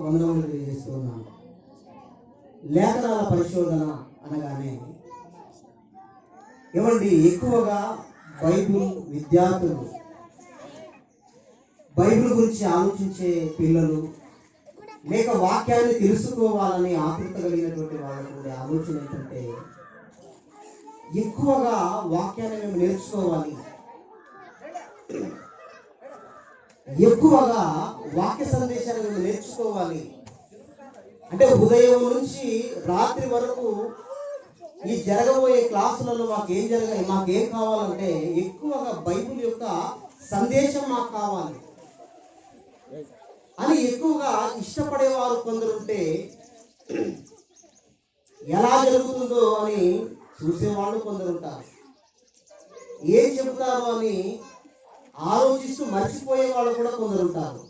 వందనములు తెలియజేస్తున్నాను. లేఖనాల పరిశోధన అనగానే ఏమండి, ఎక్కువగా బైబిల్ విద్యార్థులు, బైబిల్ గురించి ఆలోచించే పిల్లలు, లేక వాక్యాన్ని తెలుసుకోవాలని ఆతృత కలిగినటువంటి వాళ్ళకు ఆలోచన ఏంటంటే, ఎక్కువగా వాక్యాన్ని మేము నేర్చుకోవాలి, ఎక్కువగా వాక్య సందేశాన్ని మేము నేర్చుకోవాలి. అంటే ఉదయం నుంచి రాత్రి వరకు ఈ జరగబోయే క్లాసులలో మాకేం కావాలంటే ఎక్కువగా బైబిల్ యొక్క సందేశం మాకు కావాలి అని ఎక్కువగా ఇష్టపడేవారు కొందరుంటే, ఎలా జరుగుతుందో అని చూసేవాళ్ళు కొందరుంటారు. ఏం చెబుతారు అని ఆలోచిస్తూ మర్చిపోయే వాళ్ళు కూడా కొందరుంటారు.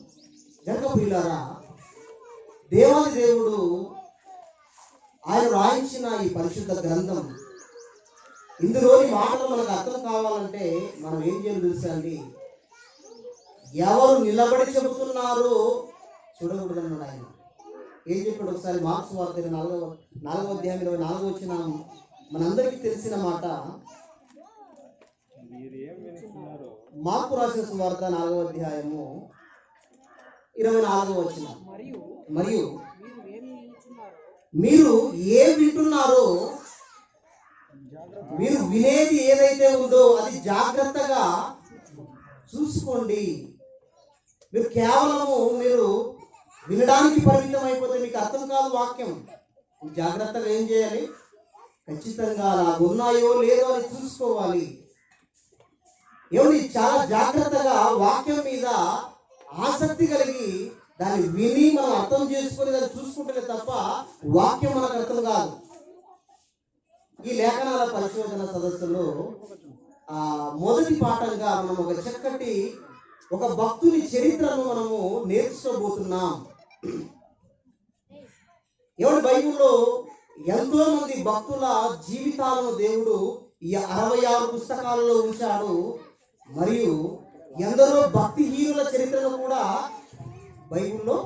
జనక ప్రియులారా, దేవాది దేవుడు ఆయన రాయించిన ఈ పరిశుద్ధ గ్రంథం, ఇందులోని మాటలు మనకు అర్థం కావాలంటే మనం ఏం చేయాలి తెలుసా అండి? ఎవరు నిలబడి చెబుతున్నారో చూడకూడదన్నాడు ఆయన. ఏం చెప్పాడు ఒకసారి? మార్క్స్ వార్త 4వ అధ్యాయం 24వ వచనం మనందరికీ తెలిసిన మాట. మార్కు రాసిన సువార్త 4వ అధ్యాయము 24వ వచనం. మరియు మీరు ఏం వింటున్నారో, మీరు వినేది ఏదైతే ఉందో అది జాగ్రత్తగా చూసుకోండి. మీరు కేవలము మీరు వినడానికి పరిమితం అయిపోతే మీకు అర్థం కాదు వాక్యం. జాగ్రత్తగా ఏం చేయాలి? ఖచ్చితంగా నాకు ఉన్నాయో లేదో అని చూసుకోవాలి. ఏమండి, చాలా జాగ్రత్తగా వాక్యం మీద ఆసక్తి కలిగి దాన్ని విని మనం అర్థం చేసుకొని దాన్ని చూసుకుంటే తప్ప వాక్యం మనకు అర్థం కాదు. ఈ లేఖనాల పరిశోధన సదస్సులో మొదటి పాఠంగా మనం ఒక చక్కటి ఒక భక్తుని చరిత్రను మనము నేర్చుకోబోతున్నాం. ఎవరి బైబిల్లో ఎంతో మంది భక్తుల జీవితాలను దేవుడు ఈ 66 పుస్తకాలలో ఉంచాడు. మరియు ఎందరో భక్తిహీనుల చరిత్రను కూడా బైబిల్లో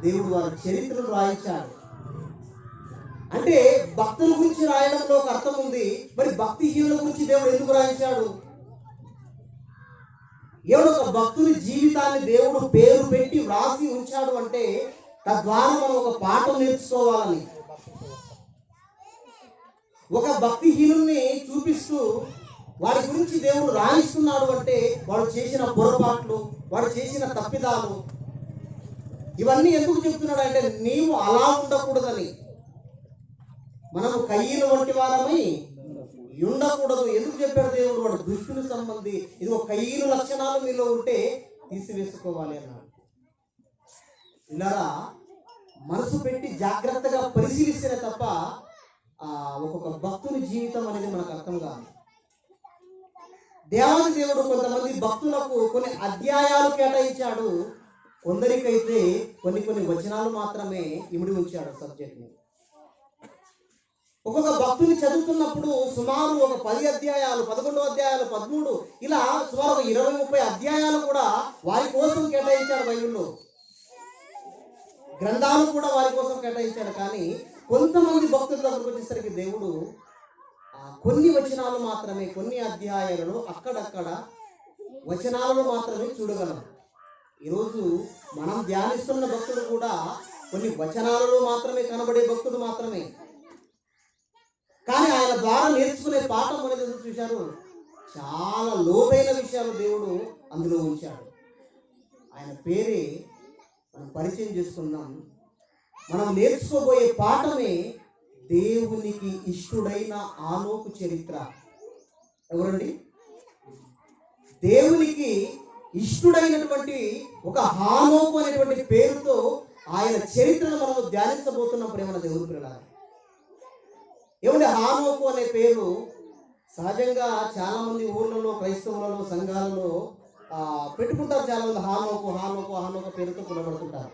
దేవుడు వారి చరిత్రను రాయించాడు. అంటే భక్తుల గురించి రాయడంలో ఒక అర్థం ఉంది. మరి భక్తిహీనుల గురించి దేవుడు ఎందుకు రాయించాడు? ఎవడు ఒక భక్తుని జీవితాన్ని దేవుడు పేరు పెట్టి వ్రాసి ఉంచాడు అంటే తద్వారా మనం ఒక పాఠం నేర్చుకోవాలని. ఒక భక్తిహీనుల్ని చూపిస్తూ వాడి గురించి దేవుడు రాయిస్తున్నాడు అంటే వాడు చేసిన పొరపాట్లు, వాడు చేసిన తప్పిదాలు, ఇవన్నీ ఎందుకు చెప్తున్నాడు అంటే నీవు అలా ఉండకూడదని. మనము కయ్యను వంటి వారమై ఉండకూడదు. ఎందుకు చెప్పాడు దేవుడు? వాడు దుష్టుని సంబంధి, ఇది ఒక కయ్యను లక్షణాలు మీలో ఉంటే తీసివేసుకోవాలి అన్నాడు. ఇలా మనసు పెట్టి జాగ్రత్తగా పరిశీలిస్తేనే తప్ప ఒక్కొక్క భక్తుని జీవితం అనేది మనకు అర్థం కాదు. దేవాది దేవుడు కొంతమంది భక్తులకు కొన్ని అధ్యాయాలు కేటాయించాడు, కొందరికైతే కొన్ని వచనాలు మాత్రమే ఇమిడి ఉంచాడు సబ్జెక్ట్ని. ఒక్కొక్క భక్తుని చదువుతున్నప్పుడు సుమారు ఒక 10 అధ్యాయాలు, 11 అధ్యాయాలు, 13 ఇలా సుమారు ఒక 20-30 అధ్యాయాలు కూడా వారి కోసం కేటాయించాడు. బైబిల్లో గ్రంథాలు కూడా వారి కోసం కేటాయించాడు. కానీ కొంతమంది భక్తుల దగ్గరకు వచ్చేసరికి దేవుడు కొన్ని వచనాలు మాత్రమే, కొన్ని అధ్యాయాలలో అక్కడక్కడ వచనాలను మాత్రమే చూడగలం. ఈరోజు మనం ధ్యానిస్తున్న భక్తుడు కూడా కొన్ని వచనాలలో మాత్రమే కనబడే భక్తుడు మాత్రమే. కానీ ఆయన ద్వారా నేర్చుకునే పాఠం అనేది చూశారు, చాలా లోతైన విషయాలు దేవుడు అందులో ఉంచాడు. ఆయన పేరే మనం పరిచయం చేసుకుందాం. మనం నేర్చుకోబోయే పాఠమే దేవునికి ఇష్టుడైన ఆనోకు చరిత్ర. ఎవరండి? దేవునికి ఇష్టుడైనటువంటి ఒక హానోకు అనేటువంటి పేరుతో ఆయన చరిత్రను మనము ధ్యానించబోతున్నప్పుడు ఏమన్నా దేవుడు పిల్లలు ఏమంటే హానోకు అనే పేరు సహజంగా చాలా మంది ఊర్లలో, క్రైస్తవులలో, సంఘాలలో పెట్టుకుంటారు. చాలా మంది హానోకు పేరుతో పిలువబడుతుంటారు.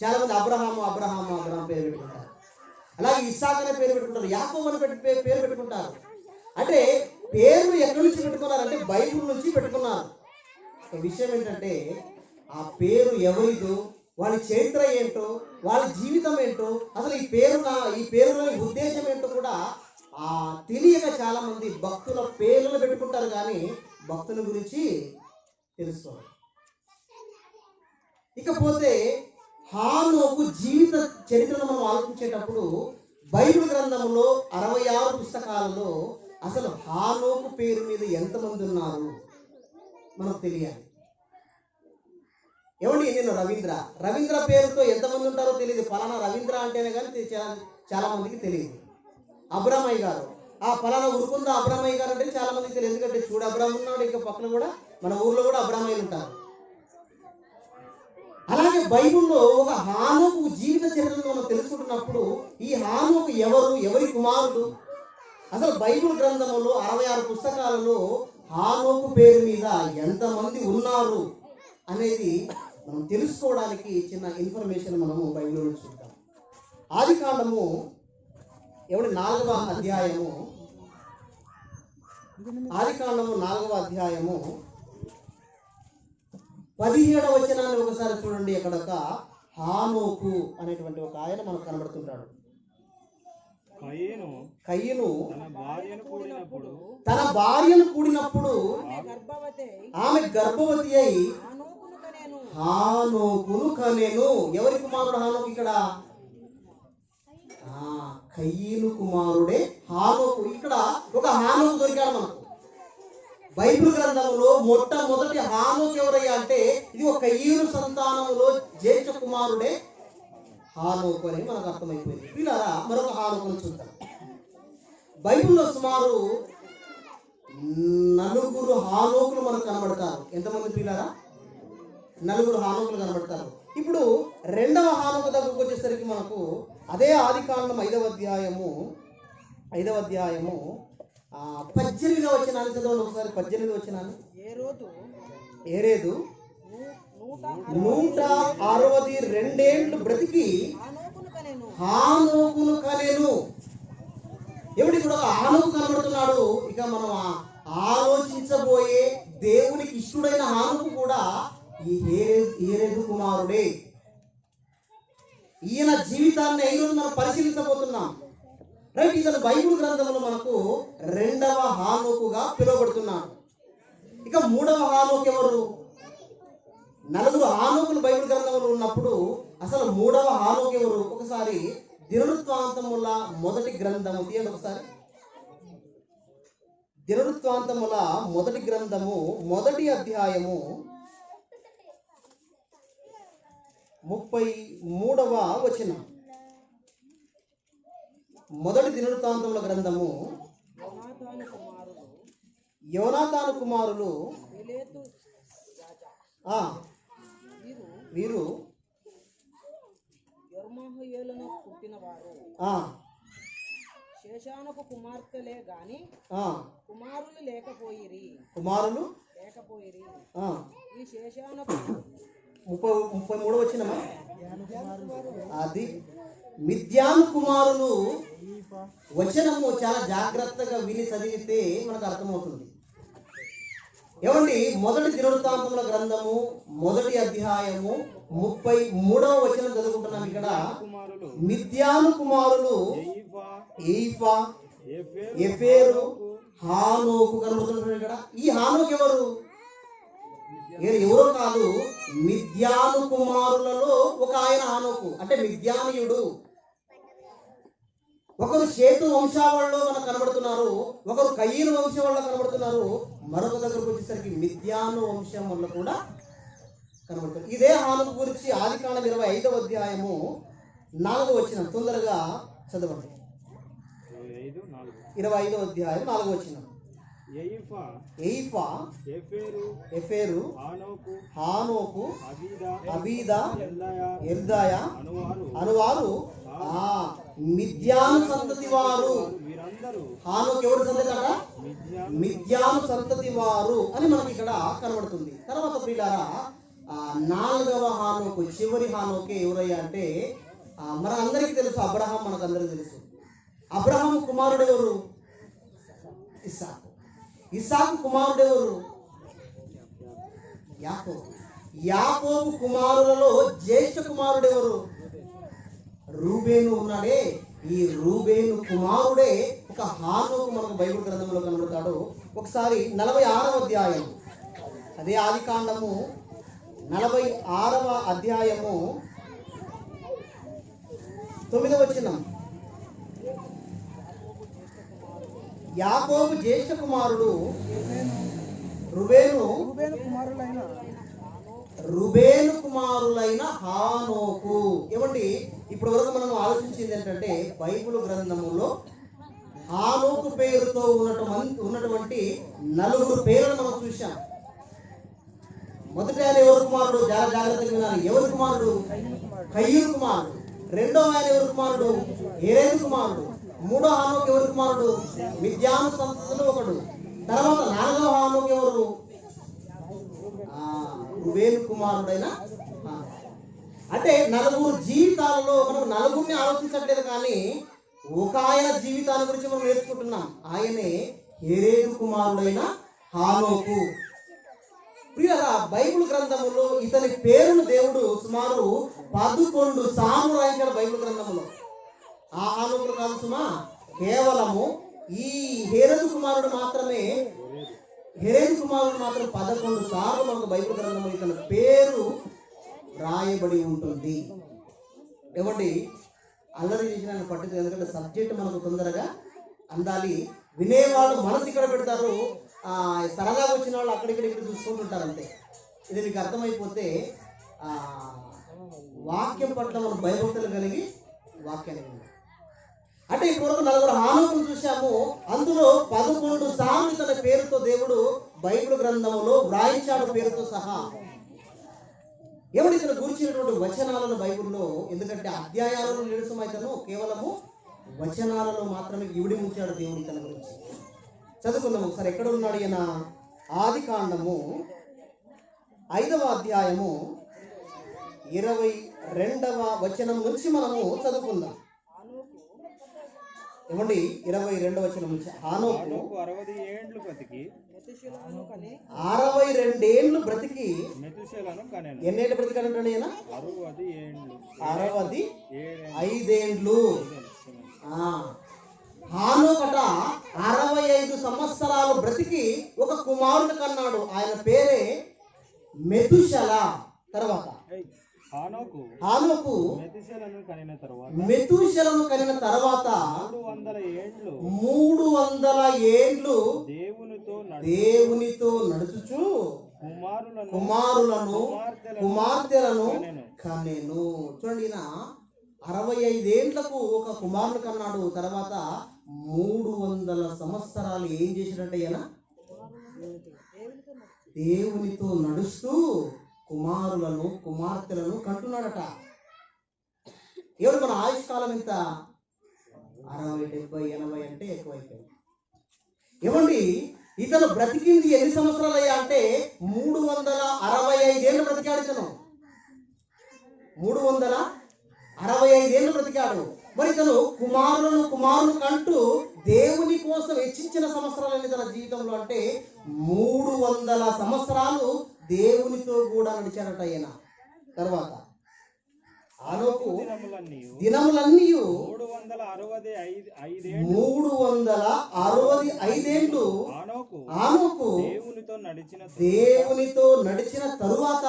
చాలా మంది అబ్రహాం పేరు పెట్టుకుంటారు. అలాగే ఇస్సాక్ అనే పేరు పెట్టుకుంటారు, యాకోబు అని పేరు పెట్టుకుంటారు. అంటే పేరు ఎక్కడి నుంచి పెట్టుకున్నారంటే బైబిల్ నుంచి పెట్టుకున్నారు. ఒక విషయం ఏంటంటే ఆ పేరు ఎవరిదో, వాళ్ళ చరిత్ర ఏంటో, వాళ్ళ జీవితం ఏంటో, అసలు ఈ పేరులోని ఉద్దేశం ఏంటో కూడా తెలియక చాలా మంది భక్తుల పేర్లను పెట్టుకుంటారు, కానీ భక్తుల గురించి తెలుసుకోవాలి. ఇకపోతే హానోకు జీవిత చరిత్రను మనం ఆలోచించేటప్పుడు బైబిల్ గ్రంథంలో 66 పుస్తకాలలో అసలు హానోకు పేరు మీద ఎంతమంది ఉన్నారు మనకు తెలియాలి. ఏమండి, నేను రవీంద్ర పేరుతో ఎంతమంది ఉంటారో తెలియదు. ఫలానా రవీంద్ర అంటేనే కానీ చాలా మందికి తెలియదు. అబ్రామయ్య గారు, ఫలానా ఉరుకుందా అబ్రామయ్య గారు అంటే చాలా మందికి తెలియదు. ఎందుకంటే చూడు అబ్రామ్ ఉన్నాడు, ఇంకా పక్కన కూడా మన ఊర్లో కూడా అబ్రామయ్యలు ఉంటారు. అలాగే బైబిల్లో ఒక హానోకు జీవిత చరిత్రను మనం తెలుసుకుంటున్నప్పుడు ఈ హానోకు ఎవరి కుమారుడు, అసలు బైబిల్ గ్రంథంలో 66 పుస్తకాలలో హానోకు పేరు మీద ఎంతమంది ఉన్నారు అనేది మనం తెలుసుకోవడానికి చిన్న ఇన్ఫర్మేషన్ మనము బైబిల్లో చూద్దాం. ఆదికాండము 4వ అధ్యాయము, ఆదికాండము 4వ అధ్యాయము 17వ వచనాన్ని ఒకసారి చూడండి. అక్కడ ఒక హానోకు అనేటువంటి ఒక ఆయన మనకు కనబడుతుంటాడు. కయ్యను తన భార్యను కూడినప్పుడు ఆమె గర్భవతి అయి హానోకును కనెను. ఎవరి కుమారుడు హానోకు? ఇక్కడ కయ్యను కుమారుడే హానోకు. ఇక్కడ ఒక హానోకు దొరికాడు మనకు. బైబిల్ గ్రంథంలో మొట్టమొదటి హానోకు ఎవరయ్యా అంటే ఇది ఒక కయ్యను సంతానములో జ్యేష్ఠ కుమారుడే హానోకు అని మనకు అర్థమైపోయింది. పిల్లరా, మరొక హానోకును చూద్దాం. బైబిల్లో సుమారు 4 హానోకులు మనకు కనబడతారు. ఎంతమంది పిల్లరా? 4 హానోకులు కనబడతారు. ఇప్పుడు 2వ హానోకు దగ్గరకు వచ్చేసరికి మనకు అదే ఆదికాండం 5వ అధ్యాయము 18వ వచనాన్ని చదవండి ఒకసారి. 18వ వచనాన్ని. ఏరేదు 162 ఏళ్ళు బ్రతికి హానోకును కనెను. ఎవడి కూడా హానోకు కనబడుతున్నాడు. ఇక మనం ఆలోచించబోయే దేవునికి ఇష్టడైన హానోకు కూడా ఈ ఏరేదు కుమారుడే. ఈయన జీవితాన్ని ఈరోజు మనం పరిశీలించబోతున్నాం. రైట్, ఇతను బైబిల్ గ్రంథంలో మనకు 2వ హానోకుగా పిలువబడుతున్నాడు. ఇక 3వ హానోకు ఎవరు? 4 హానోకులు బైబిల్ గ్రంథంలో ఉన్నప్పుడు అసలు 3వ హానోకు ఎవరు? ఒకసారి దినవృత్తాంతముల మొదటి గ్రంథము తీయండి ఒకసారి. దినవృత్తాంతముల మొదటి గ్రంథము 1వ అధ్యాయము 33వ వచనం. మొదటి దినవృత్తాంతముల గ్రంథము. యోనాతాను కుమారులు వీరు శేషానుకు కుమార్తెలే గాని కుమారులు లేకపోయిరి. ఈ శేషానుకు 33 వచ్చినమా? అది మిద్యాను కుమారులు. వచనము చాలా జాగ్రత్తగా విని చదివితే మనకు అర్థమవుతుంది. ఏమండి, మొదటి దినవృత్తాంతముల గ్రంథము 1వ అధ్యాయము 33వ వచనం చదువుకుంటున్నాం. ఇక్కడ మిద్యాను కుమారులు ఎయిఫా, ఎఫేరు, హానోకు కనబడుతున్నాడు. ఇక్కడ ఈ హానోకు ఎవరు? ఎవరో కాదు, మిద్యాను కుమారులలో ఒక ఆయన హానోకు. అంటే మిద్యానీయుడు. ఒకరు షేతు వంశావళిలో మనకు కనబడుతున్నారు, ఒకరు కయ్యను వంశం వల్ల కనబడుతున్నారు, మరొక దగ్గరకు వచ్చేసరికి మిద్యాను వంశం వల్ల కూడా కనబడుతున్నారు. ఇదే హానోకు గురించి ఆదికాండం 25వ అధ్యాయము 4వ వచనం తొందరగా చదవండి. 25వ అధ్యాయం 4వ వచనం. ఎయిఫా, ఎఫేరు, హానోకు, అబీదా, ఎల్దాయా అనువారు మిద్యాను సంతతి వారు. హానోకు ఎవరు సంతతి అట? మిద్యాను సంతతి వారు అని మనకి ఇక్కడ కనబడుతుంది. తర్వాత ప్రియులారా, 4వ హానోకు, చివరి హానోకే ఎవరయ్యా అంటే మన అందరికీ తెలుసు, అబ్రహాం. మనకందరికీ తెలుసు. అబ్రహాం కుమారుడు ఎవరు? ఇస్సాకు. ఇస్సాకు కుమారుడు ఎవరు? యాకోబు. యాకోబు కుమారులలో జ్యేష్ఠ కుమారుడు ఎవరు? రూబేను ఉన్నాడే. ఈ రూబేను కుమారుడే ఒక హానోకు మనకు బైబిల్ గ్రంథంలో కనబడతాడు. ఒకసారి 46వ అధ్యాయం, అదే ఆది కాండము 46వ అధ్యాయము 9వ వచనం. యాకోబు జ్యేష్ఠ కుమారుడు రుబేను కుమారులైన హానోకు. ఏమండి, ఇప్పటి వరకు మనం ఆలోచించింది ఏంటంటే బైబిల్ గ్రంథములో హానోకు పేరుతో ఉన్నటువంటి 4 పేర్లను మనం చూశాం. మొదటి ఆయన ఎవరి కుమారుడు? జాగ్రత్తగా వినాలి. ఎవరి కుమారుడు? కయ్యూరు కుమారుడు. రెండవ ఆయన ఎవరి కుమారుడు? ఏరేదు కుమారుడు. మూడో హానోకు ఎవరి కుమారుడు? మిద్యాను సంతతిలో ఒకడు. తర్వాత 4వ హానోకు ఎవరు? రుబేను కుమారుడైన. అంటే 4 జీవితాలలో మనం 4ని ఆలోచించట్లేదు, కానీ ఒక ఆయన జీవితాల గురించి మనం నేర్చుకుంటున్నాం. ఆయనే ఏరేదు కుమారుడైన హానోకు. ప్రియరా, బైబిల్ గ్రంథములో ఇతని పేరును దేవుడు సుమారు 11 సార్లు రాయించాడు బైబిల్ గ్రంథములో. ఆ హానోకులు కాదు సుమా, కేవలము ఈ హేరోదు కుమారుడు మాత్రం 11 సార్లు మనకు బైబిల్ గ్రంథంలో ఇతని పేరు రాయబడి ఉంటుంది. ఏమండి, అల్లరి చేసిన పట్టుకు, ఎందుకంటే సబ్జెక్ట్ మనకు తొందరగా అందాలి. వినేవాళ్ళు మనసు ఇక్కడ పెడతారు, సరదాగా వచ్చిన వాళ్ళు అక్కడిక్కడ చూసుకుంటుంటారు అంతే. ఇది మీకు అర్థమైపోతే వాక్యం పట్ల మనం భయభక్తులు కలిగి వాక్యాన్ని. అంటే ఇప్పటివరకు 4 హానోకులు చూశాము. అందులో 11 సార్లు తన పేరుతో దేవుడు బైబిల్ గ్రంథంలో వ్రాయించాడు, పేరుతో సహా. ఎవడు ఇతను గురించినటువంటి వచనాలను బైబిల్లో, ఎందుకంటే అధ్యాయాలలో నిరసమైతను కేవలము వచనాలలో మాత్రమే ఇవిడి ఉంచాడు దేవుడు ఇతని గురించి. చదువుకుందాం ఒకసారి. ఎక్కడ ఉన్నాడు ఈయన? ఆది కాండము 5వ అధ్యాయము 22వ వచనం నుంచి మనము చదువుకుందాం. ఏమండి, 22వ వచనం నుంచి. హానోకు 62 ఏండ్లు బ్రతికి ఎన్నేళ్ళు బ్రతికాడంటాడు ఈయన? 65 ఏండ్లు. హానోకట 65 సంవత్సరాలు బ్రతికి ఒక కుమారుడు కన్నాడు. ఆయన పేరే మెతుషల. తర్వాత హానోకు మెతుషలను కనిన తర్వాత 300 ఏండ్లు దేవునితో నడుచుచు కుమారులను కుమార్తెలను కనెను. చూడండి, ఈయన 65 ఏండ్లకు ఒక కుమారుడు కన్నాడు. తర్వాత 300 సంవత్సరాలు ఏం చేసినట్టు ఈయన? దేవునితో నడుస్తూ కుమారులను కుమార్తెలను కంటున్నాడట. ఎవరు? మన ఆయుష్కాలం ఎంత? 60, 70, 80 అంటే ఎక్కువైపోయింది. ఏమండి, ఇతను బ్రతికింది ఎన్ని సంవత్సరాలు అయ్యా అంటే 365 ఏళ్ళు బ్రతికాడు ఇతను. 365 ఏళ్ళు బ్రతికాడు. మరి ఇతను కుమారులు కంటూ దేవుని కోసం హెచ్చించిన సంవత్సరాలు తన జీవితంలో అంటే 300 సంవత్సరాలు దేవునితో కూడా నడిచాడట ఆయన. తర్వాత హానోకు దినములన్నీ 365 ఏండ్లు హానోకు దేవునితో నడిచిన తరువాత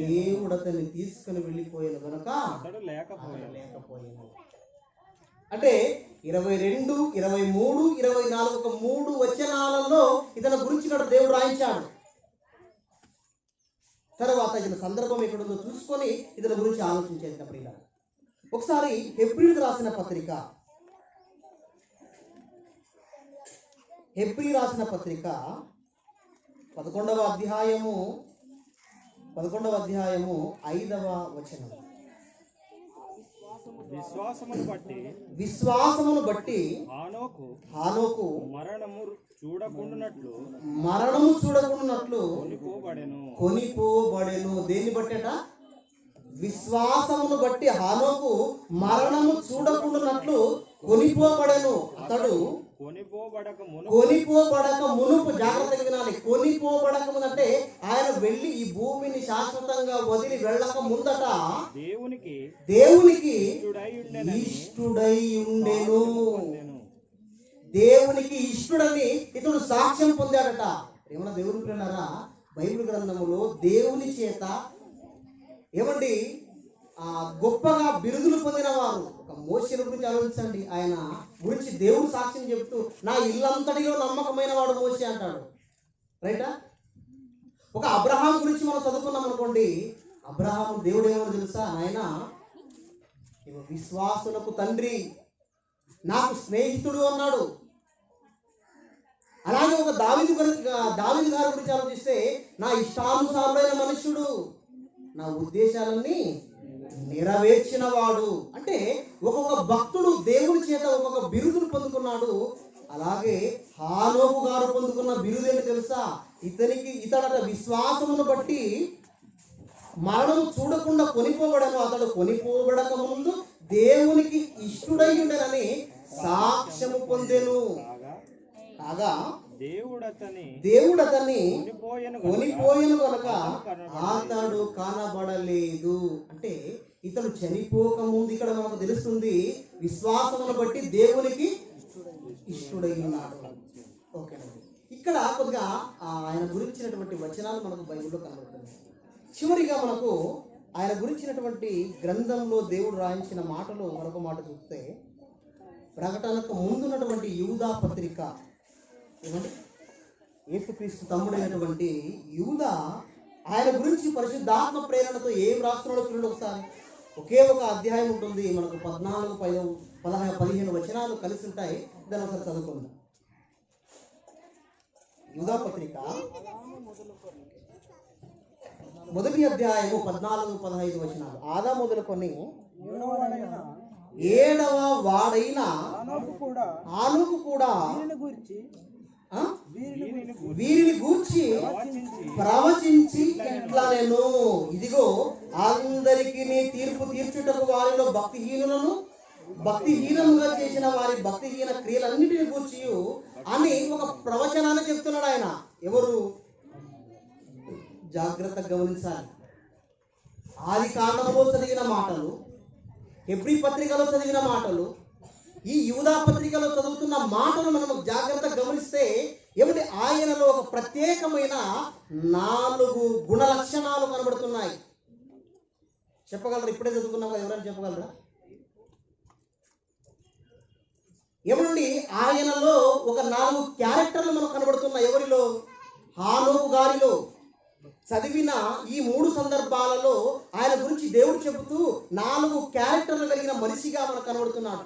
దేవుడు అతన్ని తీసుకుని వెళ్ళిపోయాను కనుక లేకపోయాను. అంటే 22, 23, 24 ఒక 3 వచనాలలో ఇతని గురించి దేవుడు రాయించాడు. తర్వాత ఇతని సందర్భం ఎక్కడుందో చూసుకొని ఇతని గురించి ఆలోచించేటప్పుడు ఇలా ఒకసారి హెబ్రీయులకు రాసిన పత్రిక 11వ అధ్యాయము 5వ వచనం. విశ్వాసమును బట్టి హానోకు మరణము చూడకుండానట్లు కొనిపోబడెను. దేన్ని బట్టట? విశ్వాసమును బట్టి హానోకు మరణము చూడకుండానట్లు కొనిపోబడెను. అతడు కొనిపోబడక మునుపు జాగ్రత్తగా వినాలి. కొనిపోబడక ముందు అంటే ఆయన వెళ్ళి ఈ భూమిని శాశ్వతంగా వదిలి వెళ్ళక ముందట దేవునికి ఇష్టుడై ఉండెను. దేవునికి ఇష్టుడని ఇతడు సాక్ష్యం పొందాడట. ఏమన్నా దేవుని పిల్లలారా, బైబిల్ గ్రంథములో దేవుని చేత ఏమండి గొప్పగా బిరుదులు పొందిన వారు, ఒక మోషేను గురించి ఆలోచించండి. ఆయన గురించి దేవుడు సాక్ష్యం చెప్తూ నా ఇల్లంతటిలో నమ్మకమైన వాడు మోషే అంటాడు. రైటా? ఒక అబ్రహాం గురించి మనం చదువుకున్నాం అనుకోండి. అబ్రహాం దేవుడు ఏమో తెలుసా, ఆయన విశ్వాసులకు తండ్రి, నాకు స్నేహితుడు అన్నాడు. అలాగే ఒక దావీదు గారి గురించి ఆలోచిస్తే నా ఇష్టానుసారుడైన మనుష్యుడు, నా ఉద్దేశాలన్నీ నెరవేర్చిన వాడు. అంటే ఒక్కొక్క భక్తుడు దేవుని చేత ఒక్కొక్క బిరుదును పొందుకున్నాడు. అలాగే హానోకు గారు పొందుకున్న బిరుదు ఏంటి తెలుసా, ఇతడట విశ్వాసమును బట్టి మరణం చూడకుండా కొనిపోబడను. అతడు కొనిపోబడక ముందు దేవునికి ఇష్టుడై ఉండనని సాక్ష్యము పొందెను. కాగా దేవుడు అతన్ని కొనిపోయెను కనుక అతడు కనబడలేదు. అంటే ఇతడు చనిపోక ముందు ఇక్కడ మనకు తెలుస్తుంది విశ్వాసమును బట్టి దేవునికి ఇష్టుడై ఉన్నాడు. ఓకేనండి. ఇక్కడ కొద్దిగా ఆయన గురించినటువంటి వచనాలు మనకు బైబిల్లో కనబడుతుంది. చివరిగా మనకు ఆయన గురించినటువంటి గ్రంథంలో దేవుడు రాయించిన మాటలు మరొక మాట చూస్తే, ప్రకటనకు ముందున్నటువంటి యూదా పత్రిక, ఏమంటే యేసుక్రీస్తు తమ్ముడైనటువంటి యూదా, ఆయన గురించి పరిశుద్ధాత్మ ప్రేరణతో ఏం రాస్తున్నాడో చూడండి ఒకసారి. ఒకే ఒక అధ్యాయం ఉంటుంది మనకు, 14, 15 వచనాలు కలిసి ఉంటాయి. దాన్ని ఒకసారి చదువుకుందాం. యూదా పత్రిక మొదటి అధ్యాయము 14, 15 వచనాలు. ఆదా మొదలుకొని 7వ వాడైన హానోకు కూడా వీరిని గూర్చి ప్రవచించి ఇట్లా, నేను ఇదిగో అందరికి తీర్పు తీర్చుటకు వారిలో భక్తిహీనముగా చేసిన వారి భక్తిహీన క్రియలన్నిటిని గూర్చి అని ఒక ప్రవచనాన్ని చెప్తున్నాడు ఆయన. ఎవరు? జాగ్రత్తగా గమనించాలి. ఆది కాండంలో చదివిన మాటలు, హెబ్రీ పత్రికలో చదివిన మాటలు, ఈ యూదా పత్రికలో చదువుతున్న మాటలు మనం జాగ్రత్తగా గమనిస్తే ఏమిటి, ఆయనలో ఒక ప్రత్యేకమైన 4 గుణ లక్షణాలు కనబడుతున్నాయి. చెప్పగలరా? ఇప్పుడే చదువుకున్నావా? ఎవరైనా చెప్పగలరా? ఏమండి, ఆయనలో ఒక 4 క్యారెక్టర్లు మనకు కనబడుతున్నాయి. ఎవరిలో? హానోకు గారిలో. చదివిన ఈ 3 సందర్భాలలో ఆయన గురించి దేవుడు చెబుతూ 4 క్యారెక్టర్లు కలిగిన మనిషిగా మనకు కనబడుతున్నాడు.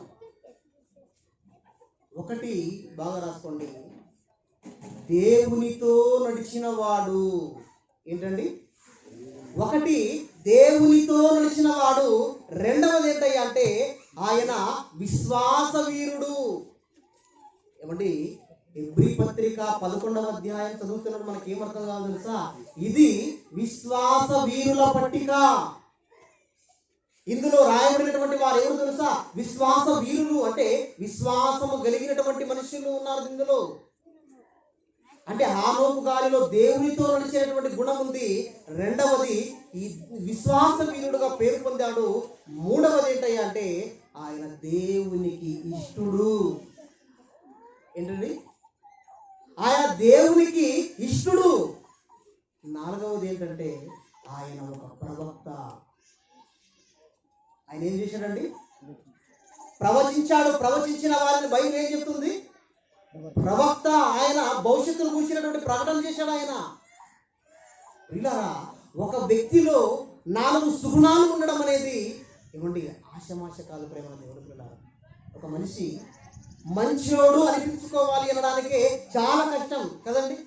ఒకటి బాగా రాసుకోండి, దేవునితో నడిచిన వాడు. ఏంటండి? ఒకటి దేవునితో నడిచిన వాడు. రెండవది ఏంటయ్యా అంటే ఆయన విశ్వాస వీరుడు. ఏమండి, హెబ్రీ పత్రిక 11వ అధ్యాయం చదువుతున్నప్పుడు మనకి ఏమర్థం కావాలో తెలుసా? ఇది విశ్వాస వీరుల పట్టిక. ఇందులో రాయబడినటువంటి వారు ఎవరు తెలుసా? విశ్వాస వీరులు. అంటే విశ్వాసము కలిగినటువంటి మనుషులు ఉన్నారు ఇందులో. అంటే హానోకు గారిలో దేవునితో నడిచేటువంటి గుణం ఉంది. రెండవది ఈ విశ్వాస వీరుడుగా పేరు పొందాడు. మూడవది ఏంటయ్యా అంటే ఆయన దేవునికి ఇష్టుడు. ఏంటండి? ఆయన దేవునికి ఇష్టుడు. నాలుగవది ఏంటంటే ఆయన ఒక ప్రవక్త. ఆయన ఏం చేశాడండి? ప్రవచించాడు. ప్రవచించిన వారిని బైబిల్ ఏం చెప్తుంది? ప్రవక్త. ఆయన భవిష్యత్తును గురించినటువంటి ప్రకటన చేశాడు ఆయన. ఒక వ్యక్తిలో 4 సుగుణాలు ఉండడం అనేది ఏమండి ఆశమాశ కాదు ప్రేమ దేవుడు పిల్లలు. ఒక మనిషి మంచోడు అనిపించుకోవాలి అనడానికి చాలా కష్టం కదండి.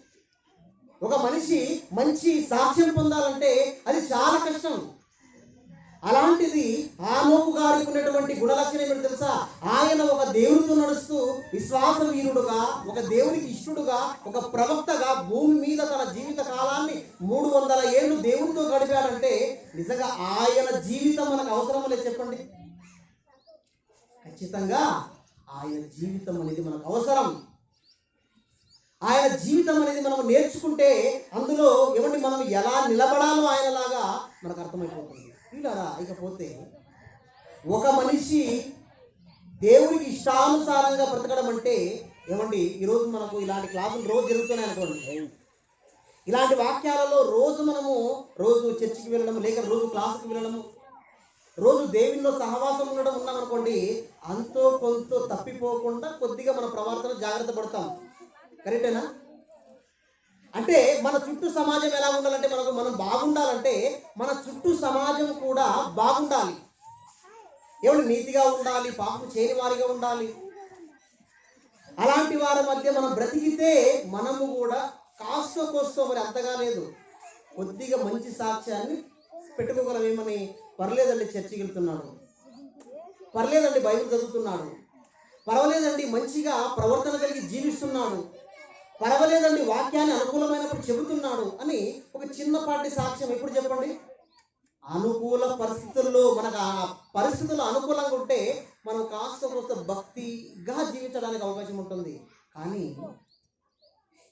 ఒక మనిషి మంచి సాక్ష్యం పొందాలంటే అది చాలా కష్టం. అలాంటిది హానోకు గారికి ఉన్నటువంటి గుణలక్షణం ఏమిటి తెలుసా? ఆయన ఒక దేవునితో నడుస్తూ విశ్వాస వీరుడుగా, ఒక దేవునికి ఇష్టడుగా, ఒక ప్రవక్తగా భూమి మీద తన జీవిత కాలాన్ని 300 ఏళ్ళు దేవునితో గడిపాడంటే నిజంగా ఆయన జీవితం మనకు అవసరం లేదు చెప్పండి. ఖచ్చితంగా ఆయన జీవితం అనేది మనకు అవసరం. ఆయన జీవితం అనేది మనం నేర్చుకుంటే అందులో ఏమంటే మనం ఎలా నిలబడాలో ఆయనలాగా మనకు అర్థమైపోతుంది. ఇలా ఇకపోతే ఒక మనిషి దేవుడికి ఇష్టానుసారంగా బ్రతకడం అంటే ఏమండి, ఈరోజు మనకు ఇలాంటి క్లాసులు రోజు జరుగుతున్నాయి అనుకోండి. ఇలాంటి వాక్యాలలో రోజు చర్చికి వెళ్ళడము, లేక రోజు క్లాసుకి వెళ్ళడము, రోజు దేవునిలో సహవాసం ఉండడం ఉన్నామనుకోండి, అంతో కొంత తప్పిపోకుండా కొద్దిగా మన ప్రవర్తన జాగ్రత్త పడతాం. కరెక్టేనా? అంటే మన చుట్టూ సమాజం ఎలా ఉండాలంటే, మనం బాగుండాలంటే మన చుట్టూ సమాజం కూడా బాగుండాలి. ఎవరు నీతిగా ఉండాలి, పాపం చేయని వారిగా ఉండాలి. అలాంటి వారి మధ్య మనం బ్రతికితే మనము కూడా కాస్తో కోస్తో, మరి అంతగా లేదు, కొద్దిగా మంచి సాక్ష్యాన్ని పెట్టుకోగలమేమని. పర్లేదండి చర్చికి వెళ్తున్నాడు, పర్లేదండి బైబిల్ చదువుతున్నాడు, పర్వాలేదండి మంచిగా ప్రవర్తన కలిగి జీవిస్తున్నాడు, పర్వాలేదండి వాక్యాన్ని అనుకూలమైనప్పుడు చెబుతున్నాడు అని ఒక చిన్నపాటి సాక్ష్యం ఎప్పుడు చెప్పండి? అనుకూల పరిస్థితుల్లో, మనకు ఆ పరిస్థితులు అనుకూలంగా ఉంటే మనం కాస్త కొంత భక్తిగా జీవించడానికి అవకాశం ఉంటుంది. కానీ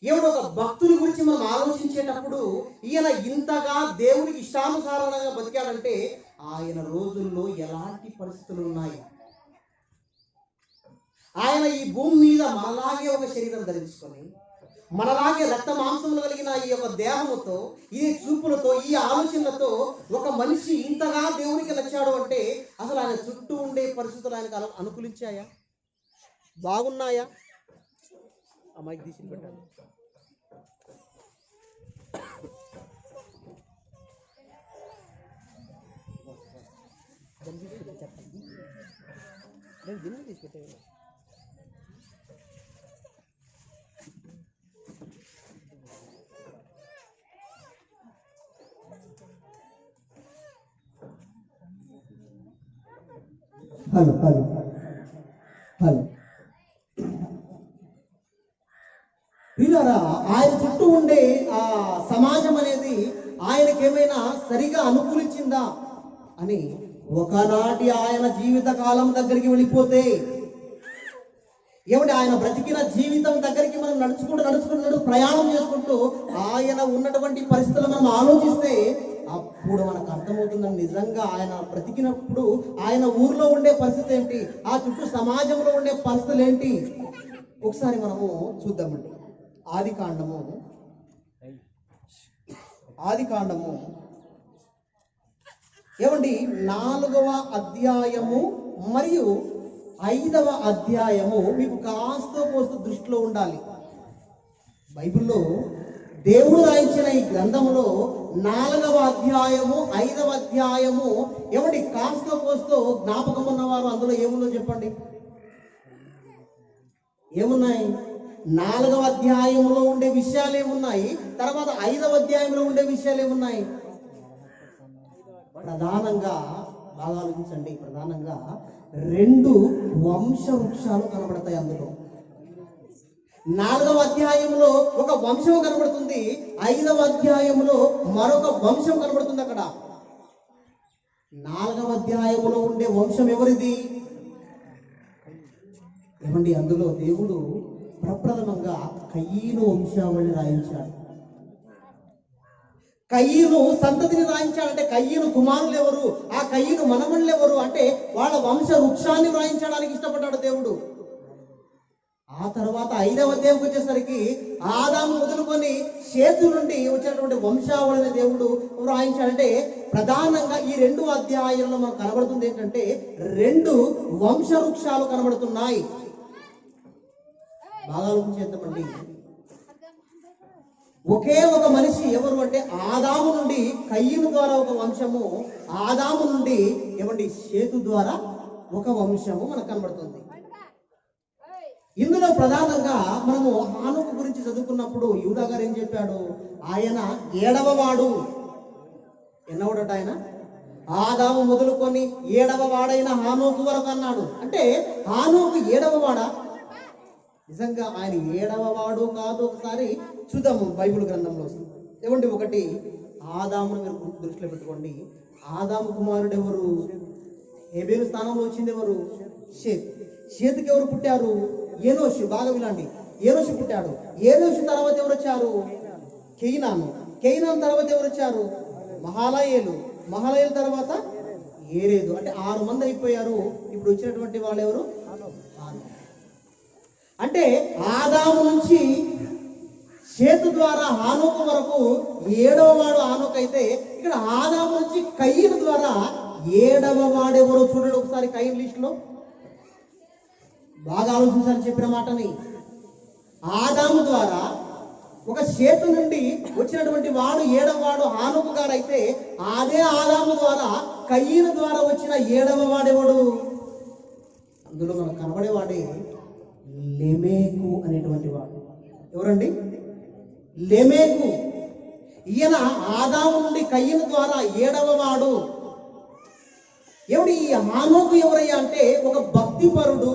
ఎవడు ఒక భక్తుని గురించి మనం ఆలోచించేటప్పుడు, ఈయన ఇంతగా దేవునికి ఇష్టానుసారంగా బతికాడంటే ఆయన రోజుల్లో ఎలాంటి పరిస్థితులు ఉన్నాయి? ఆయన ఈ భూమి మీద మనలాగే ఒక శరీరం ధరించుకొని, మనలాగే రక్త మాంసములు కలిగిన ఈ యొక్క దేహముతో, ఈ చూపులతో, ఈ ఆలోచనలతో ఒక మనిషి ఇంతగా దేవునికి నచ్చాడు అంటే అసలు ఆయన చుట్టూ ఉండే పరిస్థితులు ఆయనకు అనుకూలించాయా? బాగున్నాయా? అమ్మాయికి తీసి పెట్టాను. హలో హలో హలో వీళ్ళారా, ఆయన చుట్టూ ఉండే ఆ సమాజం అనేది ఆయనకేమైనా సరిగా అనుకూలించిందా అని ఒకనాటి ఆయన జీవిత కాలం దగ్గరికి వెళ్ళిపోతే, ఏమిటి ఆయన బ్రతికిన జీవితం దగ్గరికి మనం నడుచుకుంటూ ప్రయాణం చేసుకుంటూ ఆయన ఉన్నటువంటి పరిస్థితులు మనం ఆలోచిస్తే అప్పుడు మనకు అర్థమవుతుందని, నిజంగా ఆయన బ్రతికినప్పుడు ఆయన ఊర్లో ఉండే పరిస్థితి ఏంటి, ఆ చుట్టూ సమాజంలో ఉండే పరిస్థితులు ఏంటి ఒకసారి మనము చూద్దామండి. ఆది కాండము ఏమండి 4వ అధ్యాయము మరియు 5వ అధ్యాయము మీకు కాస్తో కోస్తో దృష్టిలో ఉండాలి. బైబిల్లో దేవుడు రాయించిన ఈ గ్రంథంలో 4వ అధ్యాయము 5వ అధ్యాయము ఏమండి కాస్తో కోస్తో జ్ఞాపకం ఉన్నవారు అందులో ఏముందో చెప్పండి. ఏమున్నాయి? 4వ అధ్యాయంలో ఉండే విషయాలు ఏమున్నాయి, తర్వాత 5వ అధ్యాయంలో ఉండే విషయాలు ఏమున్నాయి? ప్రధానంగా బాగా ఆలోచించండి, ప్రధానంగా 2 వంశ వృక్షాలు కనబడతాయి అందులో. 4వ అధ్యాయంలో ఒక వంశం కనబడుతుంది, 5వ అధ్యాయంలో మరొక వంశం కనబడుతుంది. అక్కడ 4వ అధ్యాయంలో ఉండే వంశం ఎవరిది? ఏమండి, అందులో దేవుడు ప్రప్రథమంగా కయీను వంశావళి రాయించాడు. కయీను సంతతిని రాయించాడంటే కయీను కుమారులు ఎవరు, ఆ కయీను మనమణులు ఎవరు అంటే వాళ్ళ వంశ వృక్షాన్ని రాయించడానికి ఇష్టపడ్డాడు దేవుడు. ఆ తర్వాత 5వ అధ్యాయంకి వచ్చేసరికి ఆదాము మొదలుకొని షేతు నుండి వచ్చినటువంటి వంశావళిని దేవుడు రాయించాడంటే ప్రధానంగా ఈ 2 అధ్యాయాల్లో మనకు కనబడుతుంది ఏంటంటే 2 వంశ వృక్షాలు కనబడుతున్నాయి. బాగా ఆలోచించేద్దామండి. ఒకే ఒక మనిషి ఎవరు అంటే ఆదాము నుండి కయీను ద్వారా ఒక వంశము, ఆదాము నుండి ఏమండి షేతు ద్వారా ఒక వంశము మనకు కనబడుతుంది. ఇందులో ప్రధానంగా మనము హానోకు గురించి చదువుకున్నప్పుడు యూదా గారు ఏం చెప్పాడు? ఆయన 7వ వాడు. ఎన్నవడట ఆయన? ఆదాము మొదలుకొని 7వ వాడైన హానోకు వరకు అన్నాడు. అంటే హానోకు 7వ వాడా? నిజంగా ఆయన 7వ వాడు కాదు. ఒకసారి చూద్దాము బైబిల్ గ్రంథంలో. ఏమండి, ఒకటి ఆదామును మీరు దృష్టిలో పెట్టుకోండి. ఆదాము కుమారుడు ఎవరు? హెబెలు స్థానంలో వచ్చింది ఎవరు? షేత్. షేత్కి ఎవరు పుట్టారు? ఏనోషు. బాగా వినండి, ఏనోషు పుట్టాడు. ఏనోషు తర్వాత ఎవరు వచ్చారు? కేయినాను. కేయినాను తర్వాత ఎవరు వచ్చారు? మహాలయేలు. మహాలయేలు తర్వాత ఏరేదు. అంటే 6 మంది అయిపోయారు. ఇప్పుడు వచ్చినటువంటి వాళ్ళు ఎవరు? హానోకు. అంటే ఆదాము నుంచి షేతు ద్వారా హానోకు వరకు 7వ వాడు హానోకు అయితే, ఇక్కడ ఆదాము నుంచి కయీను ద్వారా 7వ వాడెవరో చూడండి ఒకసారి. కయీను లిస్ట్ లో బాగా ఆలోచించాలని చెప్పిన మాటని. ఆదాము ద్వారా ఒక షేతు నుండి వచ్చినటువంటి వాడు 7వ వాడు హానోకు గారు అయితే, అదే ఆదాము ద్వారా కయీను ద్వారా వచ్చిన 7వ వాడెవడు? అందులో మనకు కనబడేవాడే లెమేకు అనేటువంటి వాడు. ఎవరండి? లెమేకు. ఈయన ఆదాము నుండి కయీను ద్వారా 7వ వాడు. ఎవడు ఈ హానోకు? ఎవరయ్యా అంటే ఒక భక్తిపరుడు,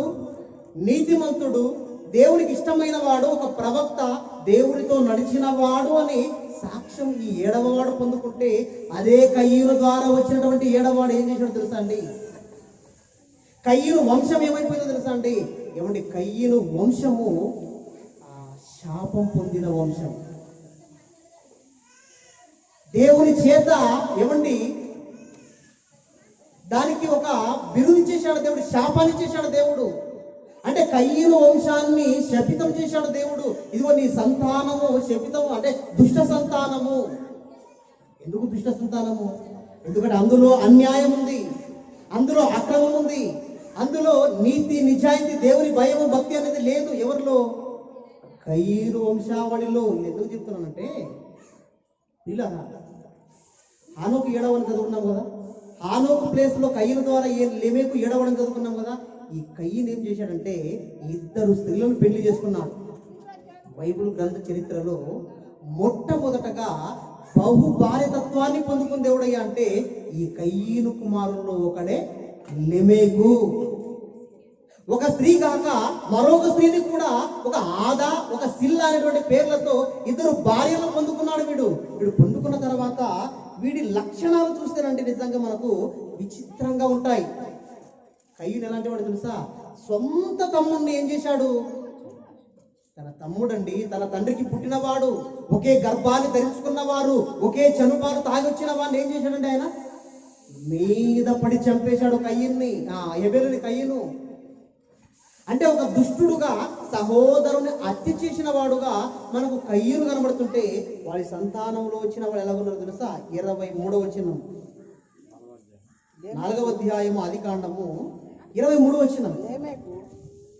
నీతిమంతుడు, దేవునికి ఇష్టమైన వాడు, ఒక ప్రవక్త, దేవుడితో నడిచిన వాడు అని సాక్ష్యం ఈ 7వ వాడు పొందుకుంటే, అదే కయీను ద్వారా వచ్చినటువంటి 7వ వాడు ఏం చేశాడో తెలుసా అండి? కయీను వంశం ఏమైపోయిందో తెలుసా అండి? ఏమండి, కయీను వంశము శాపం పొందిన వంశం. దేవుని చేత ఏమండి దానికి ఒక బిరుదు చేశాడు దేవుడు, శాపాన్ని చేశాడు దేవుడు. అంటే కయీను వంశాన్ని శపితం చేశాడు దేవుడు. ఇదిగో నీ సంతానము శపితము, అంటే దుష్ట సంతానము. ఎందుకు దుష్ట సంతానము? ఎందుకంటే అందులో అన్యాయం ఉంది, అందులో అక్రమం ఉంది, అందులో నీతి నిజాయితీ, దేవుని భయము భక్తి అనేది లేదు. ఎవరిలో? కయీను వంశావళిలో. ఇది ఎందుకు చెప్తున్నానంటే, ఇలా హానోకు 7వని చదువుకున్నాం కదా, హానోకు ప్లేస్ లో కయీను ద్వారా లెమేకు 7వని చదువుకున్నాం కదా. ఈ కయీను ఏం చేశాడంటే 2 స్త్రీలను పెళ్లి చేసుకున్నాడు. బైబిల్ గ్రంథ చరిత్రలో మొట్టమొదటగా బహుభార్యతత్వాన్ని పొందుకున్న దేవుడయ్యా అంటే ఈ కయీను కుమారుల్లో ఒకడే లెమేకు. ఒక స్త్రీ కాక మరొక స్త్రీని కూడా, ఒక ఆదా, ఒక సిల్లా అనేటువంటి పేర్లతో 2 భార్యలను పొందుకున్నాడు వీడు. పొందుకున్న తర్వాత వీడి లక్షణాలు చూస్తేనంటే నిజంగా మనకు విచిత్రంగా ఉంటాయి. కయీను ఎలాంటి వాడు తెలుసా? సొంత తమ్ముడిని ఏం చేశాడు? తన తమ్ముడండి, తన తండ్రికి పుట్టినవాడు, ఒకే గర్భాన్ని ధరించుకున్నవారు, ఒకే చనుపాలు తాగొచ్చిన వాడిని ఏం చేశాడండి? ఆయన మీద పడి చంపేశాడు కయీన్ని, హెబెలుని. కయీను అంటే ఒక దుష్టుడుగా, సహోదరుని హత్య చేసిన వాడుగా మనకు కయీను కనబడుతుంటే, వాడి సంతానంలో వచ్చిన వాడు ఎలా ఉన్నారో తెలుసా? 23వ వచనం, 4వ అధ్యాయము ఆదికాండము 23వ వచనం.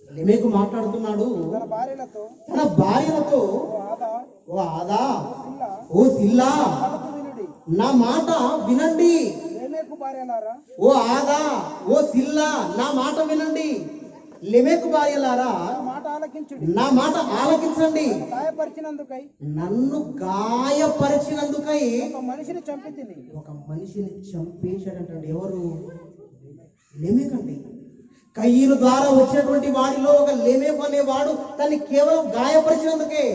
లెమేకు మాట్లాడుతున్నాడు తన భార్యలతో, ఓ ఆదా, ఓ సిల్లా, నా మాట వినండి. ఓ ఆదా, ఓ సిల్లా, నా మాట వినండి. లెమేకు భార్యలారా, నా మాట ఆలకించండి. నన్ను గాయపరిచినందుకై ఒక మనిషిని చంపేశాడంటండి. ఎవరు? లెమేకండి. కయీను ద్వారా వచ్చినటువంటి వాడిలో ఒక లెమేకు అనేవాడు తన్ని కేవలం గాయపరిచినందుకే,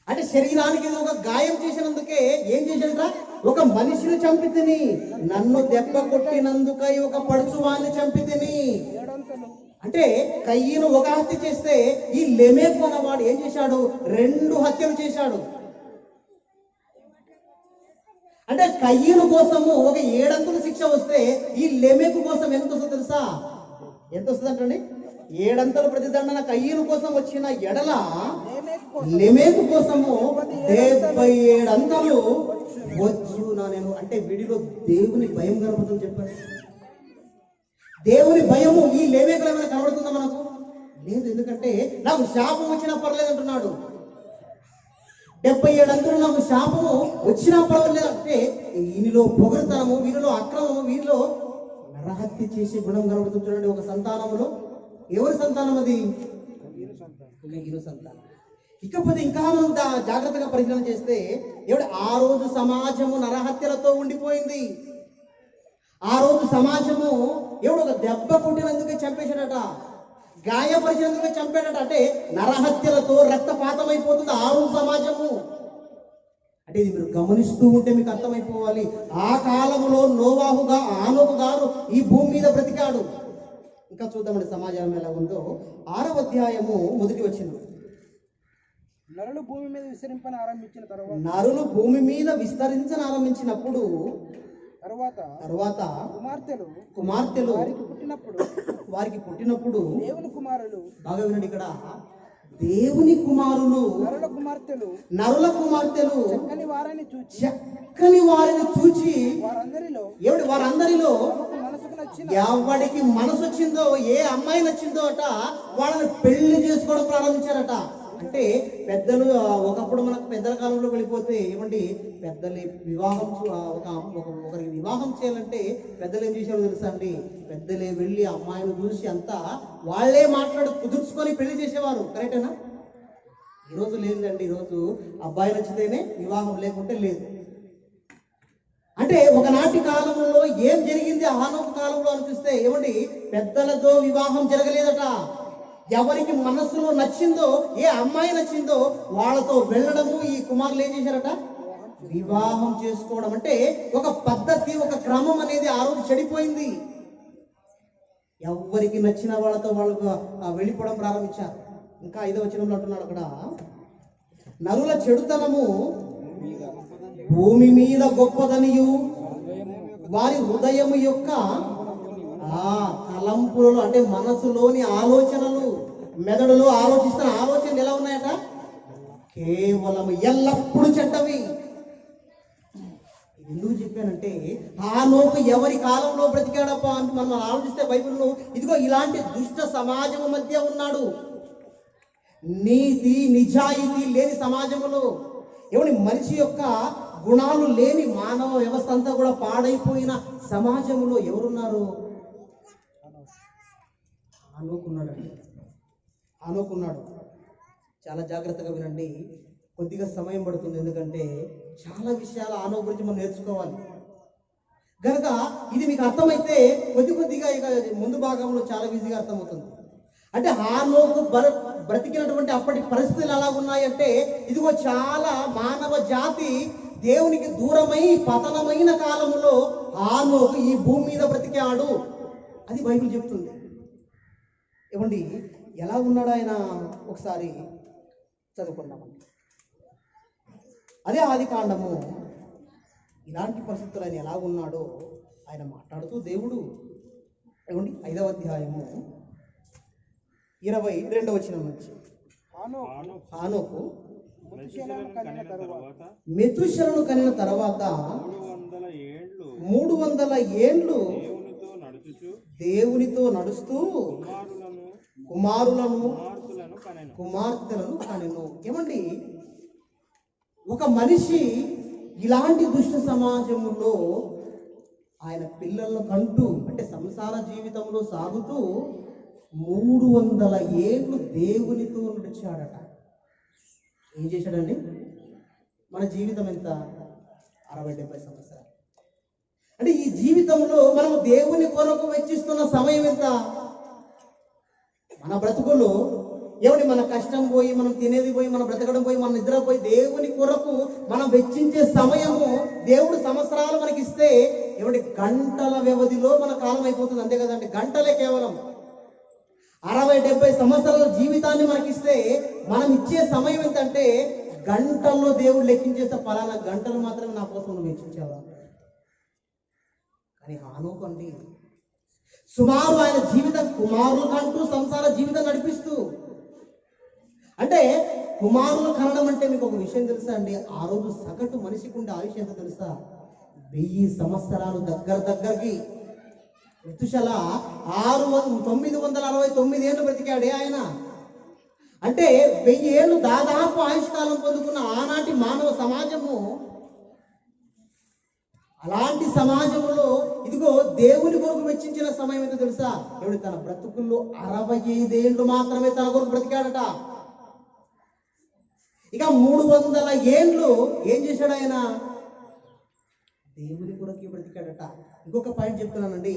అంటే శరీరానికి ఒక గాయం చేసినందుకే ఏం చేశాడట? ఒక మనిషిని చంపితిని, నన్ను దెబ్బ కొట్టినందుకై ఒక పడుచువాన్ని చంపితిని. అంటే కయీను ఒక హత్య చేస్తే ఈ లెమేకు అన్నవాడు ఏం చేశాడు? 2 హత్యలు చేశాడు. అంటే కయీను కోసము ఒక 7 శిక్ష వస్తే ఈ లెమేకు కోసం ఎంత వస్తుందో తెలుసా? ఎంత వస్తుంది అంటండి? 7 ప్రతిదండన కయీను కోసం వచ్చిన ఎడల లెమేకు కోసము 77 వచ్చునా నేను. అంటే వీడిలో దేవుని భయం కనబడుతుంది. చెప్పండి, దేవుని భయము ఈ లెమేకులో ఏమైనా కనబడుతుందా మనకు? లేదు. ఎందుకంటే నాకు శాపం వచ్చినా పర్లేదు అంటున్నాడు. 77 నాకు శాపము వచ్చినా పర్వాలేదు అంటే వీనిలో పొగరుతనము, వీనిలో అక్రమము, వీనిలో నరహత్య చేసే గుణం కనబడుతుంది. చూడండి, ఒక సంతానములో. ఎవరి సంతానం అది? కయీను సంతానం. ఇకపోతే ఇంకా మనం జాగ్రత్తగా పరిశీలన చేస్తే, ఎవడు ఆ రోజు సమాజము నరహత్యలతో ఉండిపోయింది. ఆ రోజు సమాజము ఎవడు ఒక దెబ్బ కొట్టినందుకే చంపేశాడట, గాయపరిచినందుకే చంపాడట. అంటే నరహత్యలతో రక్తపాతం అయిపోతుంది ఆ రోజు సమాజము. అంటే ఇది మీరు గమనిస్తూ ఉంటే మీకు అర్థమైపోవాలి. ఆ కాలంలో నోవాహు గారు ఈ వచ్చాడు. ఇంకా చూద్దామండి సమాజం ఎలా ఉందో. 6వ అధ్యాయము 1వ వచనం. నరులు భూమి మీద విస్తరింపని ఆరంభించిన తర్వాత నరులు భూమి మీద విస్తరించనారంభించినప్పుడు తరువాత కుమార్తెలు వారికి పుట్టినప్పుడు దేవుని కుమారులు, బాగా వినండి ఇక్కడ, దేవుని కుమారులు నరుల కుమార్తెలు చక్కని వారిని చూచి వారందరిలో ఎవడికి మనసు వచ్చిందో, ఏ అమ్మాయి నచ్చిందో అట వాళ్ళని పెళ్లి చేసుకోవడం ప్రారంభించారట. అంటే పెద్దలు ఒకప్పుడు మనకు పెద్దల కాలంలో వెళ్ళిపోతే ఏమండి, పెద్దలు వివాహం ఒకరికి వివాహం చేయాలంటే పెద్దలు ఏం చేశారో తెలుసా అండి? పెద్దలే వెళ్ళి అమ్మాయిని చూసి అంతా వాళ్ళే మాట్లాడి కుదుర్చుకొని పెళ్లి చేసేవారు. కరెక్టేనా? ఈరోజు లేదండి. ఈరోజు అబ్బాయి నచ్చితేనే వివాహం, లేకుంటే లేదు. అంటే ఒకనాటి కాలంలో ఏం జరిగింది హానోకు కాలంలో అనిపిస్తే ఏమండి, పెద్దలతో వివాహం జరగలేదట. ఎవరికి మనసులో నచ్చిందో, ఏ అమ్మాయి నచ్చిందో వాళ్ళతో వెళ్ళడము. ఈ కుమారులు ఏం చేశారట? వివాహం చేసుకోవడం. అంటే ఒక పద్ధతి, ఒక క్రమం అనేది ఆ రోజు చెడిపోయింది. ఎవరికి నచ్చిన వాళ్ళతో వాళ్ళు వెళ్ళిపోవడం ప్రారంభించారు. ఇంకా 5వ వచనంలో అంటున్నాడు అక్కడ, నరుల చెడుతనము భూమి మీద గొప్పదనియు వారి హృదయము యొక్క తలంపులలో, అంటే మనసులోని ఆలోచనలు, మెదడులో ఆలోచిస్తున్న ఆలోచనలు ఎలా ఉన్నాయట? కేవలం ఎల్లప్పుడూ చెడ్డవి. ఎందుకు చెప్పానంటే, హానోకు ఎవరి కాలంలో బ్రతికాడప్ప అంటే మనం ఆలోచిస్తే బైబిల్లో ఇదిగో ఇలాంటి దుష్ట సమాజం మధ్య ఉన్నాడు. నీతి నిజాయితీ లేని సమాజంలో, ఏమని మనిషి యొక్క గుణాలు లేని మానవ వ్యవస్థ అంతా కూడా పాడైపోయిన సమాజంలో ఎవరున్నారు? హానోకున్నాడు. చాలా జాగ్రత్తగా వినండి. కొద్దిగా సమయం పడుతుంది, ఎందుకంటే చాలా విషయాలు హానోకు గురించి మనం నేర్చుకోవాలి కనుక ఇది మీకు అర్థమైతే కొద్దిగా ఇక ముందు భాగంలో చాలా ఈజీగా అర్థమవుతుంది. అంటే హానోకు బ్రతికినటువంటి అప్పటి పరిస్థితులు ఎలా ఉన్నాయంటే, ఇదిగో చాలా మానవ జాతి దేవునికి దూరమై పతనమైన కాలంలో హానోకు ఈ భూమి మీద బ్రతికాడు. అది బైబిల్ చెప్తుంది. ఏమండి, ఎలా ఉన్నాడు ఆయన ఒకసారి చదువుకుందామండి. అదే ఆదికాండము. ఇలాంటి పరిస్థితులు ఆయన ఎలా ఉన్నాడో ఆయన మాట్లాడుతూ దేవుడు, ఏమండి 5వ అధ్యాయము 22వ వచనం నుంచి, హానోకు మెతుషెలను కనిన తర్వాత 300 ఏండ్లు దేవునితో నడుస్తూ కుమార్తెలను కనెను. ఏమండి, ఒక మనిషి ఇలాంటి దుష్ట సమాజంలో ఆయన పిల్లలను కంటూ, అంటే సంసార జీవితంలో సాగుతూ 300 ఏళ్ళు దేవునితో నడిచాడట. ఏం చేశాడండి? మన జీవితం ఎంత? 60-70 సంవత్సరాలు. అంటే ఈ జీవితంలో మనం దేవుని కొరకు వెచ్చిస్తున్న సమయం ఎంత? మన బ్రతుకులో ఏమండి, మన కష్టం పోయి, మనం తినేది పోయి, మన బ్రతకడం పోయి, మన నిద్ర పోయి, దేవుని కొరకు మనం వెచ్చించే సమయము దేవుడు సంవత్సరాలు మనకి ఇస్తే ఏమండి గంటల వ్యవధిలో మన కాలం అయిపోతుంది. అంతే కదండి, గంటలే కేవలం. 60-70 సంవత్సరాల జీవితాన్ని మనకిస్తే మనం ఇచ్చే సమయం ఏంటంటే గంటల్లో దేవుడు లెక్కించేస్తే పలానా గంటలు మాత్రమే నా కోసం నువ్వు వెచ్చించావా? కానీ హానోకు అండి సుమారు ఆయన జీవితం కుమారులు కంటూ సంసార జీవితం నడిపిస్తూ, అంటే కుమారులు కనడం అంటే మీకు ఒక విషయం తెలుసా అండి? ఆ రోజు సగటు మనిషికి ఉండే ఆయుష్ ఎంత తెలుసా? 1000 సంవత్సరాలు దగ్గరికి. మెతుషెల 969 ఏళ్ళు బ్రతికాడే ఆయన. అంటే 1000 ఏళ్ళు దాదాపు ఆయుష్కాలం పొందుకున్న ఆనాటి మానవ సమాజము, అలాంటి సమాజంలో ఇదిగో దేవుని కొరకు వెచ్చించిన సమయం ఏంటో తెలుసా? దేవుడు తన బ్రతుకుల్లో 65 ఏళ్ళు మాత్రమే తన కొరకు బ్రతికాడట. ఇక 300 ఏండ్లు ఏం చేశాడు ఆయన? దేవుని కొరకు బ్రతికాడట. ఇంకొక పాయింట్ చెప్తున్నానండి.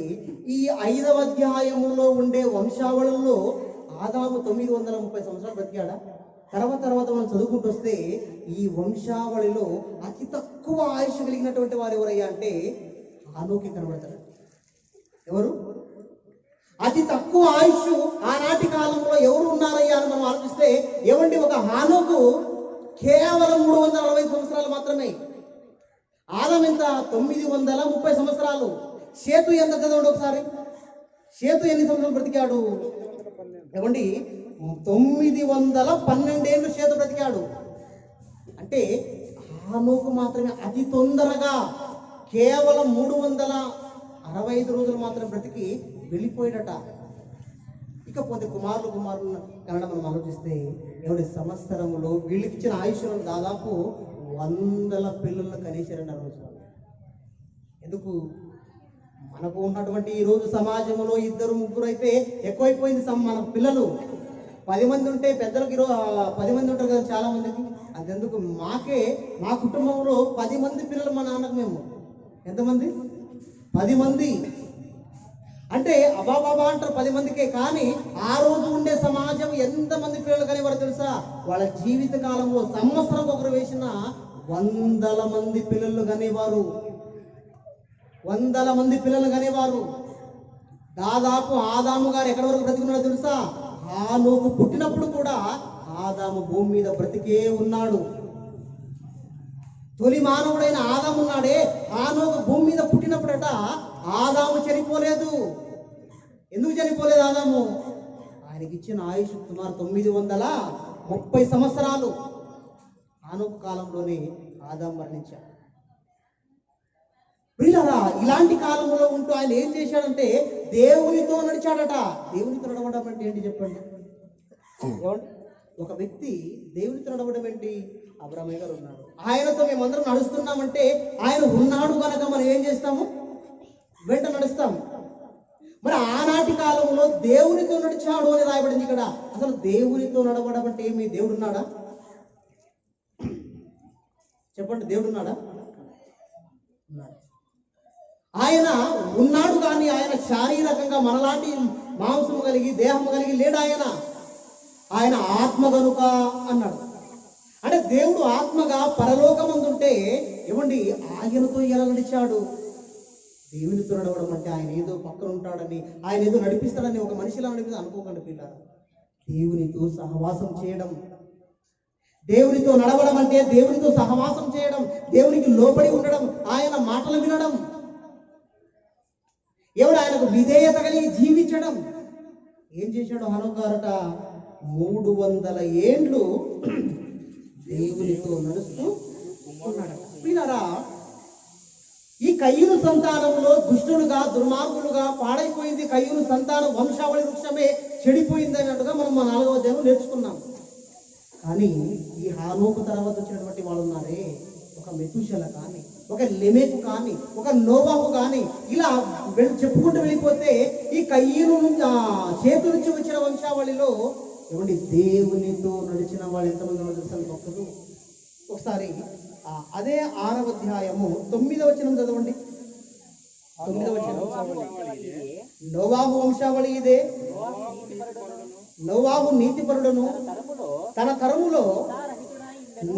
ఈ 5వ అధ్యాయములో ఉండే వంశావళుల్లో ఆదాము 930 సంవత్సరాలు బ్రతికాడా? తర్వాత మనం చదువుకుంటూ వస్తే ఈ వంశావళిలో అతి తక్కువ ఆయుష్ కలిగినటువంటి వారు ఎవరయ్యా అంటే హానోకు కనబడతాడు. ఎవరు? అతి తక్కువ ఆయుష్ ఆనాటి కాలంలో ఎవరు ఉన్నారయ్యా అని మనం ఆలోచిస్తే ఏమండి, ఒక హానోకు కేవలం 340 సంవత్సరాలు మాత్రమే. ఆదం ఎంత? 930 సంవత్సరాలు. సేతు ఎంత చదవండి ఒకసారి. సేతు ఎన్ని సంవత్సరాలు బ్రతికాడు? ఏమండి, 912 ఏళ్ళు సేతు బ్రతికాడు. అంటే హానోకు మాత్రమే అతి తొందరగా కేవలం 365 రోజులు మాత్రం బ్రతికి వెళ్ళిపోయాడట. ఇకపోతే కుమారులు కన్నడ మనం ఆలోచిస్తే ఎవరి సంవత్సరంలో వీళ్ళకి ఇచ్చిన ఆయుష్లను దాదాపు 100 పిల్లలను కనేశారండి ఆ రోజు. ఎందుకు? మనకు ఉన్నటువంటి ఈ రోజు సమాజంలో 2-3 అయితే ఎక్కువైపోయింది. మన పిల్లలు 10 మంది ఉంటే పెద్దలకు 10 మంది ఉంటారు కదా చాలా మందికి. అదెందుకు? మా కుటుంబంలో 10 మంది పిల్లలు మా నాన్నకు. మేము ఎంతమంది? 10 మంది. అంటే అబాబాబా అంటారు 10 మందికే. కానీ ఆ రోజు ఉండే సమాజం ఎంతమంది పిల్లలు కనేవారు తెలుసా? వాళ్ళ జీవిత కాలంలో సంవత్సరం ఒకరు వేసిన 100 మంది పిల్లలు కనేవారు. 100 మంది పిల్లలు కనేవారు. దాదాపు ఆదాము గారు ఎక్కడి వరకు బ్రతికున్నాడో తెలుసా? హానోకు పుట్టినప్పుడు కూడా ఆదాము భూమి మీద బ్రతికే ఉన్నాడు. తొలి మానవుడైన ఆదాము ఉన్నాడే, హానోకు భూమి మీద పుట్టినప్పుడట ఆదాము చనిపోలేదు. ఎందుకు చనిపోలేదు ఆదాము? ఆయనకి ఇచ్చిన ఆయుష్ సుమారు 930 సంవత్సరాలు. హానోకు కాలంలోనే ఆదాము మరణించాడు. ప్రియులారా, ఇలాంటి కాలంలో ఉంటూ ఆయన ఏం చేశాడంటే దేవునితో నడిచాడట. దేవునితో నడవడం అంటే ఏంటి చెప్పండి? ఏమండి, ఒక వ్యక్తి దేవునితో నడవడం ఏంటి? అబ్రామయ్య గారు ఉన్నాడు, ఆయనతో మేమందరం నడుస్తున్నామంటే ఆయన ఉన్నాడు కనుక మనం ఏం చేస్తాము? వెంట నడుస్తాము. మరి ఆనాటి కాలంలో దేవునితో నడిచాడు అని రాయబడింది ఇక్కడ. అసలు దేవునితో నడవడం అంటే ఏమి? దేవుడు ఉన్నాడా? చెప్పండి, దేవుడు ఉన్నాడా? ఉన్నాడు. ఆయన ఉన్నాడు కానీ ఆయన శారీరకంగా మనలాంటి మాంసము కలిగి దేహము కలిగి లేడు. ఆయన ఆత్మ కనుక అన్నాడు. అంటే దేవుడు ఆత్మగా పరలోకమందుంటే ఏమండి ఆయనతో ఎలా నడిచాడు? దేవునితో నడవడం అంటే ఆయన ఏదో పక్కన ఉంటాడని, ఆయన ఏదో నడిపిస్తాడని ఒక మనిషిలా నడిపి అనుకోకండి పిల్లలు. దేవునితో సహవాసం చేయడం, దేవునితో నడవడం అంటే దేవునితో సహవాసం చేయడం, దేవునికి లోబడి ఉండడం, ఆయన మాటలు వినడం, ఎవడు ఆయనకు విధేయత కలిగి జీవించడం. ఏం చేశాడు హానోకు గారట? 300 ఏండ్లు దేవునితో నడుస్తూ ఉన్నాడట. పిల్లరా, ఈ కయ్యూను సంతానంలో దుష్టులుగా దుర్మార్గులుగా పాడైపోయింది. కయ్యూను సంతానం వంశావళి వృక్షమే చెడిపోయింది అన్నట్టుగా మనం 4వ అధ్యాయం నేర్చుకున్నాం. కానీ ఈ హానోకు తర్వాత వచ్చినటువంటి వాళ్ళు ఉన్నారే, ఒక మెతుషెల కానీ, ఒక లెమెకు కానీ, ఒక నోవాహు కానీ, ఇలా చెప్పుకుంటూ వెళ్ళిపోతే ఈ కయ్యూను చేతు నుంచి వచ్చిన వంశావళిలో ఏమండి దేవునితో నడిచిన వాళ్ళు ఎంతమంది తెలుసని భక్తులు. ఒకసారి అదే 6వ అధ్యాయము 9వ వచనం చదవండి. 9వ వచనం. నోవాహు వంశావళి ఇదే. నోవాహు నీతిపరుడును తన తరములో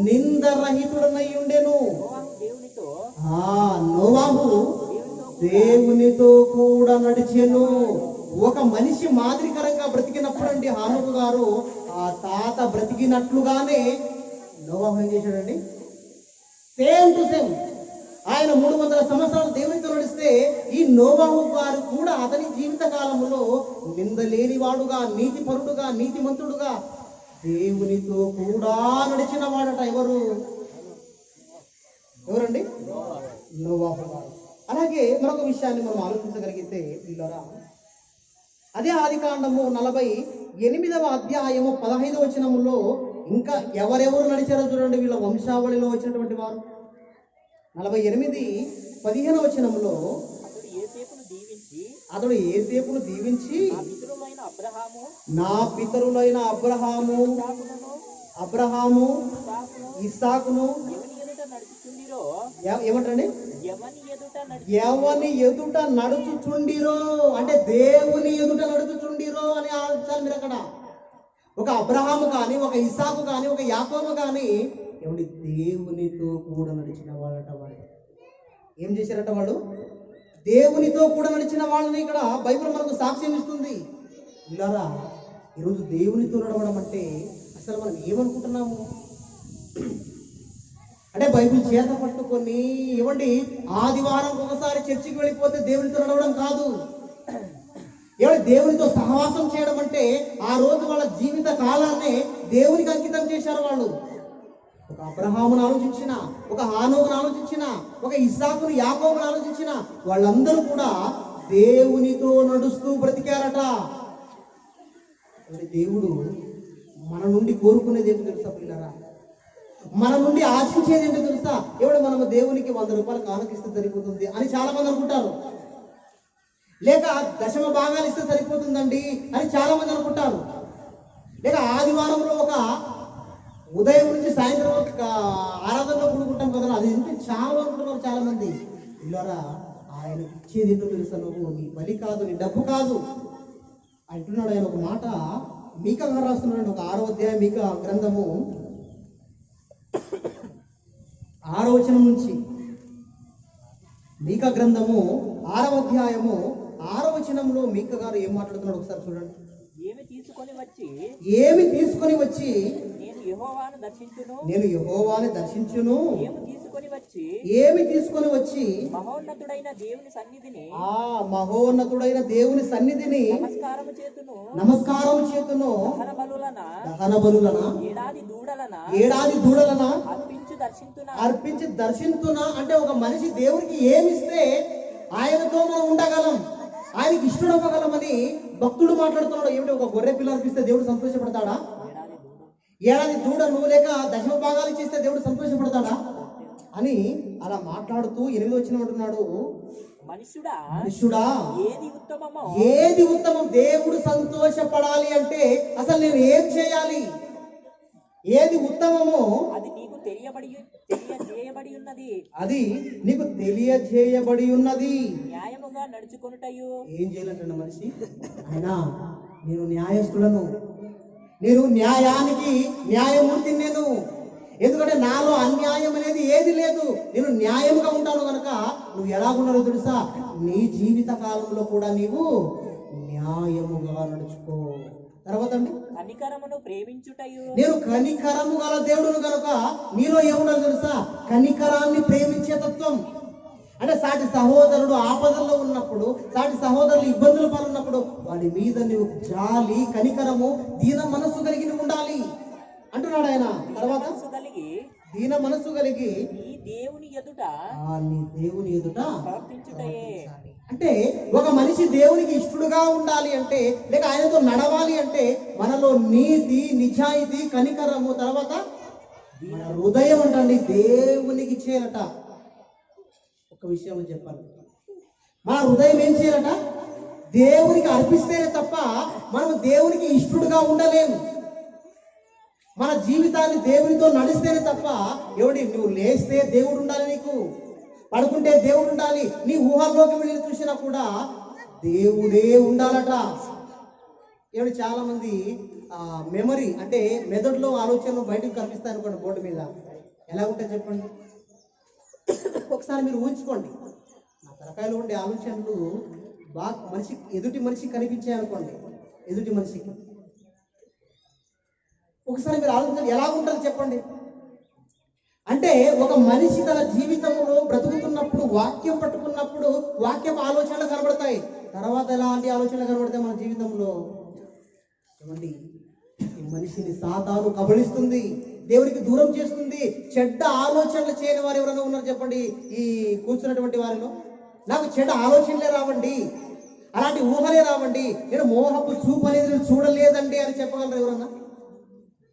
నిందరహితుడనై ఉండెను. నోవాహు దేవునితో కూడా నడిచెను. ఒక మనిషి మాదిరికరంగా బ్రతికినప్పుడు అండి హానోకు గారు ఆ తాత బ్రతికినట్లుగానే నోవాహు ఏం చేశాడండి? Same to same. ఆయన 300 సంవత్సరాలు దేవునితో నడిస్తే ఈ నోవాహు గారు కూడా అతని జీవిత కాలంలో నిందలేనివాడుగా, నీతిపరుడుగా, నీతిమంతుడుగా దేవునితో కూడా నడిచిన వాడట. ఎవరండి? నోవాహు గారు. అలాగే మరొక విషయాన్ని మనం ఆలోచించగలిగితే పిల్లరా, అదే ఆదికాండము 48వ అధ్యాయము 15వ వచనములో ఇంకా ఎవరెవరు నడిచారో చూడండి. వీళ్ళ వంశావళిలో వచ్చినటువంటి వారు 48:15వ వచనములో అతడు యేసేపును దీవించి నా పితరులైన అబ్రహాము ఇస్సాకును ఏమంటారండి? ఎవని ఎదుట నడుచుచుండిరో అంటే దేవుని ఎదుట నడుచుచుండిరో అని ఆలోచించాలి మీరు అక్కడ. ఒక అబ్రహాము కానీ, ఒక ఇస్సాకు కానీ, ఒక యాకోబు కానీ దేవునితో కూడా నడిచిన వాళ్ళట. వాళ్ళు ఏం చేశారట? వాళ్ళు దేవునితో కూడా నడిచిన వాళ్ళని ఇక్కడ బైబిల్ మనకు సాక్ష్యం ఇస్తుంది. ఇలారా ఈరోజు దేవునితో నడవడం అంటే అసలు మనం ఏమనుకుంటున్నాము అంటే బైబిల్ చేత పట్టుకొని ఇవ్వండి ఆదివారం ఒకసారి చర్చికి వెళ్ళిపోతే దేవునితో నడవడం కాదు. ఏమంటే దేవునితో సహవాసం చేయడం అంటే ఆ రోజు వాళ్ళ జీవిత కాలాన్ని దేవునికి అంకితం చేశారు వాళ్ళు. ఒక అబ్రహామును ఆలోచించిన, ఒక హానోకును ఆలోచించిన, ఒక ఇస్సాకును యాకోబును ఆలోచించిన వాళ్ళందరూ కూడా దేవునితో నడుస్తూ బ్రతికారట. దేవుడు మన నుండి కోరుకునేది ఏంటో తెలుసా పిల్లరా? మన నుండి ఆశించేది ఏంటో తెలుసా? ఎవడు మనము దేవునికి 100 రూపాయలు కానుకిస్తే సరిపోతుంది అని చాలా మంది అనుకుంటారు. లేక దశమ భాగాలు ఇస్తే సరిపోతుందండి అని చాలా మంది అనుకుంటారు. లేక ఆదివారంలో ఒక ఉదయం నుంచి సాయంత్రం ఆరాధనలో కూడుకుంటాం కదా, అది ఇంటే చాలా అనుకుంటున్నారు చాలా మంది. ఇలారా ఆయన ఇచ్చేది ఏంటో తెలుసా? నువ్వు నీ బలి కాదు, నీ డబ్బు కాదు అంటున్నాడు ఆయన. ఒక మాట మీకా గారు రాస్తున్నాడు, ఒక 6వ అధ్యాయం మీకా గ్రంథము 6వ వచనం నుంచి. మీకా గ్రంథము 6వ అధ్యాయము 6వ వచనంలో మీకా గారు ఏం మాట్లాడుతున్నాడు ఒకసారి చూడండి. ఏమి తీసుకొని వచ్చి నేను యెహోవాను దర్శించును. ఏమి తీసుకొని వచ్చి మహోన్నతుడైన దేవుని సన్నిధిని నమస్కారము చేతును. దహన బలులన ఏడాది దూడలన అర్పించి దర్శించునా. అంటే ఒక మనిషి దేవునికి ఏమిస్తే ఆయనతో మనం ఉండగలం, ఆయనకి ఇష్టడవ్వగలమని భక్తుడు మాట్లాడుతున్నాడు. ఏమిటి? ఒక గొర్రె పిల్ల అర్పిస్తే దేవుడు సంతోషపడతాడా? ఏడాది దూడను లేక దశమ భాగాలు చేస్తే దేవుడు సంతోషపడతాడా అని అలా మాట్లాడుతూ 8వ వచనం అంటున్నాడు, మనుష్యుడా ఏది ఉత్తమం? దేవుడు సంతోషపడాలి అంటే అసలు నేను ఏం చేయాలి? ఏది ఉత్తమమో అది నీకు తెలియజేయబడి ఉన్నది. న్యాయముగా నడుచుకొనుటయు. ఏం చేయాలంటే మనిషి, అయినా నేను న్యాయస్తులను, నేను న్యాయానికి న్యాయమూర్తిని నేను. ఎందుకంటే నాలో అన్యాయం అనేది ఏది లేదు, నేను న్యాయంగా ఉంటాను కనుక నువ్వు ఎలాగున్నారో తెలుసా? నీ జీవిత కాలంలో కూడా నీవు న్యాయముగా నడుచుకో. తర్వాత అండి, కనికరమును ప్రేమించుటయు. నేను కనికరము గల దేవుడును కనుక నీలో ఏముండాలో తెలుసా? కనికరాన్ని ప్రేమించే తత్వం. అంటే సాటి సహోదరుడు ఆపదల్లో ఉన్నప్పుడు, సాటి సహోదరులు ఇబ్బందులు పాలున్నప్పుడు వాడి మీద నువ్వు జాలి, కనికరము, దీన మనస్సు కలిగి ఉండాలి అంటున్నాడు ఆయన. తర్వాత దీన మనస్సు కలిగి నీ దేవుని ఎదుట అంటే ఒక మనిషి దేవునికి ఇష్టడుగా ఉండాలి అంటే, లేక ఆయనతో నడవాలి అంటే మనలో నీతి, నిజాయితీ, కనికరము, తర్వాత మన హృదయం అంటండి దేవునికి చేరట. ఒక విషయం చెప్పాలి, మన హృదయం ఏం చేయాలట? దేవునికి అర్పిస్తేనే తప్ప మనం దేవునికి ఇష్టడుగా ఉండలేము. మన జీవితాన్ని దేవునితో నడిస్తేనే తప్ప, ఎవడి నువ్వు లేస్తే దేవుడు ఉండాలి, నీకు పడుకుంటే దేవుడు ఉండాలి, నీ ఊహల్లోకి వెళ్ళి చూసినా కూడా దేవుడే ఉండాలట. ఎవడు చాలా మంది మెమరీ అంటే మెదడులో ఆలోచనలు బయటకు కనిపిస్తాయి అనుకోండి బోర్డు మీద, ఎలా ఉంటాయి చెప్పండి? ఒకసారి మీరు ఊహించుకోండి, నా తలకాయలో ఉండే ఆలోచనలు బాగా మనిషి ఎదుటి మనిషికి కనిపించాయి అనుకోండి. ఎదుటి మనిషికి ఒకసారి మీరు ఆలోచించండి, ఎలా ఉంటుంది చెప్పండి? అంటే ఒక మనిషి తన జీవితంలో బ్రతుకుతున్నప్పుడు, వాక్యం పట్టుకున్నప్పుడు వాక్యపు ఆలోచనలు కనబడతాయి. తర్వాత ఎలాంటి ఆలోచనలు కనబడతాయి మన జీవితంలో? ఏమండి, ఈ మనిషిని సాతాను కబళిస్తుంది, దేవునికి దూరం చేస్తుంది. చెడ్డ ఆలోచనలు చేయని వారు ఎవరైనా ఉన్నారు చెప్పండి ఈ కూర్చున్నటువంటి వారిలో? నాకు చెడ్డ ఆలోచనలే రావండి, అలాంటి ఊహలే రావండి, నేను మోహపు చూపు అనేది నేను చూడలేదండి అని చెప్పగలరు ఎవరన్నా?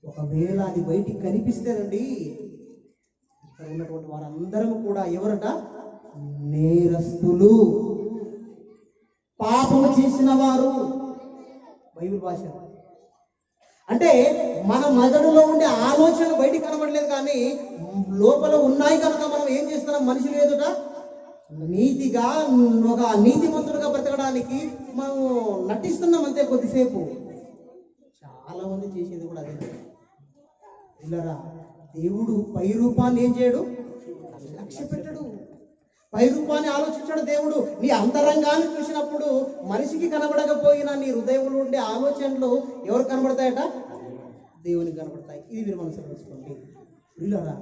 ఒకవేళ అది బయటికి కనిపిస్తేనండి, ఇక్కడ ఉన్నటువంటి వారందరూ కూడా ఎవరట? నేరస్తులు, పాపము చేసిన వారు. బైబిల్ భాష అంటే మన మెదడులో ఉండే ఆలోచనలు బయటికి కనబడలేదు కానీ లోపల ఉన్నాయి కనుక మనం ఏం చేస్తున్నాం? మనుషులు ఎదుట నీతిగా, ఒక నీతిమంతుడుగా బ్రతకడానికి మనం నటిస్తున్నాం అంతే కొద్దిసేపు. చాలా మంది చేసేది కూడా అదే. ఇలారా దేవుడు పై రూపాన్ని ఏం చేయడు? లక్ష్య పెట్టడు. పై రూపాన్ని ఆలోచించాడు దేవుడు. నీ అంతరంగాన్ని చూసినప్పుడు మనిషికి కనబడకపోయినా నీ హృదయంలో ఉండే ఆలోచనలు ఎవరు కనబడతాయట? దేవునికి కనబడతాయి. ఇది మీరు మనసులో ఉంచుకోండి. వీళ్ళరా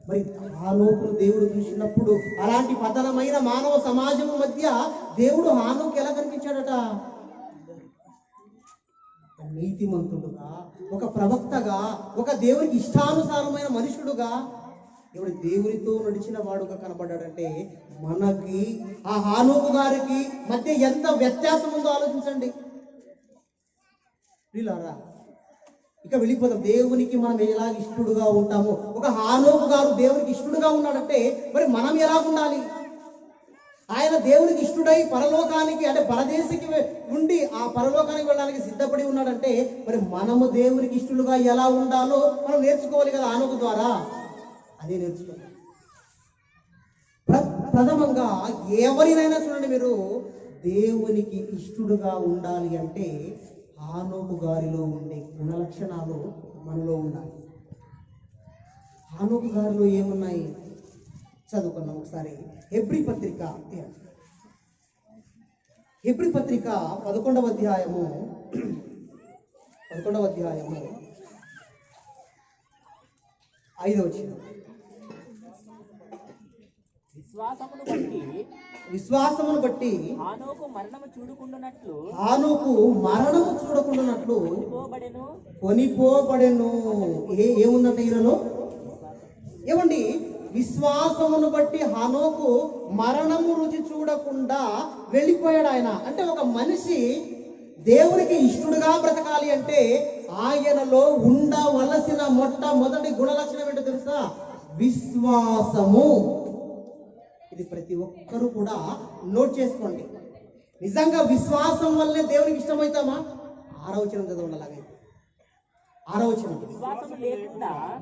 మరి హానోకును దేవుడు చూసినప్పుడు అలాంటి పతనమైన మానవ సమాజము మధ్య దేవుడు హానోకు ఎలా కనిపించాడట? నీతిమంతుడుగా, ఒక ప్రవక్తగా, ఒక దేవునికి ఇష్టానుసారమైన మనుషుడుగా, ఎవడు దేవునితో నడిచిన వాడుగా కనబడ్డాడంటే మనకి ఆ హానోకు గారికి మధ్య ఎంత వ్యత్యాసం ఉందో ఆలోచించండి. వీళ్ళారా ఇక వెళ్ళిపోతాం. దేవునికి మనం ఎలా ఇష్టడుగా ఉంటామో, ఒక హానోకు గారు దేవునికి ఇష్టడుగా ఉన్నాడంటే మరి మనం ఎలా ఉండాలి? ఆయన దేవునికి ఇష్టడై పరలోకానికి అంటే పరదేశికి ఉండి ఆ పరలోకానికి వెళ్ళడానికి సిద్ధపడి ఉన్నాడంటే మరి మనము దేవునికి ఇష్టలుగా ఎలా ఉండాలో మనం నేర్చుకోవాలి కదా హానోకు ద్వారా. అదే నేర్చుకోవాలి. ప్రథమంగా ఎవరినైనా చూడండి, మీరు దేవునికి ఇష్టడుగా ఉండాలి అంటే హానోకు గారిలో ఉండే గుణలక్షణాలు మనలో ఉండాలి. హానోకు గారిలో ఏమున్నాయి చదువుకున్నాం ఒకసారి. హెబ్రీ పత్రిక 11వ అధ్యాయము 5వ వచనం. విశ్వాసమును బట్టి హానోకు మరణము చూడకుండానట్లు కొనిపోబడెను. ఏముందంట ఈయనలో? ఏమండి, విశ్వాసమును బట్టి హానోకు మరణము రుచి చూడకుండా వెళ్ళిపోయాడు. ఆయన అంటే ఒక మనిషి దేవునికి ఇష్టడుగా బ్రతకాలి అంటే ఆయనలో ఉండవలసిన మొట్టమొదటి గుణలక్షణం ఏంటో తెలుసా? విశ్వాసము. ఇది ప్రతి ఒక్కరూ కూడా నోట్ చేసుకోండి. నిజంగా విశ్వాసం వల్లే దేవునికి ఇష్టమవుతామా? 6వ వచనం చదవండి. అలాగే 6వ వచనం.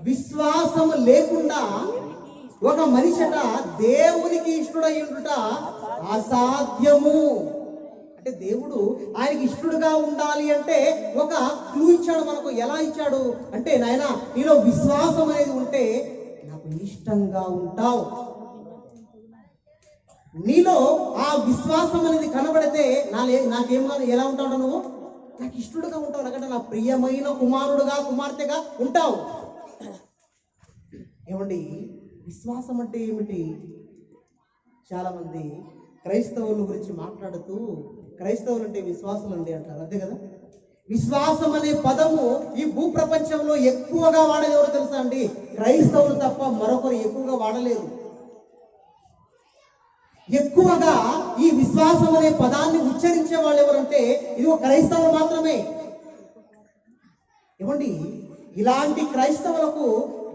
విశ్వాసము లేకుండా ఒక మనిషట దేవునికి ఇష్టడై ఉండుట అసాధ్యము. అంటే దేవుడు ఆయనకి ఇష్టడుగా ఉండాలి అంటే ఒక క్లూ ఇచ్చాడు మనకు. ఎలా ఇచ్చాడు అంటే, నాయన నీలో విశ్వాసం అనేది ఉంటే నాకు ఇష్టంగా ఉంటావు. నీలో ఆ విశ్వాసం అనేది కనబడితే నాకేమో ఎలా ఉంటావు? నువ్వు నాకు ఇష్టడుగా ఉంటావు, నాకంటే నా ప్రియమైన కుమారుడుగా కుమార్తెగా ఉంటావు. ఏమండి, విశ్వాసం అంటే ఏమిటి? చాలా మంది క్రైస్తవుల గురించి మాట్లాడుతూ క్రైస్తవులు అంటే విశ్వాసులు అండి అంటారు, అంతే కదా? విశ్వాసం అనే పదము ఈ భూప్రపంచంలో ఎక్కువగా వాడేది ఎవరో తెలుసా అండి? క్రైస్తవులు తప్ప మరొకరు ఎక్కువగా వాడలేరు. ఎక్కువగా ఈ విశ్వాసం అనే పదాన్ని ఉచ్చరించే వాళ్ళు ఎవరంటే ఇది ఒక క్రైస్తవులు మాత్రమే. ఏమండి, ఇలాంటి క్రైస్తవులకు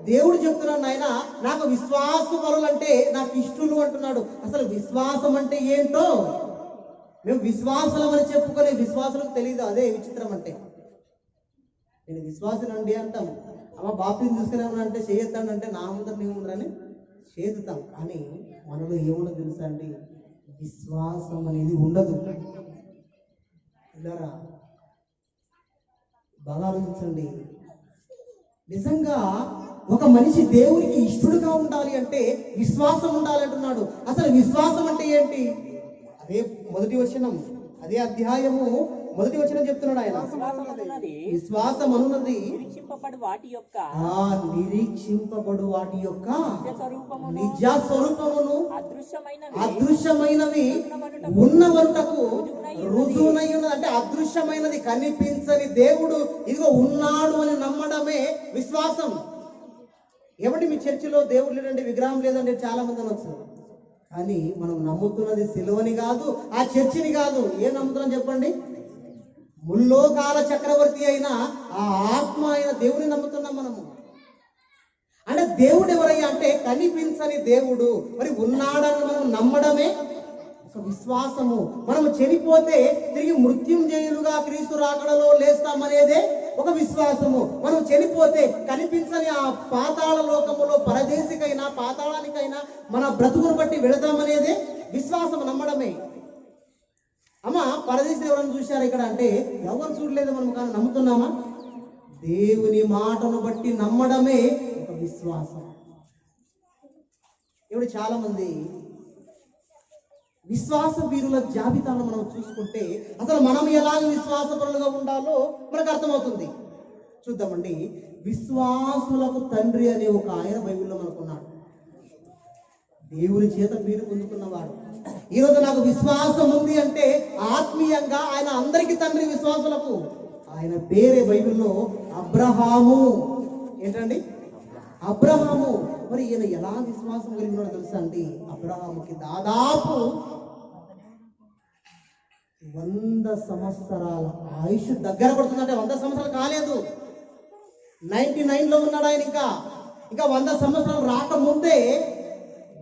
దేవుడు చెప్తున్నాడు, ఆయన నాకు విశ్వాసపరులు అంటే నాకు ఇష్టలు అంటున్నాడు. అసలు విశ్వాసం అంటే ఏంటో మేము విశ్వాసులం అని చెప్పుకునే విశ్వాసులకు తెలియదు. అదే విచిత్రం. అంటే నేను విశ్వాసులండి అంటాం. అమ్మ బాప్తిజం తీసుకునే అంటే చేయొద్దానంటే నా ముందర నీ ముందరని చేదుతాం. కానీ మనలో ఏముండదు తెలుసా అండి? విశ్వాసం అనేది ఉండదు. ఇలారా బాగా ఆలోచించండి. నిజంగా ఒక మనిషి దేవునికి ఇష్టడుగా ఉండాలి అంటే విశ్వాసం ఉండాలి అంటున్నాడు. అసలు విశ్వాసం అంటే ఏంటి? అదే మొదటి వచనం, అదే అధ్యాయము 1వ వచనం చెప్తున్నాడు ఆయన. విశ్వాసం అనున్నది నిరీక్షింపబడు వాటి యొక్క నిజ స్వరూపమును అదృశ్యమైనవి ఉన్నవరుటకు రుజువునై ఉన్నది. అంటే అదృశ్యమైనది కనిపించని దేవుడు ఇదిగో ఉన్నాడు అని నమ్మడమే విశ్వాసం. ఏమంటే మీ చర్చిలో దేవుడు లేదండి, విగ్రహం లేదండి చాలా మంది అనొచ్చు. కానీ మనం నమ్ముతున్నది సిలువని కాదు, ఆ చర్చిని కాదు. ఏం నమ్ముతున్నాం చెప్పండి? ముల్లోకాల చక్రవర్తి అయిన ఆ ఆత్మ అయిన దేవుని నమ్ముతున్నాం మనము. అంటే దేవుడు ఎవరయ్యా అంటే కనిపించని దేవుడు. మరి ఉన్నాడని మనం నమ్మడమే ఒక విశ్వాసము. మనము చనిపోతే తిరిగి మృత్యుంజయులుగా క్రీస్తు రాకడలో లేస్తామనేదే ఒక విశ్వాసము. మనం చనిపోతే కనిపించని ఆ పాతాళ లోకములో పరదేశికైనా పాతాళానికైనా మన బ్రతుకును బట్టి వెళదామనేదే విశ్వాసం, నమ్మడమే. అమ్మ పరదేశం ఎవరైనా చూశారు ఇక్కడ అంటే ఎవరు చూడలేదు, మనం కానీ నమ్ముతున్నామా? దేవుని మాటను బట్టి నమ్మడమే ఒక విశ్వాసం. ఇప్పుడు చాలా మంది విశ్వాస వీరుల జాబితాను మనం చూసుకుంటే అసలు మనం ఎలాగ విశ్వాసపరులుగా ఉండాలో మనకు అర్థమవుతుంది. చూద్దామండి. విశ్వాసులకు తండ్రి అనే ఒక ఆయన బైబిల్లో మనకున్నాడు. దేవుని చేత పేరు పొందుకున్నవాడు. ఈరోజు నాకు విశ్వాసం ఉంది అంటే ఆత్మీయంగా ఆయన అందరికీ తండ్రి విశ్వాసులకు. ఆయన పేరే బైబిల్లో అబ్రహాము. ఏంటండి? అబ్రహాము. మరి ఈయన ఎలా విశ్వాసం కలిగినాడో తెలుసా అండి? అబ్రహాముకి దాదాపు 100 సంవత్సరాల ఆయుష్ దగ్గర పడుతుందంటే 100 సంవత్సరాలు కాలేదు, 99లో ఉన్నాడు ఆయన. ఇంకా 100 సంవత్సరాలు రాకముందే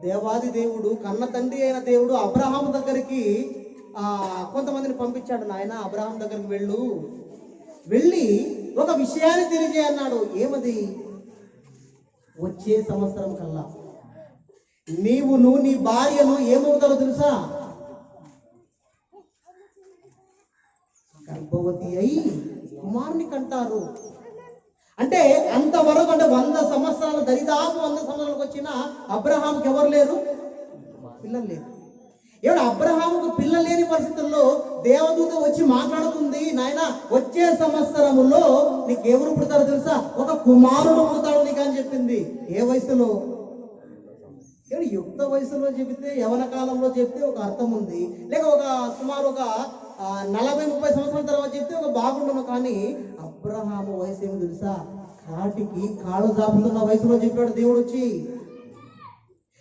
దేవాది దేవుడు, కన్న తండ్రి అయిన దేవుడు అబ్రహాము దగ్గరికి కొంతమందిని పంపించాడు. నాయన అబ్రహాం దగ్గరికి వెళ్ళి ఒక విషయాన్ని తెలియజేయన్నాడు. ఏమది? వచ్చే సంవత్సరం కల్లా నువ్వు నీ భార్యను ఏమవుతారో తెలుసా? గర్భవతి అయి కుమారుని కంటారు. అంటే అంతవరకు, అంటే 100 సంవత్సరాలు, దరిదాపు 100 సంవత్సరాలకు వచ్చిన అబ్రహాంకి ఎవరు లేరు? పిల్లలు లేరు. ఏమిటి? అబ్రహాముకు పిల్లలు లేని పరిస్థితుల్లో దేవదూత వచ్చి మాట్లాడుతుంది, నాయన వచ్చే సంవత్సరములో నీకు ఎవరు పుడతారో తెలుసా? ఒక కుమారుడు పుడతాడు నీకు అని చెప్పింది. ఏ వయసులో? యుక్త వయసులో చెబితే, యవన కాలంలో చెప్తే ఒక అర్థం ఉంది, లేక ఒక సుమారు ఒక 40-30 సంవత్సరాల తర్వాత చెప్తే ఒక బాగుండును. కానీ అబ్రహాము వయసు ఏమో తెలుసా? కాటికి కాళ్ళు జాపుతున్న వయసులో చెప్పాడు దేవుడు వచ్చి.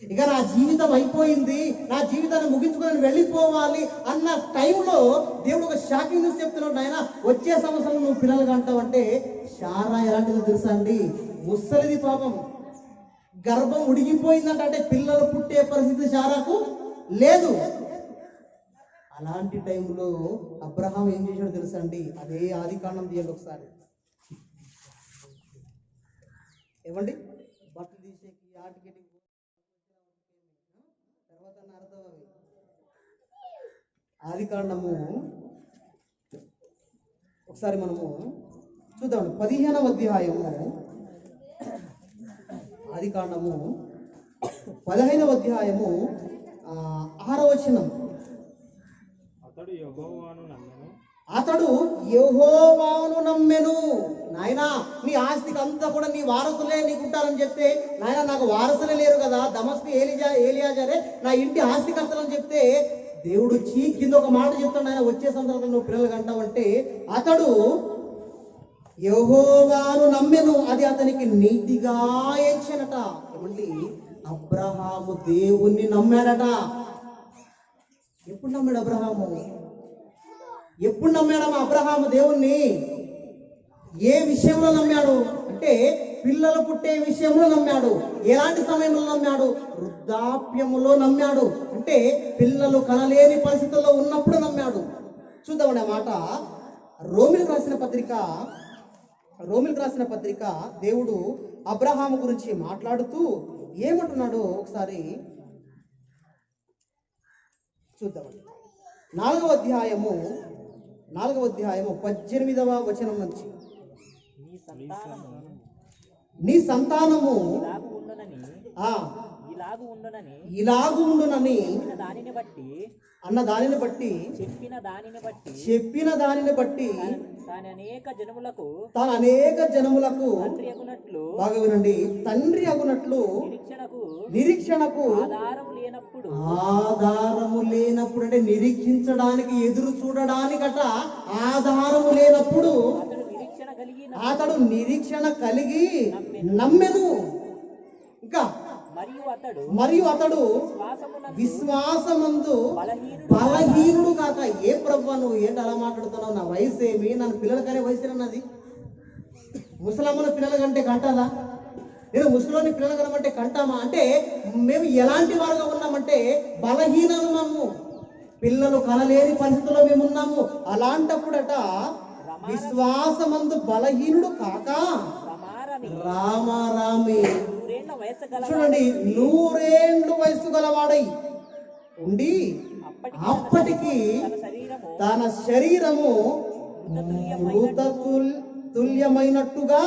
ఇక నా జీవితం అయిపోయింది, నా జీవితాన్ని ముగించుకొని వెళ్ళిపోవాలి అన్న టైంలో దేవుడు ఒక షాకింగ్ న్యూస్ చెప్తున్నాడు. నాయన వచ్చే సంవత్సరం నువ్వు పిల్లలు కంటావంటే శారా ఎలాంటిదో తెలుసా అండి? ముసలిది పాపం, గర్భం ఉడిగిపోయిందంట. అంటే పిల్లలు పుట్టే పరిస్థితి శారాకు లేదు. అలాంటి టైంలో అబ్రహాం ఏం చేశాడో తెలుసా అండి? అదే ఆదికాండం తీయండి ఒకసారి. ఏమండి? బట్టలు తీసేకి ఆటికి తర్వాత అర్థం అవి. ఆదికాండము ఒకసారి మనము చూద్దాం. 15వ అధ్యాయము, ఆదికాండము 15వ అధ్యాయము 6వ వచనం. అతడు యెహోవాను నమ్మెను. నాయనా నీ ఆస్తికి అంతా కూడా నీ వారసులే నీకుంటారని చెప్తే, నాయన నాకు వారసులే లేరు కదా, దమస్కు ఏలియాజరే నా ఇంటి ఆస్తికర్తలని చెప్తే దేవుడు వచ్చి కింద ఒక మాట చెప్తాడు, ఆయన వచ్చే సందర్భంలో నువ్వు పిల్లలు కంటావంటే అతడు యెహోవాను నమ్మెను, అది అతనికి నీతిగా ఎంచెనట. ఏమండి? అబ్రహాము దేవుణ్ణి నమ్మాడట. ఎప్పుడు నమ్మాడు అబ్రహాము? ఎప్పుడు నమ్మాడమ్మా అబ్రహాము దేవుణ్ణి? ఏ విషయంలో నమ్మాడు అంటే పిల్లలు పుట్టే విషయంలో నమ్మాడు. ఎలాంటి సమయంలో నమ్మాడు? వృద్ధాప్యములో నమ్మాడు. అంటే పిల్లలు కనలేని పరిస్థితుల్లో ఉన్నప్పుడు నమ్మాడు. చూద్దామండి ఆ మాట. రోమిలకు రాసిన పత్రిక దేవుడు అబ్రహాము గురించి మాట్లాడుతూ ఏమంటున్నాడు ఒకసారి చూద్దామండి. 4వ అధ్యాయము 18వ వచనం నుంచి, నీ సంతానము ఇలాగు ఉండునని అన్న దానిని బట్టి చెప్పిన దానిని బట్టి తాను అనేక జనములకు బాగా వినండి, తండ్రి అగునట్లు నిరీక్షణకు ఆధారము లేనప్పుడు, అంటే నిరీక్షించడానికి ఎదురు చూడడానికట ఆధారము లేనప్పుడు అతడు నిరీక్షణ కలిగి నమ్మెను. ఇంకా మరియు అతడు విశ్వాసమందు బలహీనుడు కాక. ఏ ప్రభువా నువ్వు ఏంటి అలా మాట్లాడుతున్నావు? నా వయసు ఏమి? నన్ను పిల్లలు కనే వయసు అన్నది. ముసలమ్మల పిల్లల కంటే కంటాదా? నేను ముసలోని పిల్లలు కనమంటే కంటామా? అంటే మేము ఎలాంటి వారుగా ఉన్నామంటే బలహీనము, పిల్లలు కనలేని పరిస్థితుల్లో మేము ఉన్నాము. అలాంటప్పుడట విశ్వాసమందు బలహీనుడు కాక రామారామి. చూడండి, 100 ఏండ్లు వయసు గలవాడై ఉండి అప్పటికి తన శరీరము మృతతుల్యమైనట్టుగా,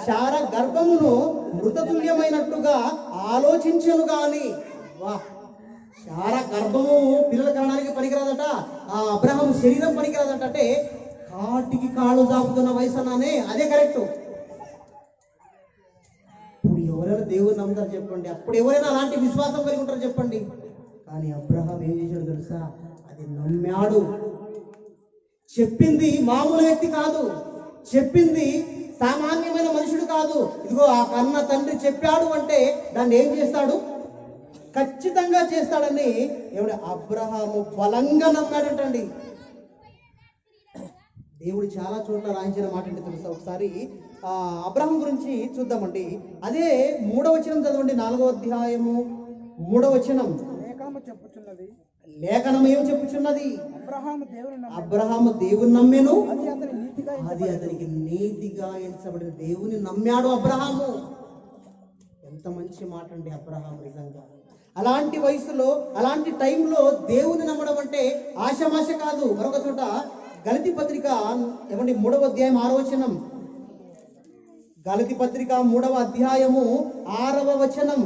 శార గర్భమును మృతతుల్యమైనట్టుగా ఆలోచించను గాని. వా చాలా గర్భము పిల్లలు కనడానికి పనికిరాదట. ఆ అబ్రహాం శరీరం పనికిరాదట. అంటే కాటికి కాళ్ళు దాపుతున్న వయసు అన్నానే, అదే కరెక్ట్. ఇప్పుడు ఎవరైనా దేవుని నమ్ముతారు చెప్పండి? అప్పుడు ఎవరైనా అలాంటి విశ్వాసం కలిగి ఉంటారు చెప్పండి? కానీ అబ్రహాం ఏం చేశాడు తెలుసా? అది నమ్మాడు. చెప్పింది మామూలు వ్యక్తి కాదు, చెప్పింది సామాన్యమైన మనుషుడు కాదు. ఇదిగో ఆ కన్న తండ్రి చెప్పాడు అంటే దాన్ని ఏం చేస్తాడు? ఖచ్చితంగా చేస్తాడని ఎవడు అబ్రహాము బలంగా నమ్మాడంటండి. దేవుడు చాలా చోట్ల రాయించిన మాట అంటే తెలుసా? ఒకసారి అబ్రహాం గురించి చూద్దామండి. అదే 3వ వచనం చదవండి, 4వ అధ్యాయము 3వ వచనం. లేఖనము చెప్పుచున్నది, లేఖనం ఏం చెప్పుచున్నది? అబ్రహాము దేవుని నమ్మెను, అది అతనికి నీతిగా ఎంచబడిన. దేవుని నమ్మాడు అబ్రహాము. ఎంత మంచి మాట అండి అబ్రహాం. నిజంగా అలాంటి వయసులో అలాంటి టైంలో దేవుని నమ్మడం అంటే ఆషామాష కాదు. మరొక చోట గలతీ పత్రిక ఏమండి 3వ అధ్యాయం 6వ వచనం. గలతీ పత్రిక 3వ అధ్యాయము 6వ వచనం.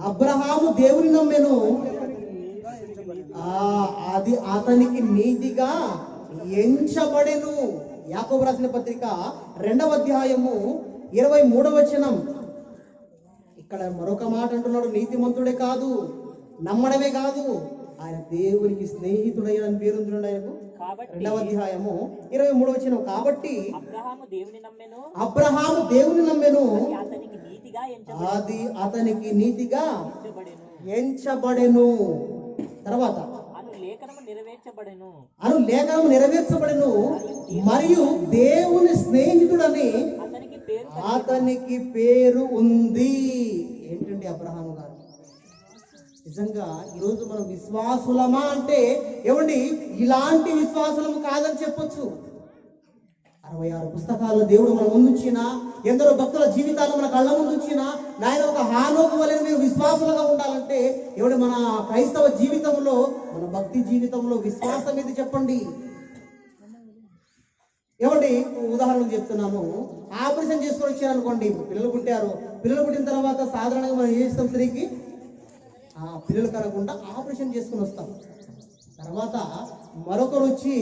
అబ్రహాము దేవుని నమ్మెను, అది అతనికి నీతిగా ఎంచబడెను. యాకోబు రాసిన పత్రిక 2వ అధ్యాయము 23వ వచనం. ఇక్కడ మరొక మాట అంటున్నాడు, నీతిమంతుడే కాదు, నమ్మడమే కాదు, ఆయన దేవునికి స్నేహితుడైన పేరు ఉంటున్నాడు ఆయనకు. 2వ అధ్యాయము 23వ వచనం. కాబట్టి అబ్రహాము దేవుని నమ్మెను, అది అతనికి నీతిగా ఎంచబడెను. తర్వాత అను లేఖనము నెరవేర్చబడెను మరియు దేవుని స్నేహితుడని అతనికి పేరు ఉంది. ఏంటండి అబ్రహాము గారు? నిజంగా ఈరోజు మనం విశ్వాసులమా అంటే ఏమండి ఇలాంటి విశ్వాసులము కాదని చెప్పొచ్చు. 66 పుస్తకాలు దేవుడు మన ముందుంచిన, ఎందరో భక్తుల జీవితాలు మన కళ్ళ ముందుంచిన నాయన ఒక హానోకు వలె మీరు విశ్వాసులుగా ఉండాలంటే ఎవడు మన క్రైస్తవ జీవితంలో, మన భక్తి జీవితంలో విశ్వాసం ఏది చెప్పండి? ఏమండి ఉదాహరణకు చెప్తున్నాను. ఆపరేషన్ చేసుకొని వచ్చారు అనుకోండి, పిల్లలు పుట్టారు. పిల్లలు పుట్టిన తర్వాత సాధారణంగా మనం ఏం చేస్తాం? స్త్రీకి పిల్లలు కనకుండా ఆపరేషన్ చేసుకుని వస్తాం. తర్వాత మరొకరు వచ్చి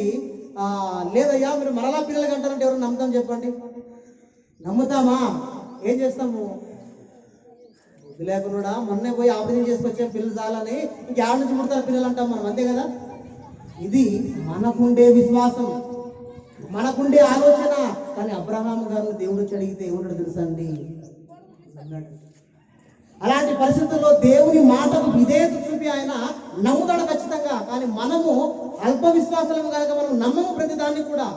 లేదయ్యా మీరు మరలా పిల్లలు కంటారంటే ఎవరు నమ్ముతాం చెప్పండి? నమ్ముతామా? ఏం చేస్తాము? బుద్ధి లేకుండా మొన్నే పోయి ఆపరేషన్ చేసుకొచ్చాం పిల్లలు చాలని ఇంకేళ్ళ నుంచి పుడతారు పిల్లలు అంటాం మనం, అంతే కదా? ఇది మనకుండే విశ్వాసం, మనకుండే ఆలోచన. కానీ అబ్రహాము గారిని దేవుడు వచ్చి అడిగితే ఏమన్నాడు తెలుసా అండి? అలాంటి పరిస్థితుల్లో దేవుని మాటకు విధేయత చూపి ఆయన నమ్ముతాడు ఖచ్చితంగా. కానీ మనము అల్ప విశ్వాసాలను కనుక మనం నమ్మము ప్రతి దాన్ని కూడా.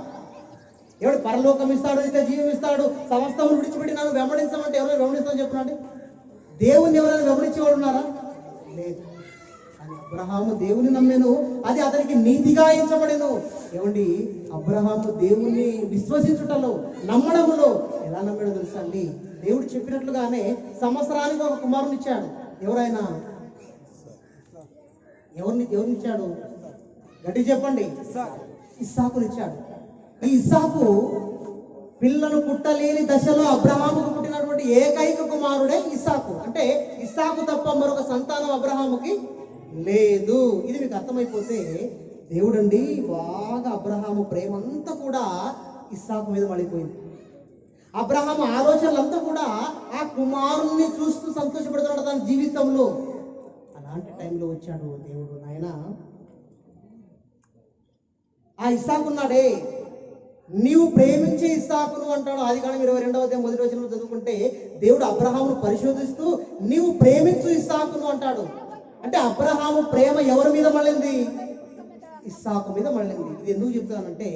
ఎవడు పరలోకం ఇస్తాడు, అయితే జీవం ఇస్తాడు, సమస్తము విడిచిపెట్టినాను వెంబడించమంటే ఎవరైనా వెంబడిస్తామని చెప్పినాడు? దేవుణ్ణి ఎవరైనా వెంబడించేవాడు ఉన్నారా? లేదు. కానీ అబ్రహాము దేవుని నమ్మెను, అది అతనికి నీతిగా ఎంచబడెను. ఏమండి అబ్రహాము దేవుణ్ణి విశ్వసించుటలో, నమ్మడంలో ఎలా నమ్మాడో తెలుసా అండి? దేవుడు చెప్పినట్లుగానే సంవత్సరానికి ఒక కుమారుని ఇచ్చాడు. ఎవరైనా ఎవరిని ఇచ్చాడు? గట్టి చెప్పండి. ఇస్సాకుని ఇచ్చాడు. ఈ ఇస్సాకు పిల్లలు పుట్టలేని దశలో అబ్రహాముకు పుట్టినటువంటి ఏకైక కుమారుడే ఇస్సాకు. అంటే ఇస్సాకు తప్ప మరొక సంతానం అబ్రహాముకి లేదు. ఇది మీకు అర్థమైపోతే దేవుడండి బాగా అబ్రహాము ప్రేమంతా కూడా ఇస్సాకు మీద మళ్ళీపోయింది. అబ్రహాము ఆలోచనలంతా కూడా ఆ కుమారుణ్ణి చూస్తూ సంతోషపడుతున్నాడు తన జీవితంలో. అలాంటి టైంలో వచ్చాడు దేవుడు, నాయన ఆ ఇస్సాకున్నాడే, నీవు ప్రేమించే ఇస్సాకును అంటాడు. ఆదికాండం 22వ అధ్యాయం 1వ వచనంలో చదువుకుంటే దేవుడు అబ్రహామును పరిశోధిస్తూ నీవు ప్రేమించు ఇస్సాకును అంటాడు. అంటే అబ్రహాము ప్రేమ ఎవరి మీద మళ్ళింది? ఇస్సాకు మీద మళ్ళింది. ఇది ఎందుకు చెప్తానంటే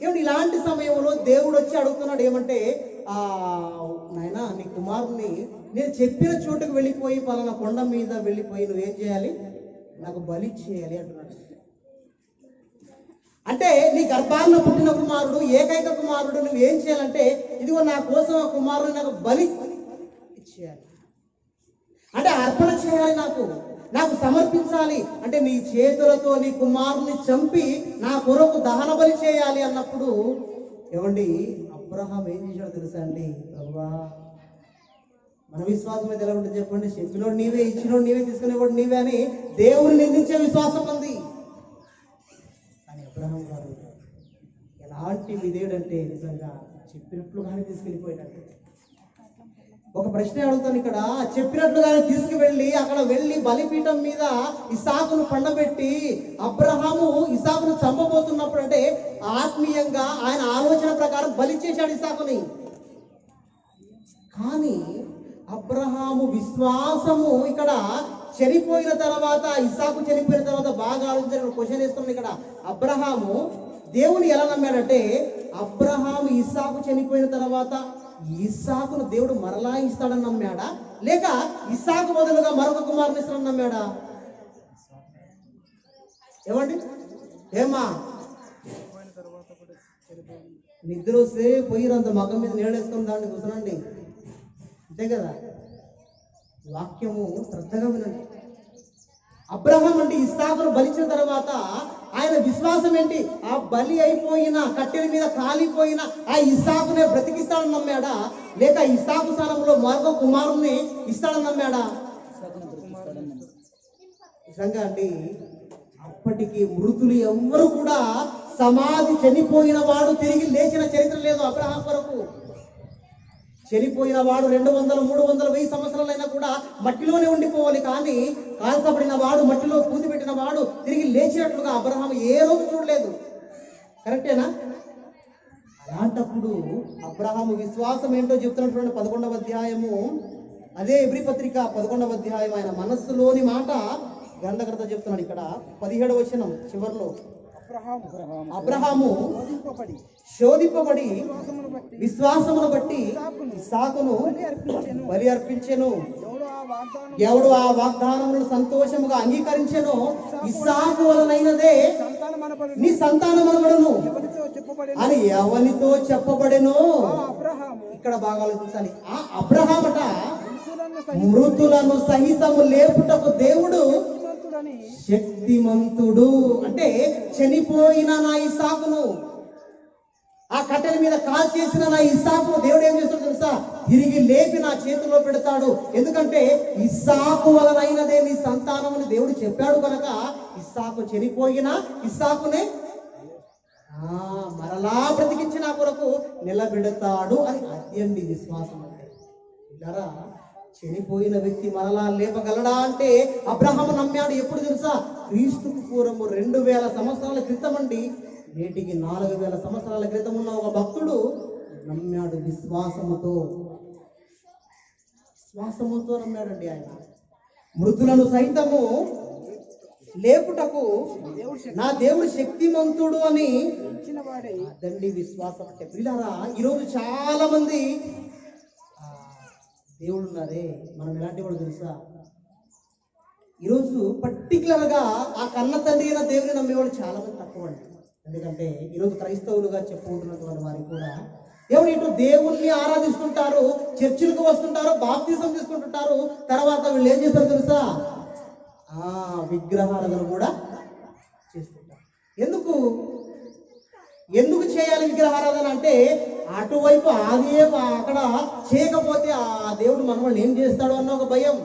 ఏమంటే ఇలాంటి సమయంలో దేవుడు వచ్చి అడుగుతున్నాడు ఏమంటే, నాయన నీ కుమారుణ్ణి నేను చెప్పిన చోటుకు వెళ్ళిపోయి పలానా కొండ మీద వెళ్ళిపోయి నువ్వేం చేయాలి? నాకు బలి చేయాలి అంటున్నాడు. అంటే నీ గర్భాన్న పుట్టిన కుమారుడు, ఏకైక కుమారుడు, నువ్వేం చేయాలంటే ఇదిగో నా కోసం ఆ కుమారుడు నాకు బలి ఇచ్చేయాలి, అంటే అర్పణ చేయాలి, నాకు సమర్పించాలి. అంటే నీ చేతులతో నీ కుమారుని చంపి నా కొరకు దహన బలి చేయాలి అన్నప్పుడు ఏమండి అబ్రహాం ఏం చేశాడో తెలుసా అండి? ప్రభువా మన విశ్వాసం మీద ఎలా ఉంటుంది చెప్పండి? చెప్పినోడు నీవే, ఇచ్చినోడు నీవే, తీసుకునేవాడు నీవే అని దేవుని నిందించే విశ్వాసం ఉంది. కానీ అబ్రహాం గారు ఎలాంటి విధేయుడంటే నిజంగా చెప్పినట్లుగానే తీసుకెళ్ళిపోయాడు. ఒక ప్రశ్న అడుగుతాను ఇక్కడ, చెప్పినట్లుగానే తీసుకువెళ్ళి అక్కడ వెళ్ళి బలిపీఠం మీద ఇస్సాకును పండబెట్టి అబ్రహాము ఇస్సాకును చంపబోతున్నప్పుడు అంటే ఆత్మీయంగా ఆయన ఆలోచన ప్రకారం బలి చేశాడు ఇస్సాకుని. కానీ అబ్రహాము విశ్వాసము ఇక్కడ చనిపోయిన తర్వాత, ఇస్సాకు చనిపోయిన తర్వాత బాగా ఆలోచించిన క్వశ్చన్ వేస్తున్నాను ఇక్కడ. అబ్రహాము దేవుని ఎలా నమ్మాడంటే, అబ్రహాము ఇస్సాకు చనిపోయిన తర్వాత ఇస్సాకును దేవుడు మరలా ఇస్తాడని నమ్మాడా, లేక ఇస్సాకు బదులుగా మరొక కుమారుని ఇస్తాడని నమ్మాడా? ఏమండి? ఏమా నిద్ర వస్తే పోయినంత మగం మీద నీడేసుకొని దాన్ని కూర్చోనండి, అంతే కదా? వాక్యము శ్రద్ధగా వినండి. అబ్రహాం అంటే ఇస్సాకును బలిచిన తర్వాత ఆయన విశ్వాసం ఏంటి? ఆ బలి అయిపోయిన కట్టెల మీద కాలిపోయిన ఆ ఇస్సాకునే బ్రతికిస్తాడని నమ్మాడా, లేక ఇస్సాకు స్థానంలో మరొక కుమారుణ్ణి ఇస్తాడని నమ్మాడా? నిజంగా అండి, అప్పటికి మృతులు ఎవ్వరు కూడా సమాధి చనిపోయిన వాడు తిరిగి లేచిన చరిత్ర లేదు అబ్రహాం కొరకు. చనిపోయిన వాడు 200, 300, 1000 సంవత్సరాలైనా కూడా మట్టిలోనే ఉండిపోవాలి. కానీ కాల్చబడిన వాడు, మట్టిలో పూతి పెట్టిన వాడు తిరిగి లేచినట్లుగా అబ్రహాం ఏ రోజు చూడలేదు. కరెక్టేనా? అలాంటప్పుడు అబ్రహాము విశ్వాసం ఏంటో చెప్తున్నటువంటి 11వ అధ్యాయము, అదే ఎబ్రీ పత్రిక 11వ అధ్యాయం, ఆయన మనస్సులోని మాట గ్రంథకర్త చెప్తున్నాడు ఇక్కడ 17వ వచనం చివరిలో. అబ్రహాము శోధింపబడి విశ్వాసమును బట్టి ఇస్సాకును బలి అర్పించెను. ఎవడు ఆ వాగ్దానములను సంతోషముగా అంగీకరించెను, ఇస్సాకు వలనైనదే నీ సంతానమనబడును అని ఎవనితో చెప్పబడెను. ఇక్కడ బాగా ఆలోచించాలి. ఆ అబ్రహామట మృతులను సహితము లేపుటకు దేవుడు శక్తిమంతుడు. అంటే చనిపోయిన నా ఇస్సాకును, ఆ కట్టెల మీద కాల్ చేసిన నా ఇస్సాకును దేవుడు ఏం చేస్తాడు తెలుసా? తిరిగి లేపి నా చేతిలో పెడతాడు. ఎందుకంటే ఇస్సాకు వలనైనదే నీ సంతానం అని దేవుడు చెప్పాడు కనుక ఇస్సాకు చనిపోయిన ఇస్సాకునే మరలా బ్రతికించి నా కొరకు నిలబెడతాడు అని. అదేంటి విశ్వాసం అంటే. ఇలా చనిపోయిన వ్యక్తి మరలా లేపగలడా అంటే అబ్రహాము నమ్మాడు. ఎప్పుడు తెలుసా? క్రీస్తుకు పూర్వము 2000 సంవత్సరాల క్రితం అండి. నేటికి 4000 సంవత్సరాల క్రితం ఉన్న ఒక భక్తుడు నమ్మాడు. విశ్వాసముతో నమ్మాడండి ఆయన. మృతులను సైతము లేపుటకు నా దేవుడు శక్తిమంతుడు అని దండి విశ్వాసం అంటే. పిల్లరా, ఈరోజు చాలా మంది దేవుడు ఉన్నారే, మనం ఎలాంటి వాడు తెలుసా? ఈరోజు పర్టికులర్గా ఆ కన్న తండ్రి అయిన దేవుని నమ్మేవాడు చాలా మంది తక్కువ అండి. ఎందుకంటే ఈరోజు క్రైస్తవులుగా చెప్పుకుంటున్నటువంటి వారికి కూడా దేవుడు ఇటు దేవుణ్ణి ఆరాధిస్తుంటారు, చర్చిలకు వస్తుంటారు, బాప్తిజం తీసుకుంటుంటారు. తర్వాత వీళ్ళు ఏం చేస్తారు తెలుసా? విగ్రహారాధన కూడా చేస్తుంటారు. ఎందుకు చేయాలి విగ్రహారాధన అంటే, అటువైపు అదే అక్కడ చేయకపోతే ఆ దేవుడు మనల్ని ఏం చేస్తాడు అన్న ఒక భయం.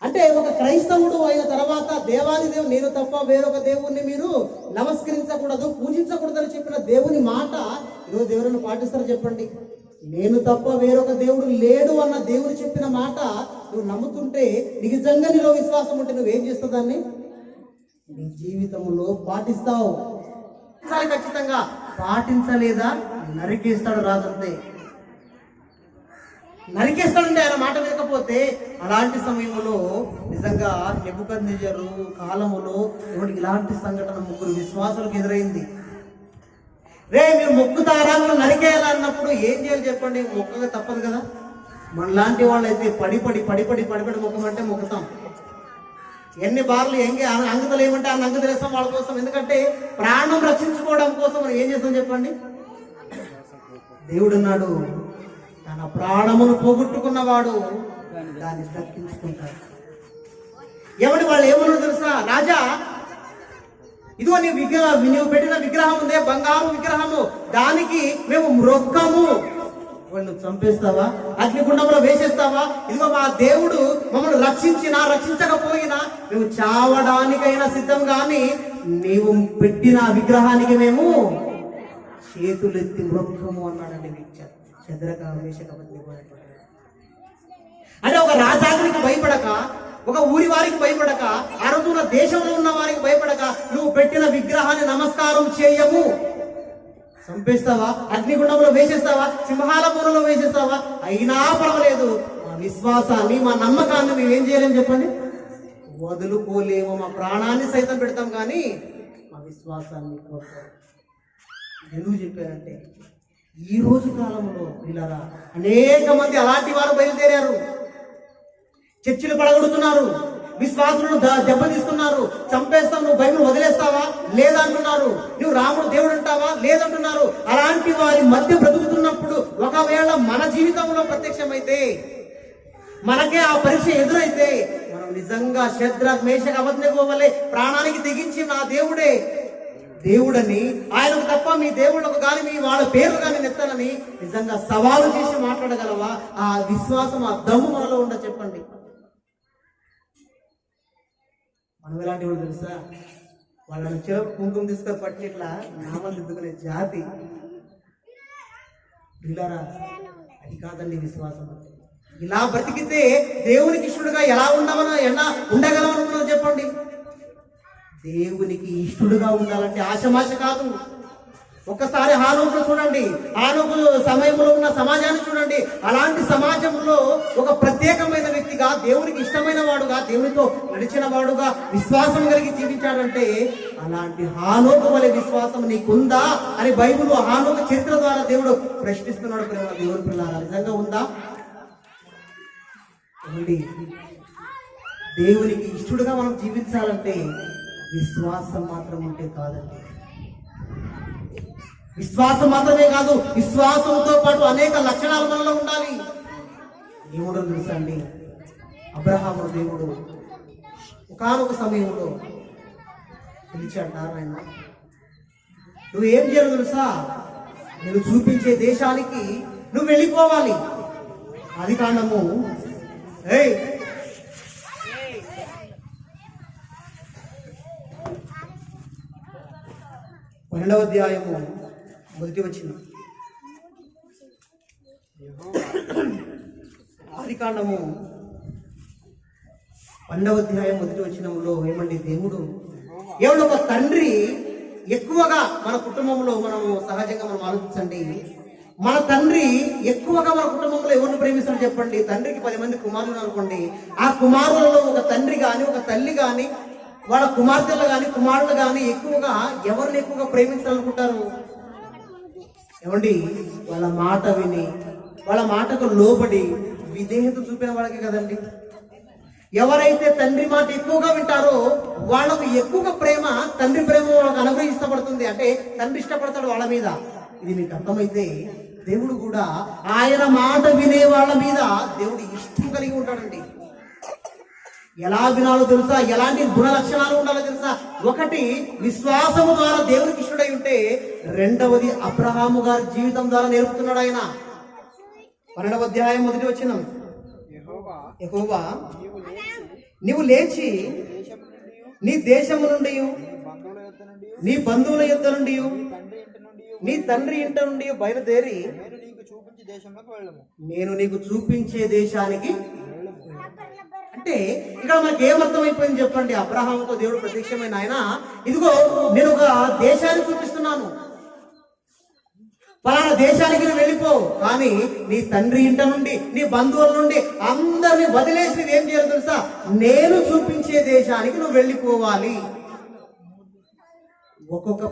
అంటే ఒక క్రైస్తవుడు అయిన తర్వాత దేవాది దేవుడు నేను తప్ప వేరొక దేవుణ్ణి మీరు నమస్కరించకూడదు, పూజించకూడదు అని చెప్పిన దేవుని మాట ఈరోజు ఎవరైనా పాటిస్తారో చెప్పండి? నేను తప్ప వేరొక దేవుడు లేడు అన్న దేవుడు చెప్పిన మాట నువ్వు నమ్ముతుంటే, నిజంగా నీలో విశ్వాసం ఉంటే నువ్వేం చేస్తావు? దాన్ని నీ జీవితంలో పాటిస్తావు. ఖచ్చితంగా పాటించలేదా నరికేస్తాడు రాజంతే. నరికేస్తాడంటే ఆయన మాట వినకపోతే. అలాంటి సమయంలో నిజంగా నెబుకద్నెజరు కాలములో ఇలాంటి సంఘటన 3 విశ్వాసులకు ఎదురైంది. మీరు మొక్కుతారా, మీరు నరికేయాలన్నప్పుడు ఏం చేయాలి చెప్పండి? మొక్కగా తప్పదు కదా. మనలాంటి వాళ్ళు అయితే పడి మొక్కమంటే మొక్కుతాం. ఎన్ని బార్లు అంగతలు ఏమంటే ఆ అంగతలు వేస్తాం వాళ్ళ కోసం. ఎందుకంటే ప్రాణం రక్షించుకోవడం కోసం మనం ఏం చేస్తాం చెప్పండి? దేవుడు అన్నాడు, తన ప్రాణమును పోగొట్టుకున్నవాడు దాన్ని దక్కించుకుంటాడు. ఎవరి వాళ్ళు ఏమన్నాడు తెలుసా? రాజా, ఇదిగో నువ్వు పెట్టిన విగ్రహం ఉందే, బంగారు విగ్రహము, దానికి మేము మ్రొక్కము. వాళ్ళు చంపేస్తావా? అగ్నిగుండంలో వేసేస్తావా? ఇదిగో మా దేవుడు మమ్మల్ని రక్షించకపోయినా మేము చావడానికైనా సిద్ధం, కానీ నీవు పెట్టిన విగ్రహానికి మేము చేతులెత్తి మృక్కము అన్నాడండి. శద్రక మేషక అబేద్నెగో. అంటే ఒక రాజానికి భయపడక, ఒక ఊరి వారికి భయపడక, ఆ రోజున దేశంలో ఉన్న వారికి భయపడక నువ్వు పెట్టిన విగ్రహాన్ని నమస్కారం చేయము. చంపేస్తావా? అగ్నిగుండంలో వేసేస్తావా? సింహాల పూరలో వేసేస్తావా? అయినా పర్వాలేదు, మా విశ్వాసాన్ని, మా నమ్మకాన్ని మేమేం చేయలేము చెప్పండి? వదులుకోలేము. మా ప్రాణాన్ని సైతం పెడతాం, కానీ మా విశ్వాసాన్ని కోరుకోరు. ఎందుకు చెప్పారంటే ఈ రోజు కాలంలో పిల్లరా అనేక మంది అలాంటి వారు బయలుదేరారు. చర్చిలు పడగొడుతున్నారు, విశ్వాసులను దెబ్బతీస్తున్నారు. చంపేస్తావు, నువ్వు బైబిల్ వదిలేస్తావా? లేదంటున్నారు. నువ్వు రాముడు దేవుడు అంటావా? లేదంటున్నారు. అలాంటి వారి మధ్య బ్రతుకుతున్నప్పుడు ఒకవేళ మన జీవితంలో ప్రత్యక్షమైతే, మనకే ఆ పరీక్ష ఎదురైతే, మనం నిజంగా శద్రక్ మేషక అబేద్నెగో వలె ప్రాణానికి తెగించి నా దేవుడే దేవుడని, ఆయనకు తప్ప మీ దేవుళ్ళకు కానీ మీ వాళ్ళ పేర్లు కానీ నెత్తానని నిజంగా సవాలు చేసి మాట్లాడగలవా? ఆ విశ్వాసం, ఆ దమ్ము మనలో ఉండ చెప్పండి. మనం ఎలాంటి వాళ్ళు తెలుసా? వాళ్ళని చెరుపు కుంకుమ తీసుకొని పట్టి ఇట్లా నామం దిద్దుకునే జాతి. పిల్లరా, అది కాదండి విశ్వాసం. ఇలా బ్రతికితే దేవునికి ఇష్టడుగా ఎలా ఉండగలమనుకున్నారు చెప్పండి? దేవునికి ఇష్టడుగా ఉండాలంటే ఆశమాశ కాదు. ఒక్కసారి హానోకును చూడండి, హానోకు సమయంలో ఉన్న సమాజాన్ని చూడండి. అలాంటి సమాజంలో ఒక ప్రత్యేకమైన వ్యక్తిగా, దేవునికి ఇష్టమైన వాడుగా, దేవునితో నడిచిన వాడుగా, విశ్వాసం కలిగి జీవించాడంటే, అలాంటి హానోకు వలె విశ్వాసం నీకుందా అని బైబిల్ హానోకు చరిత్ర ద్వారా దేవుడు ప్రశ్నిస్తున్నాడు. ప్రేమ దేవుని పిల్లారా, నిజంగా ఉందా? దేవునికి ఇష్టడుగా మనం జీవించాలంటే విశ్వాసం మాత్రం ఉంటే కాదండి. విశ్వాసం మాత్రమే కాదు, విశ్వాసంతో పాటు అనేక లక్షణాలు మనలో ఉండాలి. దేవుడు తెలుసా అండి, అబ్రహాము దేవుడు ఒకానొక సమయంలో పిలిచాడు, ఆయన నువ్వు ఏం చేయాలి తెలుసా? నేను చూపించే దేశానికి నువ్వు వెళ్ళిపోవాలి. ఆదికాండము 12వ అధ్యాయము 1వ వచనం. ఆదికాండము 12వ అధ్యాయం 1వ వచనంలో ఏమండి, దేవుడు ఒక తండ్రి ఎక్కువగా మన కుటుంబంలో మనము సహజంగా మనం ఆలోచించండి, మన తండ్రి ఎక్కువగా మన కుటుంబంలో ఎవరిని ప్రేమిస్తాడు చెప్పండి? తండ్రికి 10 మంది కుమారులు అనుకోండి, ఆ కుమారులలో ఒక తండ్రి కానీ, ఒక తల్లి కానీ, వాళ్ళ కుమార్తెలు కానీ, కుమారులు కానీ ఎక్కువగా ఎవరిని ఎక్కువగా ప్రేమించాలనుకుంటారు? ఏమండి, వాళ్ళ మాట విని, వాళ్ళ మాటకు లోబడి విధేయత చూపిన వాళ్ళకి కదండి. ఎవరైతే తండ్రి మాట ఎక్కువగా వింటారో వాళ్ళకు ఎక్కువగా ప్రేమ, తండ్రి ప్రేమ వాళ్ళకు అనుగ్రహిస్తపడుతుంది. అంటే తండ్రి ఇష్టపడతాడు వాళ్ళ మీద. ఇది మీకు అర్థమైతే దేవుడు కూడా ఆయన మాట వినే వాళ్ళ మీద దేవుడు ఇష్టం కలిగి ఉంటాడండి. ఎలా వినాలో తెలుసా? ఎలాంటి గుణ లక్షణాలు ఉండాలో తెలుసా? ఒకటి, విశ్వాసము ద్వారా దేవునికి ఇష్టడై ఉంటే, రెండవది అబ్రహాము గారి జీవితం ద్వారా నేర్పుతున్నాడు ఆయన. 12వ అధ్యాయం 1వ వచనం. యెహోవా నీవు లేచి నీ దేశము నుండి, నీ బంధువుల యొద్ద నుండి, నీ తండ్రి ఇంట నుండి బయలుదేరి నేను నీకు చూపించే దేశానికి. అంటే ఇక్కడ మనకి ఏమర్థమైపోయింది చెప్పండి? అబ్రహాముతో దేవుడు ప్రత్యక్షమైన ఆయన, ఇదిగో నేను ఒక దేశాన్ని చూపిస్తున్నాను, పలానా దేశానికి నువ్వు వెళ్ళిపో, కానీ నీ తండ్రి ఇంట నుండి, నీ బంధువుల నుండి అందరినీ వదిలేసి నువ్వు ఏం చేయాలి తెలుసా? నేను చూపించే దేశానికి నువ్వు వెళ్ళిపోవాలి. ఒక్కొక్క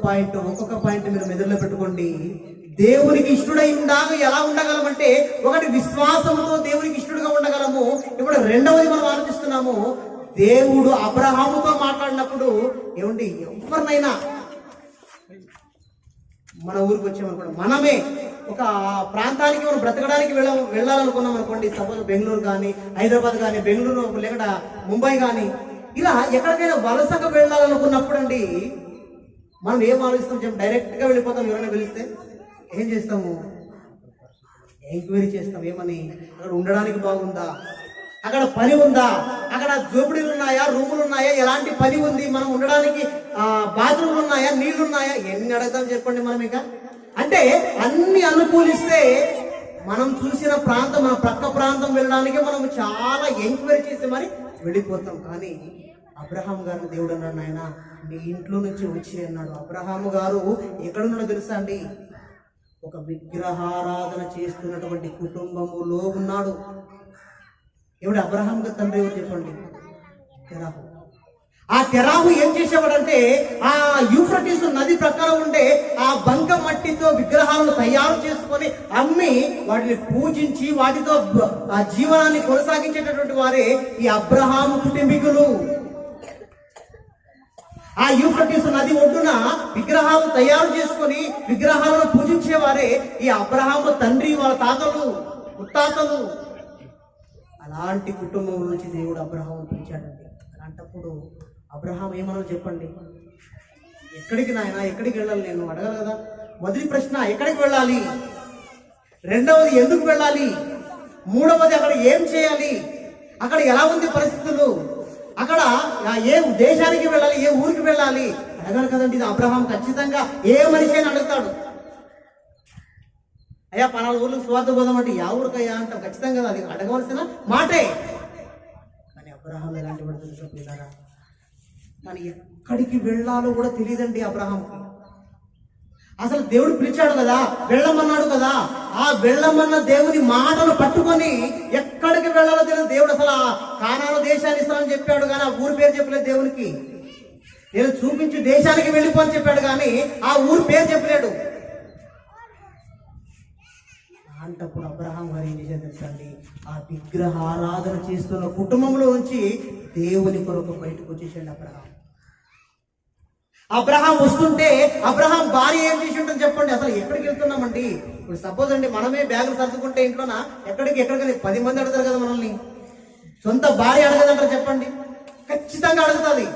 పాయింట్ మీరు మెదడులో పెట్టుకోండి. దేవునికి ఇష్టడై ఉండాక ఎలా ఉండగలమంటే, ఒకటి విశ్వాసంతో దేవునికి ఇష్టడుగా ఉండగలము. ఇప్పుడు రెండవది మనం ఆలోచిస్తున్నాము, దేవుడు అబ్రహాముతో మాట్లాడినప్పుడు ఏమండి, ఎవరినైనా మన ఊరికి వచ్చామనుకోండి, మనమే ఒక ప్రాంతానికి మనం బ్రతకడానికి వెళ్ళాలనుకున్నాం అనుకోండి, సపోజ్ బెంగళూరు కానీ, హైదరాబాద్ కానీ, బెంగళూరు లేకుండా ముంబై కానీ, ఇలా ఎక్కడికైనా వలసగా వెళ్ళాలనుకున్నప్పుడు అండి మనం ఏం ఆలోచిస్తాం చెప్పి? డైరెక్ట్గా వెళ్ళిపోతాం. ఎవరైనా పిలిస్తే ఏం చేస్తాము? ఎంక్వైరీ చేస్తాం. ఏమని? అక్కడ ఉండడానికి బాగుందా, అక్కడ పని ఉందా, అక్కడ జోపిడీలు ఉన్నాయా, రూములు ఉన్నాయా, ఎలాంటి పని ఉంది, మనం ఉండడానికి బాత్రూమ్లు ఉన్నాయా, నీళ్లు ఉన్నాయా, ఎన్ని అడుగుతాం చెప్పండి మనం. ఇక అంటే అన్ని అనుకూలిస్తే మనం చూసిన ప్రాంతం, మన ప్రక్క ప్రాంతం వెళ్ళడానికి మనం చాలా ఎంక్వైరీ చేసి మరి వెళ్ళిపోతాం. కానీ అబ్రహాం గారిని దేవుడు అన్నాడు, నాయన నీ ఇంట్లో నుంచి వచ్చి అన్నాడు. అబ్రహాము గారు ఎక్కడున్నాడో తెలుసా అండి? ఒక విగ్రహారాధన చేస్తున్నటువంటి కుటుంబములో ఉన్నాడు. ఎవడు అబ్రహాం గారి తండ్రి ఎవరు చెప్పండి? తెరాహు. ఆ తెరాహు ఏం చేసేవాడంటే ఆ యూఫ్రటీస్ నది ప్రకారం ఉండే ఆ బంక మట్టితో విగ్రహాలను తయారు చేసుకొని అమ్మి వాటిని పూజించి వాటితో ఆ జీవనాన్ని కొనసాగించేటటువంటి వారే ఈ అబ్రహాము కుటుంబీకులు. ఆ యూఫ్రటీస్ నది ఒడ్డున విగ్రహాలు తయారు చేసుకొని విగ్రహాలను పూజించేవారే ఈ అబ్రహాము తండ్రి, వాళ్ళ తాతలు, ముత్తాతలు. అలాంటి కుటుంబం నుంచి దేవుడు అబ్రహాం పిలిచాడండి. అలాంటప్పుడు అబ్రహాం ఏమన్నా చెప్పండి? ఎక్కడికి నాయన, ఎక్కడికి వెళ్ళాలి? నేను అడగాలి కదా. మొదటి ప్రశ్న ఎక్కడికి వెళ్ళాలి, రెండవది ఎందుకు వెళ్ళాలి, మూడవది అక్కడ ఏం చేయాలి, అక్కడ ఎలా ఉంది పరిస్థితులు, అక్కడ ఏ దేశానికి వెళ్ళాలి, ఏ ఊరికి వెళ్ళాలి అడగాలి కదండి. ఇది అబ్రహాం ఖచ్చితంగా ఏ మనిషి అని అడుగుతాడు. అయ్యా పలానా ఊర్లకు స్వార్థ పోదాం అంటే యా ఊరికయ్యా అంటాం ఖచ్చితంగా, అది అడగవలసిన మాటే. కానీ అబ్రహాం ఎలాంటి వాడు తెలుసా పిల్లారా? కానీ ఎక్కడికి వెళ్ళాలో కూడా తెలియదండి అబ్రహాంకి. అసలు దేవుడు పిలిచాడు కదా, వెళ్ళమన్నాడు కదా, ఆ వెళ్ళమన్న దేవుని మాటను పట్టుకొని ఎక్కడికి వెళ్ళాలో తెలియదు. దేవుడు అసలు ఆ కానాను దేశాన్ని ఇస్తానని చెప్పాడు కానీ ఆ ఊరి పేరు చెప్పలేదు దేవునికి. నేను చూపించి దేశానికి వెళ్ళిపో అని చెప్పాడు కానీ ఆ ఊరి పేరు చెప్పలేడు. అంటప్పుడు అబ్రహాం గారు ఏం చేశారు తెలుసండి? ఆ విగ్రహారాధన చేస్తున్న కుటుంబంలో నుంచి దేవుని కొరకు బయటకు వచ్చేసాడు అబ్రహాం. అబ్రహాం వస్తుంటే అబ్రహాం భార్య ఏం చేసి ఉంటుంది చెప్పండి? అసలు ఎక్కడికి వెళ్తున్నామండి? ఇప్పుడు సపోజ్ అండి మనమే బ్యాగులు సర్దుకుంటే ఇంట్లోన ఎక్కడికి 10 మంది అడుగుతారు కదా మనల్ని. సొంత భార్య అడగదంటారు చెప్పండి? ఖచ్చితంగా అడుగుతుంది.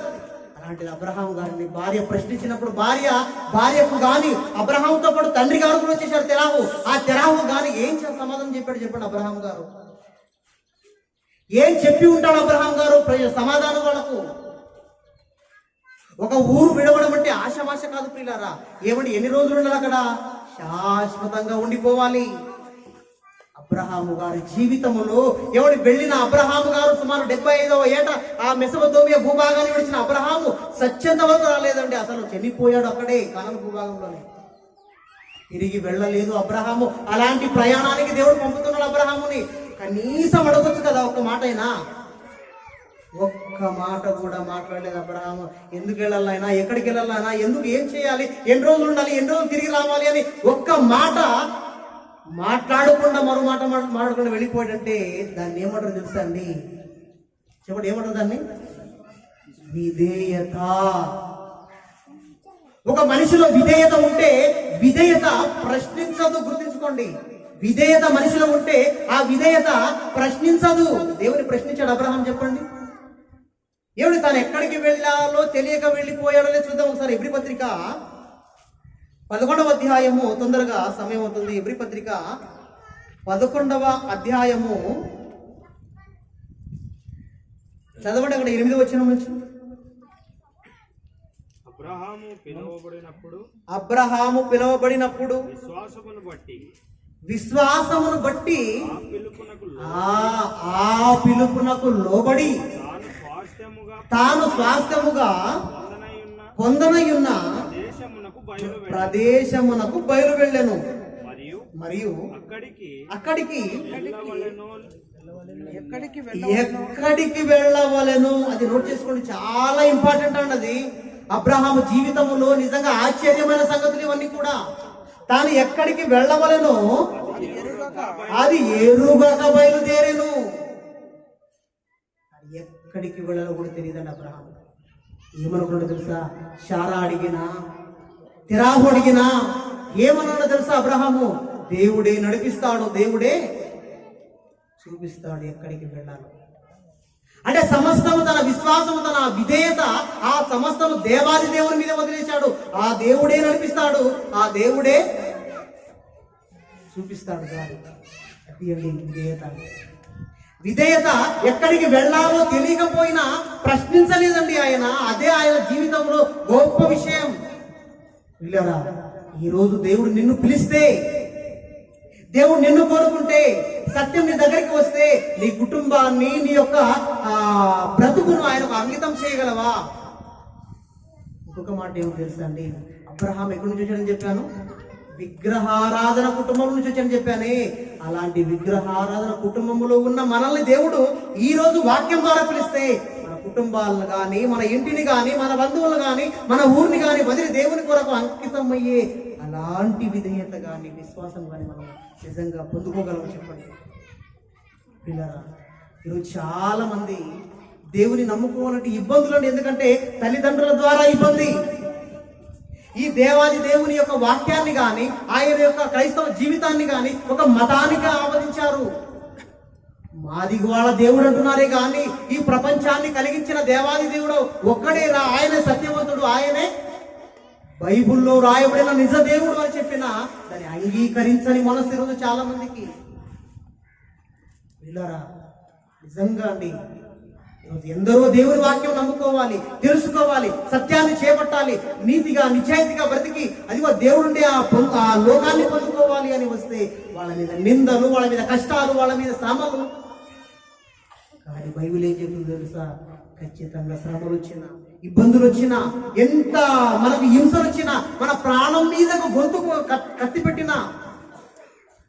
అలాంటిది అబ్రహాం గారిని భార్య ప్రశ్నించినప్పుడు భార్యకు గాని అబ్రహాంతో పాటు తండ్రి గారు కూడా వచ్చేసారు తెరాహు. ఆ తెరాహు గాని ఏం సమాధానం చెప్పాడు చెప్పండి? అబ్రహాం గారు ఏం చెప్పి ఉంటాడు అబ్రహాం గారు సమాధానం వాళ్ళకు? ఒక ఊరు విడవడం అంటే ఆశమాష కాదు ప్రియులారా. ఏమండి ఎన్ని రోజులు ఉండాలి అక్కడ? శాశ్వతంగా ఉండిపోవాలి. అబ్రహాము గారి జీవితంలో ఎవడు వెళ్ళిన అబ్రహాము గారు సుమారు 75వ ఏట ఆ మెసొపొతేమియా భూభాగాన్ని విడిచిన అబ్రహాము సత్యంత వరకు రాలేదండి. అసలు చనిపోయాడు అక్కడే కానాను భూభాగంలోనే, తిరిగి వెళ్ళలేదు అబ్రహాము. అలాంటి ప్రయాణానికి దేవుడు పంపుతున్నాడు అబ్రహాముని. కనీసం అడగొచ్చు కదా ఒక్క మాట అయినా. ఒక్క మాట కూడా మాట్లాడలేదు అబ్రహాము. ఎందుకు వెళ్ళాలైనా, ఎక్కడికి వెళ్ళాలైనా, ఎందుకు ఏం చేయాలి, ఎన్ని రోజులు ఉండాలి, ఎన్ని రోజులు తిరిగి రావాలి అని ఒక్క మాట మాట్లాడకుండా మరో మాట మాట్లాడకుండా వెళ్ళిపోయాడంటే దాన్ని ఏమంటారు తెలుసా అండి? చెప్పండి ఏమంటారు దాన్ని? విధేయత. ఒక మనిషిలో విధేయత ఉంటే విధేయత ప్రశ్నించదు. గుర్తించుకోండి, విధేయత మనిషిలో ఉంటే ఆ విధేయత ప్రశ్నించదు. దేవుని ప్రశ్నించాడు అబ్రహాం చెప్పండి? ఏమిటి తాను ఎక్కడికి వెళ్ళాలో తెలియక వెళ్ళిపోయాడో చూద్దాం ఒకసారి. ఎబ్రీ పత్రిక 11వ అధ్యాయము, తొందరగా సమయం అవుతుంది. ఎబ్రీ పత్రిక 11వ అధ్యాయము చదవండి. అక్కడ 8వ వచనం నుంచి. అబ్రహాము పిలువబడినప్పుడు విశ్వాసమును బట్టి ఆ పిలుపునకు లోబడి తాను స్వాస్థ్యముగా పొందనయున్న ప్రదేశమునకు బయలు వెళ్ళెను. మరియు అక్కడికి ఎక్కడికి వెళ్ళవలెను. అది నోట్ చేసుకోండి, చాలా ఇంపార్టెంట్ అండి అది. అబ్రహాము జీవితంలో నిజంగా ఆశ్చర్యమైన సంగతులు ఇవన్నీ కూడా. తాను ఎక్కడికి వెళ్ళవలెనో అది ఎరుగక బయలుదేరేను. ఎక్కడికి వెళ్ళాలో కూడా తెలియదండి అబ్రహాం. ఏమనుకున్నాడు తెలుసా? శారా అడిగినా, తెరాహు అడిగినా ఏమన్నాడో తెలుసా అబ్రహాము? దేవుడే నడిపిస్తాడు, దేవుడే చూపిస్తాడు ఎక్కడికి వెళ్ళాలో. అంటే సమస్తము తన విశ్వాసము, తన విధేయత ఆ సమస్తము దేవాది దేవుని మీద వదిలేశాడు. ఆ దేవుడే నడిపిస్తాడు, ఆ దేవుడే చూపిస్తాడు గారు. అది అండి విధేయత. విధేయత ఎక్కడికి వెళ్ళాలో తెలియకపోయినా ప్రశ్నించలేదండి ఆయన. అదే ఆయన జీవితంలో గొప్ప విషయం. వీళ్ళరా, ఈరోజు దేవుడు నిన్ను పిలిస్తే, దేవుడు నిన్ను కోరుకుంటే, సత్యం నీ దగ్గరికి వస్తే నీ కుటుంబాన్ని, నీ యొక్క బ్రతుకును ఆయనకు అంకితం చేయగలవా? ఇంకొక మాట ఏమో తెలుసా అండి, అబ్రహాం ఎక్కడి నుంచి వచ్చాడని చెప్పాను? విగ్రహారాధన కుటుంబం నుంచి వచ్చాడని చెప్పానే. అలాంటి విగ్రహారాధన కుటుంబంలో ఉన్న మనల్ని దేవుడు ఈ రోజు వాక్యం ద్వారా పిలిస్తే మన కుటుంబాలను కానీ, మన ఇంటిని కానీ, మన బంధువులను కానీ, మన ఊరిని కానీ వదిలి దేవుని కొరకు అంకితం అయ్యే అలాంటి విధేయత కానీ, విశ్వాసం కానీ మనం నిజంగా పొందుకోగలం చెప్పండి పిల్లరా. ఈరోజు చాలా మంది దేవుని నమ్ముకోవాలంటే ఇబ్బందులు. ఎందుకంటే తల్లిదండ్రుల ద్వారా ఇబ్బంది. ఈ దేవాది దేవుని యొక్క వాక్యాన్ని కానీ, ఆయన యొక్క క్రైస్తవ జీవితాన్ని కానీ ఒక మతానికి ఆవరించారు. మాది వాళ్ళ దేవుడు అంటున్నారే కానీ ఈ ప్రపంచాన్ని కలిగించిన దేవాది దేవుడు ఒక్కడే రా, ఆయనే సత్యవంతుడు, ఆయనే బైబుల్లో రాయబడిన నిజ దేవుడు అని చెప్పిన దాన్ని అంగీకరించని మనసు ఈరోజు చాలా మందికి. వీళ్ళరా, నిజంగా అండి ఈరోజు ఎందరో దేవుని వాక్యం నమ్ముకోవాలి, తెలుసుకోవాలి, సత్యాన్ని చేపట్టాలి, నీతిగా నిజాయితీగా బ్రతికి అదిగో దేవుడుండే ఆ లోకాన్ని పొందుకోవాలి అని వస్తే వాళ్ళ మీద నిందలు, వాళ్ళ మీద కష్టాలు, వాళ్ళ మీద శ్రమలు. కానీ బైబిల్ ఏం చెప్తుందో తెలుసా? ఖచ్చితంగా శ్రమలు వచ్చినా, ఇబ్బందులు వచ్చినా, ఎంత మనకు హింసలు వచ్చినా, మన ప్రాణం మీద గొంతుకు కత్తి పెట్టినా,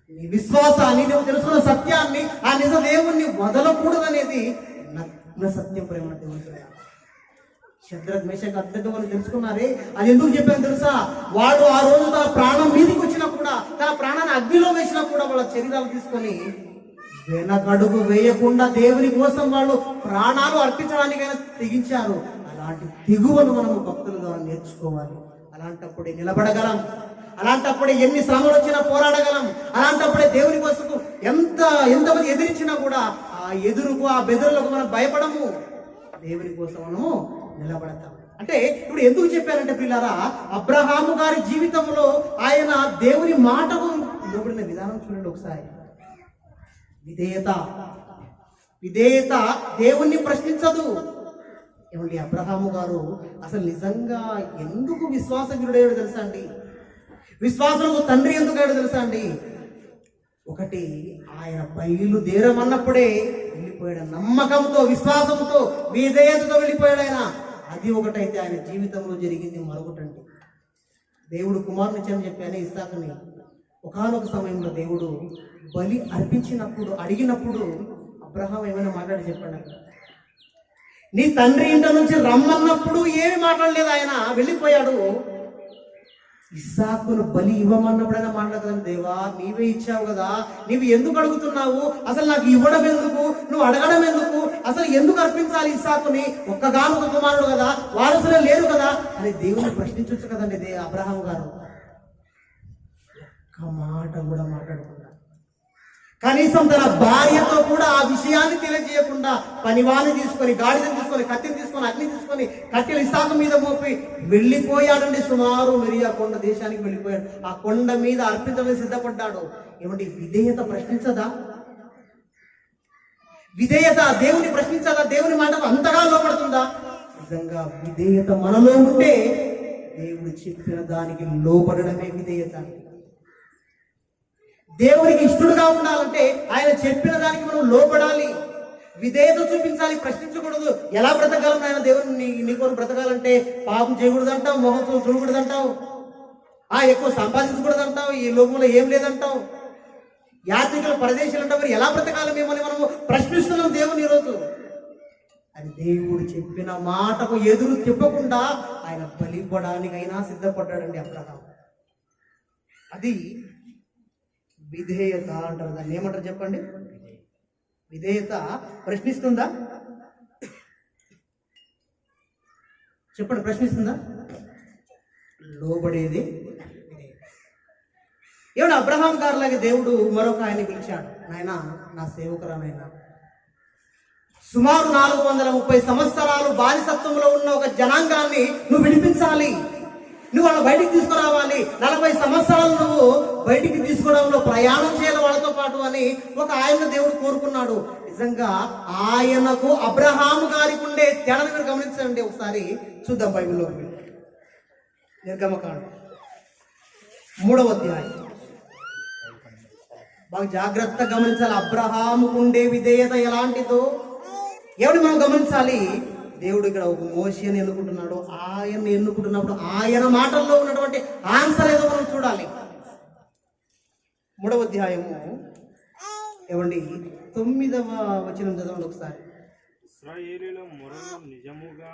నీ విశ్వాసాన్ని, నువ్వు తెలుసుకున్న సత్యాన్ని, ఆ నిజ దేవుణ్ణి వదలకూడదనేది నగ్న సత్యం. ప్రేమ దేవుడు శద్రక్ మేషక్ అభ్యర్థులు తెలుసుకున్నారే. అది ఎందుకు చెప్పాను తెలుసా? వాడు ఆ రోజు తన ప్రాణం మీదకి వచ్చినా కూడా, తన ప్రాణాన్ని అగ్నిలో వేసినా కూడా వాళ్ళ శరీరాలు తీసుకొని వెనకడుగు వేయకుండా దేవుని కోసం వాళ్ళు ప్రాణాలు అర్పించడానికైనా తెగించారు. అలాంటి తెగువను మనము భక్తుల ద్వారా నేర్చుకోవాలి. అలాంటప్పుడే నిలబడగలం. అలాంటప్పుడే ఎన్ని శ్రమలు వచ్చినా పోరాడగలం. అలాంటప్పుడే దేవుని కోసం ఎంతమంది ఎదిరించినా కూడా ఆ ఎదురుకు, ఆ బెదురులకు మనం భయపడము. దేవుని కోసం మనము నిలబడతాం. అంటే ఇప్పుడు ఎందుకు చెప్పారంటే పిల్లారా, అబ్రహాము గారి జీవితంలో ఆయన దేవుని మాటకు లోబడిన విధానం చూడండి ఒకసారి. విధేయత దేవుణ్ణి ప్రశ్నించదు. ఏమండి, అబ్రహాము గారు అసలు నిజంగా ఎందుకు విశ్వాసవీరుడయ్యాడో తెలుసా అండి? విశ్వాసంలో తండ్రి ఎందుకు అయ్యాడో తెలుసా అండి? ఒకటి, ఆయన బయలుదేరమన్నప్పుడే వెళ్ళిపోయాడు. నమ్మకంతో, విశ్వాసంతో, విధేయతతో వెళ్ళిపోయాడు ఆయన. అది ఒకటైతే ఆయన జీవితంలో జరిగింది మరొకటండి. దేవుడు కుమారునిచ్చని చెప్పాను ఇస్సాకుని. ఒకానొక సమయంలో దేవుడు బలి అర్పించినప్పుడు, అడిగినప్పుడు అబ్రహాం ఏమైనా మాట్లాడి చెప్పండి. నీ తండ్రి ఇంట నుంచి రమ్మన్నప్పుడు ఏమి మాట్లాడలేదు ఆయన, వెళ్ళిపోయాడు. ఇస్సాకును బలి ఇవ్వమన్నప్పుడైనా మాట్లాడగలను. దేవా, నీవే ఇచ్చావు కదా, నీవు ఎందుకు అడుగుతున్నావు? అసలు నాకు ఇవ్వడం ఎందుకు, నువ్వు అడగడం ఎందుకు, అసలు ఎందుకు అర్పించాలి ఇస్సాకుని? ఒక్కగానొక కుమారుడు కదా, వారసులే లేరు కదా అని దేవుని ప్రశ్నించవచ్చు కదండి అబ్రహాం గారు. ఒక్క మాట కూడా మాట్లాడకుండా, కనీసం తన భార్యతో కూడా ఆ విషయాన్ని తెలియజేయకుండా పనివాణ్ణి తీసుకొని, గాడిదని తీసుకొని, కత్తిని తీసుకొని, అగ్ని తీసుకొని కట్టెలు ఇస్సాకు మీద మోపి వెళ్ళిపోయాడండి. సుమారు మిరియా కొండ దేశానికి వెళ్ళిపోయాడు. ఆ కొండ మీద అర్పించడానికి సిద్ధపడ్డాడు. ఏమంటే విధేయత ప్రశ్నించదా? విధేయత దేవుని ప్రశ్నించదా? దేవుని మాటకు అంతగా లోపడుతుందా? నిజంగా విధేయత మనలో ఉంటే దేవుడు చెప్పిన దానికి లోపడడమే విధేయత. దేవునికి ఇష్టడుగా ఉండాలంటే ఆయన చెప్పిన దానికి మనం లోపడాలి, విధేయత చూపించాలి, ప్రశ్నించకూడదు. ఎలా బ్రతకాలని ఆయన దేవుని నీకోని బ్రతకాలంటే పాపం చేయకూడదు అంటావు, మొహం చూడకూడదు అంటావు, ఎక్కువ సంపాదించకూడదు అంటావు, ఈ లోకంలో ఏం లేదంటావు, యాత్రికుల పరదేశాలు అంటావు. మరి ఎలా బ్రతకాలి మిమ్మల్ని మనము ప్రశ్నిస్తున్నాం దేవుని ఈరోజు. అది దేవుడు చెప్పిన మాటకు ఎదురు తిప్పకుండా ఆయన బలివ్వడానికైనా సిద్ధపడ్డాడండి అబ్రహాం. అది విధేయత అంటారు. దాన్ని ఏమంటారు చెప్పండి? విధేయత ప్రశ్నిస్తుందా? చెప్పండి, ప్రశ్నిస్తుందా? లోబడేది ఏమన్నా అబ్రహాం గారిలాగే దేవుడు మరొక ఆయన పిలిచాడు. నాయన, నా సేవకురానైనా, సుమారు 430 సంవత్సరాలు బానిసత్వంలో ఉన్న ఒక జనాంగాన్ని నువ్వు విడిపించాలి, నువ్వు వాళ్ళ బయటికి తీసుకురావాలి. 40 సంవత్సరాలు నువ్వు బయటికి తీసుకోవడంలో ప్రయాణం చేయాలి వాళ్ళతో పాటు అని ఒక ఆయన దేవుడు కోరుకున్నాడు. నిజంగా ఆయనకు అబ్రహాము గారికి ఉండే తేడాను మీరు గమనించండి. ఒకసారి చూద్దాం బైబిల్లో నిర్గమకాండం 3వ అధ్యాయం. బాగా జాగ్రత్తగా గమనించాలి. అబ్రహాముకు ఉండే విధేయత ఎలాంటిదో ఎవడు మనం గమనించాలి. దేవుడు ఇక్కడ ఒక మోషేని ఎన్నుకుంటున్నాడు. ఆయన్ని ఎన్నుకుంటున్నప్పుడు ఆయన మాటల్లో ఉన్నటువంటి ఆన్సర్ ఏదో మనం చూడాలి. 3వ అధ్యాయము ఏమండి 9వ వచనం చదవండి ఒకసారి. ఇశ్రాయేలీయుల మొరలు నిజముగా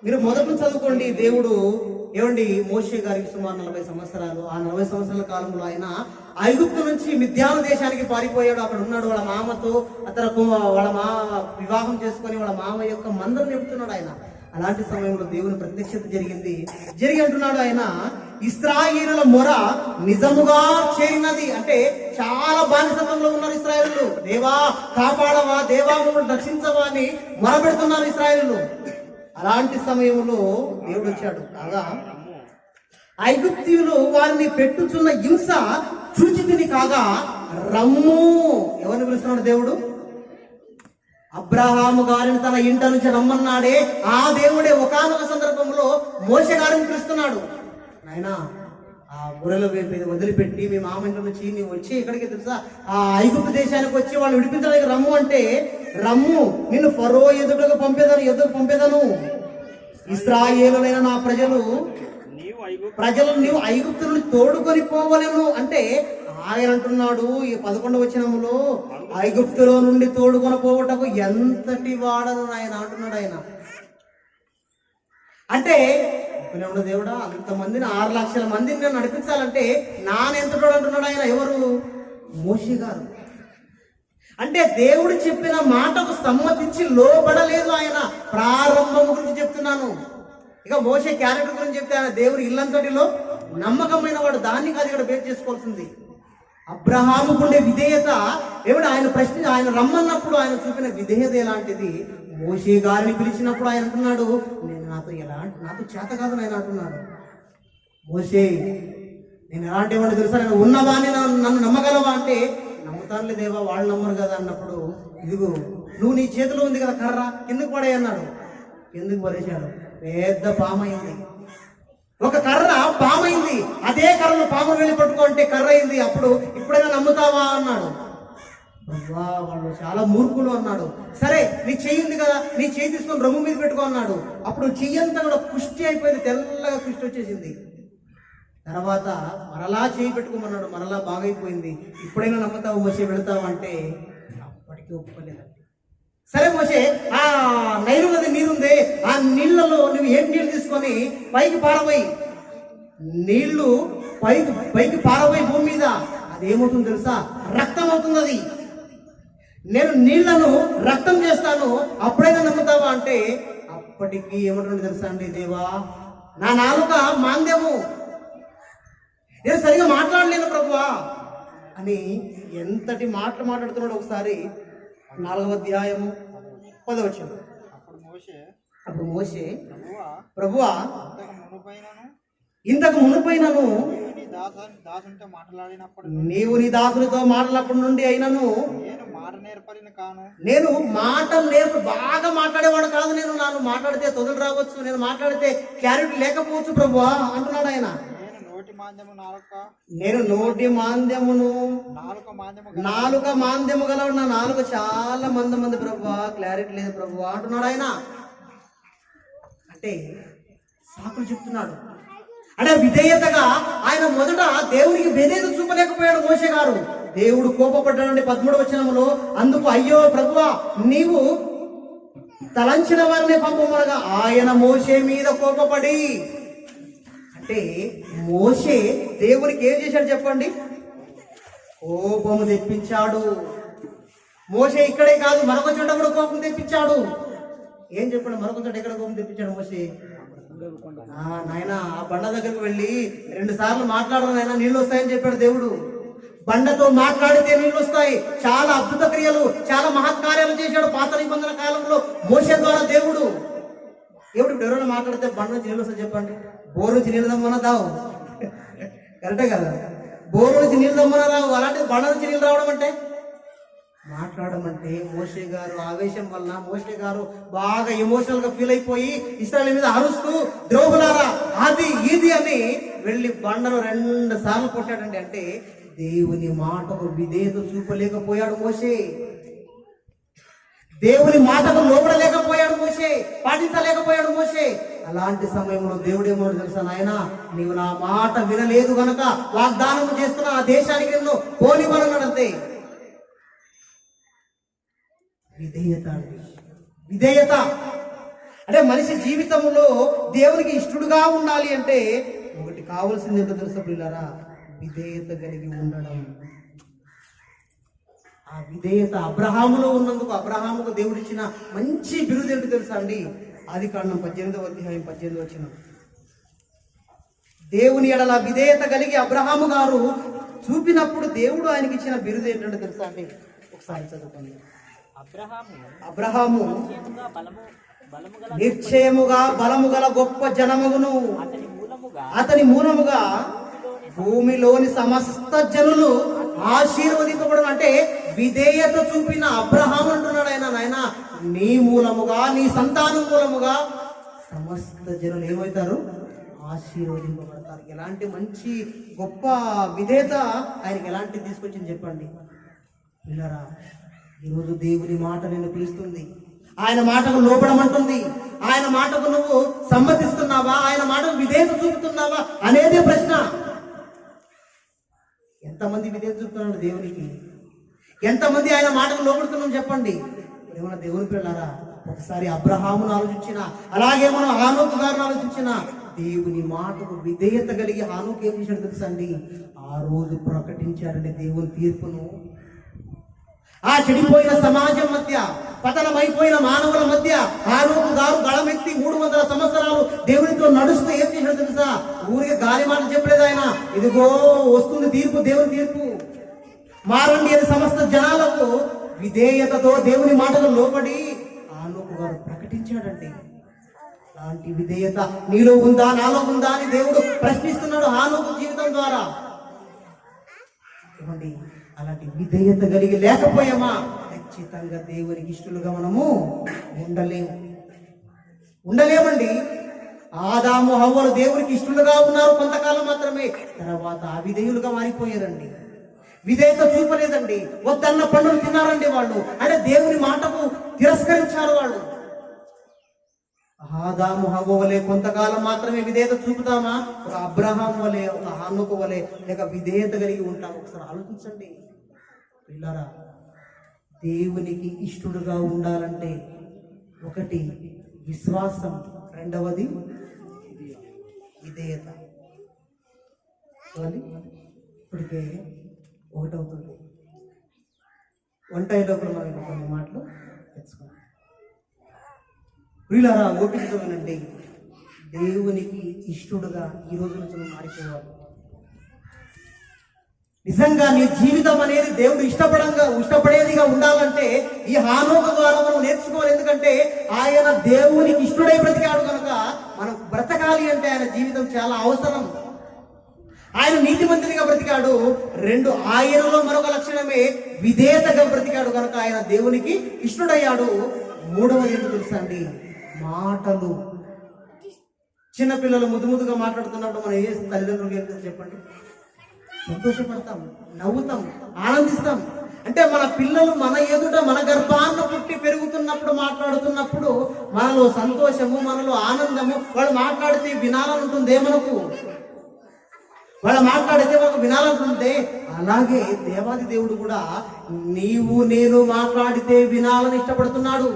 మీరు మొదటి చదువుకోండి. దేవుడు ఏమండి మోషే గారికి సుమారు 40 సంవత్సరాలు, ఆ 40 సంవత్సరాల కాలంలో ఆయన ఐగుప్తు నుంచి మిద్యాను దేశానికి పారిపోయాడు. అక్కడ ఉన్నాడు వాళ్ళ మామతో. అతను వాళ్ళ వివాహం చేసుకొని వాళ్ళ మామ యొక్క మందరం చెబుతున్నాడు ఆయన. అలాంటి సమయంలో దేవుని ప్రత్యక్షత జరిగి అంటున్నాడు ఆయన, ఇశ్రాయేలుల మొర నిజముగా చేరినది. అంటే చాలా బానిసత్వంలో ఉన్నారు ఇశ్రాయేలు. దేవా కాపాడవా, దేవా రక్షించవా అని మొరపెడుతున్నారు ఇశ్రాయేలు. అలాంటి సమయంలో దేవుడు వచ్చాడు. కాగా ఐగుప్తీయులు వారిని పెట్టుచున్న హింస చూచితిని కాగా రమ్ము. ఎవరిని పిలుస్తున్నాడు దేవుడు? అబ్రహాము గారిని తన ఇంట నుంచి రమ్మన్నాడే ఆ దేవుడే ఒకానొక సందర్భంలో మోషే గారిని పిలుస్తున్నాడు. నాయనా ఆ గొర్రెల వదిలిపెట్టి మీ మామ ఇంటి నుంచి నీవు వచ్చి ఇక్కడికి తెలుసా ఆ ఐగుప్తు దేశానికి వచ్చి వాళ్ళు విడిపించడానికి రమ్ము అంటే, రమ్ము నిన్ను ఫరో ఎదుటకు పంపేదను ఇశ్రాయేలులైన నా ప్రజలు నీవు ఐగుప్తులను తోడుకొని పోవలేను అంటే ఆయన అంటున్నాడు. ఈ 11వ వచనములో ఐగుప్తులో నుండి తోడుకొని పోవటకు ఎంతటి వాడను ఆయన అంటున్నాడు. ఆయన అంటే దేవుడా అంతమందిని 6 లక్షల మందిని నేను నడిపించాలంటే నానెంతటోడు అంటున్నాడు ఆయన. ఎవరు? మోషే గారు. అంటే దేవుడు చెప్పిన మాటకు సమ్మతించి లోబడలేదు ఆయన. ప్రారంభం గురించి చెప్తున్నాను. ఇక మోషే క్యారెక్టర్ గురించి చెప్తే ఆయన దేవుడు ఇల్లంతటిలో నమ్మకమైన వాడు. దాన్ని కాదు ఇక్కడ బేస్ చేసుకోవాల్సింది. అబ్రహాముకుండే విధేయత ఏమిటి? ఆయన రమ్మన్నప్పుడు ఆయన చూపిన విధేయత ఎలాంటిది? మోషే గారిని పిలిచినప్పుడు ఆయన అంటున్నాడు, నేను నాతో చేత కాదు ఆయన అంటున్నాడు. మోషే నేను ఎలాంటి వాడిని తెలుసా, నేను ఉన్నవాడిని నన్ను నమ్మగలవా అంటే, నమ్ముతానులే దేవా వాళ్ళు నమ్మరు కదా అన్నప్పుడు, ఇదిగో నువ్వు నీ చేతిలో ఉంది కదా కర్ర, ఎందుకు పడే అన్నాడు. ఎందుకు పడేశాడు? పెద్ద పామైంది. ఒక కర్ర పామైంది. అదే కర్రను పాము వెళ్ళి పట్టుకో అంటే కర్ర అయింది. అప్పుడు ఇప్పుడైనా నమ్ముతావా అన్నాడు. వాళ్ళు చాలా మూర్ఖులు అన్నాడు. సరే నీ చెయ్యి ఉంది కదా, నీ చెయ్యి తీసుకొని రొమ్ము మీద పెట్టుకో అన్నాడు. అప్పుడు చెయ్యంతా కూడా పుష్టి అయిపోయింది, తెల్లగా పుష్టి వచ్చేసింది. తర్వాత మరలా చేయి పెట్టుకోమన్నాడు, మరలా బాగైపోయింది. ఇప్పుడైనా నమ్ముతావు మోషే, వెళతావు అంటే అప్పటికీ ఒప్పుకోలేదండి. సరే మోషే, ఆ నైలు నది నీరుంది, ఆ నీళ్లలో నువ్వు ఏం నీళ్ళు తీసుకొని పైకి పారబోయి, నీళ్లు పైకి పారబోయి భూమి మీద, అదేమవుతుంది తెలుసా? రక్తం అవుతుంది. అది నేను నీళ్లను రక్తం చేస్తాను, అప్పుడైనా నమ్ముతావా అంటే అప్పటికి ఏమంటుంది తెలుసా అండి? దేవా నా నాలుక మాంద్యము, నేను సరిగా మాట్లాడలేను ప్రభువా అని ఎంతటి మాటలు మాట్లాడుతున్నాడు. ఒకసారి 4వ అధ్యాయము 10వ వచనం. అప్పుడు మోషే ప్రభువా ఇంతకు మునుపైనను నీవు నీ దాసునితో మాట్లాడినప్పటి నుండి అయినను నేను మాట బాగా మాట్లాడేవాడు కాదు. నన్ను మాట్లాడితే తొదలు రావచ్చు, నేను మాట్లాడితే క్లారిటీ లేకపోవచ్చు ప్రభువా అంటున్నాడు ఆయన. నేను నోటి మాంద్యమును నాలుక మాంద్యము గలవాడు, నా నాలుక చాలా మంది ప్రభువా, క్లారిటీ లేదు ప్రభువా అంటున్నాడు ఆయన. అంటే సాకులు చెప్తున్నాడు. అంటే విధేయతగా ఆయన మొదట దేవునికి విధేయత చూపలేకపోయాడు మోషే గారు. దేవుడు కోపపడ్డాడండి 13వ వచనంలో. అందుకు అయ్యో ప్రభువా నీవు తలంచిన వారిని పంపమనగా ఆయన మోషే మీద కోపపడి, అంటే మోషే దేవునికి ఏం చేశాడు చెప్పండి? కోపము తెప్పించాడు. మోషే ఇక్కడే కాదు మరొక చోట కూడా కోపం తెప్పించాడు. ఏం చెప్పండి? మరొక చోట ఎక్కడ కోపం తెప్పించాడు మోషే? నాయన ఆ బండ దగ్గరకు వెళ్ళి 2 సార్లు మాట్లాడడం నాయన, నీళ్ళు వస్తాయని చెప్పాడు దేవుడు. బండతో మాట్లాడితే నీళ్ళు వస్తాయి. చాలా అద్భుత క్రియలు, చాలా మహత్కార్యాలు చేశాడు పాత నిబంధన కాలంలో మోషే ద్వారా దేవుడు. ఇప్పుడు ఎవరైనా మాట్లాడితే బండ నుంచి నీళ్ళు వస్తాయి చెప్పండి? బోరు నుంచి నీళ్ళు దమ్మన్నా దావు, కరెక్టే కదా? బోరు నుంచి నీళ్ళు దమ్మరావు, అలాంటి బండ నుంచి నీళ్ళు రావడం అంటే మాట్లాడమంటే మోషే గారు ఆవేశం వల్ల మోషే గారు బాగా ఎమోషనల్ గా ఫీల్ అయిపోయి ఇశ్రాయేలు మీద అరుస్తూ ద్రోహులారా అది ఇది అని వెళ్ళి బండను 2 సార్లు కొట్టాడండి. అంటే దేవుని మాటకు విధేయత చూపలేకపోయాడు మోషే, దేవుని మాటకు లోపడలేకపోయాడు మోషే, పాటించలేకపోయాడు మోషే. అలాంటి సమయంలో దేవుడేమో తెలుసా, నాయన నీవు నా మాట వినలేదు గనక వాగ్దానం చేస్తున్న ఆ దేశానికి నిన్ను పోనివ్వనన్నాడంతే. విధేయత అండి, విధేయత అంటే మనిషి జీవితంలో దేవునికి ఇష్టడుగా ఉండాలి అంటే ఒకటి కావాల్సింది ఏంటో తెలుసా ప్రియులారా, విధేయత కలిగి ఉండడం. ఆ విధేయత అబ్రహాములో ఉన్నందుకు అబ్రహాముకు దేవుడిచ్చిన మంచి బిరుదు ఏంటో తెలుసా అండి, ఆదికాండం 18వ అధ్యాయం 18వ వచనం. దేవుని ఎడల విధేయత కలిగి అబ్రహాము గారు చూపినప్పుడు దేవుడు ఆయనకి ఇచ్చిన బిరుదు ఏంటంటే తెలుసా అండి, ఒకసారి చదువుకోండి. అబ్రహాము నిశ్చయముగా బలము గల గొప్ప జనమును అతని మూలముగా భూమిలోని సమస్త జనులు ఆశీర్వదింపబడను. అంటే విధేయత చూపిన అబ్రహాము అంటున్నాడు ఆయన, నాయన నీ మూలముగా నీ సంతానం మూలముగా సమస్త జనులు ఏమవుతారు, ఆశీర్వదింపబడతారు. ఎలాంటి మంచి గొప్ప విధేయత ఆయనకి ఎలాంటి తీసుకొచ్చింది చెప్పండి పిల్లరా. ఈరోజు దేవుని మాట నిన్ను పిలుస్తుంది, ఆయన మాటకు లోపడమంటుంది. ఆయన మాటకు నువ్వు సమ్మతిస్తున్నావా, ఆయన మాటకు విధేయత చూపుతున్నావా అనేదే ప్రశ్న. ఎంతమంది విధేయత చూపుతున్నాడు దేవునికి, ఎంతమంది ఆయన మాటకు లోపడుతున్నాం చెప్పండి. ఏమన్నా దేవుని పిల్లారా, ఒకసారి అబ్రహామును ఆలోచించిన, అలాగే మనం హానోకు గారిని ఆలోచించిన, దేవుని మాటకు విధేయత కలిగి హానోకు ఏం చేశాడు తెలుసా అండి, ఆ రోజు ప్రకటించాడండి దేవుని తీర్పును. ఆ చెడిపోయిన సమాజం మధ్య, పతనమైపోయిన మానవుల మధ్య హానోకు గారు గళమెత్తి 300 సంవత్సరాలు దేవునితో నడుస్తూ ఏం చేశాడు తెలుసా, ఊరికి గాలి మాట చెప్పలేదు ఆయన, ఇదిగో వస్తుంది తీర్పు, దేవుని తీర్పు, మారండి అని సమస్త జనాలకు విధేయతతో దేవుని మాటకు లోబడి హానోకు గారు ప్రకటించాడండి. అలాంటి విధేయత నీలో ఉందా, నాలో ఉందా అని దేవుడు ప్రశ్నిస్తున్నాడు హానోకు జీవితం ద్వారా. ఏమండి, అలాంటి విధేయత కలిగి లేకపోయామా ఖచ్చితంగా దేవునికి ఇష్టలుగా మనము ఉండలేమండి. ఆదాము హవ్వలు దేవునికి ఇష్టలుగా ఉన్నారు కొంతకాలం మాత్రమే, తర్వాత అవిధేయులుగా మారిపోయారండి. విధేయత చూపలేదండి, వద్దన్న పండును తిన్నారండి వాళ్ళు, అంటే దేవుని మాటకు తిరస్కరించారు వాళ్ళు. ఆదాము హవ్వ వలె కొంతకాలం మాత్రమే విధేయత చూపుతామా, ఒక అబ్రహాం వలె, ఒక హానోకు వలె లేక విధేయత కలిగి ఉంటాము? ఒకసారి ఆలోచించండి పిల్లరా. దేవునికి ఇష్టడుగా ఉండాలంటే ఒకటి విశ్వాసం, రెండవది విధేయత. ఇప్పటికే ఒకటవుతుంది. వంట అయ్యేటప్పుడు మనం కొన్ని మాటలు తెచ్చుకోండి ప్రియులారా. ఓపికతో వినండి, దేవునికి ఇష్టడుగా ఈ రోజు నుంచి మనం మారిపోవాలి. నిజంగా నీ జీవితం అనేది దేవుడు ఇష్టపడేదిగా ఉండాలంటే ఈ హానోకు ద్వారా మనం నేర్చుకోవాలి. ఎందుకంటే ఆయన దేవునికి ఇష్టడై బ్రతికాడు కనుక మనం బ్రతకాలి అంటే ఆయన జీవితం చాలా అవసరం. ఆయన నీతిమంతునిగా బ్రతికాడు. 2 ఆయనలో మరొక లక్షణమే విధేయతగా బ్రతికాడు కనుక ఆయన దేవునికి ఇష్టడయ్యాడు. 3వది ఏంటో తెలుసా అండి, మాటలు. చిన్నపిల్లలు ముద్దుగా మాట్లాడుతున్నప్పుడు మనం ఏ తల్లిదండ్రులు ఏంటో చెప్పండి, సంతోషపడతాం, నవ్వుతాం, ఆనందిస్తాం. అంటే మన పిల్లలు మన ఎదుట మన గర్భాన్న పుట్టి పెరుగుతున్నప్పుడు మాట్లాడుతున్నప్పుడు మనలో సంతోషము, మనలో ఆనందము, వాళ్ళు మాట్లాడితే వినాలనుంటుందే మనకు, వాళ్ళు మాట్లాడితే మనకు వినాలనుంటే, అలాగే దేవాది దేవుడు కూడా నీవు నేను మాట్లాడితే వినాలని ఇష్టపడుతున్నాడు.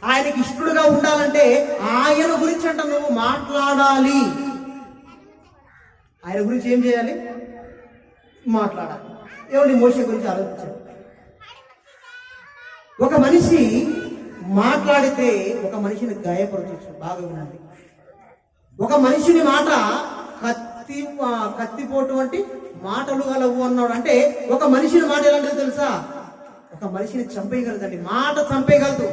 ఆయనకి ఇష్టడుగా ఉండాలంటే ఆయన గురించి అంట నువ్వు మాట్లాడాలి. ఆయన గురించి ఏం చేయాలి, మాట్లాడాలి. ఏమండి, మోషే గురించి ఆలోచించాడు. ఒక మనిషి మాట్లాడితే ఒక మనిషిని గాయపరచవచ్చు. బాగా వినండి, ఒక మనిషిని మాట కత్తిపోటు వంటి మాటలు గలవు అన్నాడు. అంటే ఒక మనిషిని మాట ఎలాంటిది తెలుసా, ఒక మనిషిని చంపేయగలదండి, మాట చంపేయగలదు.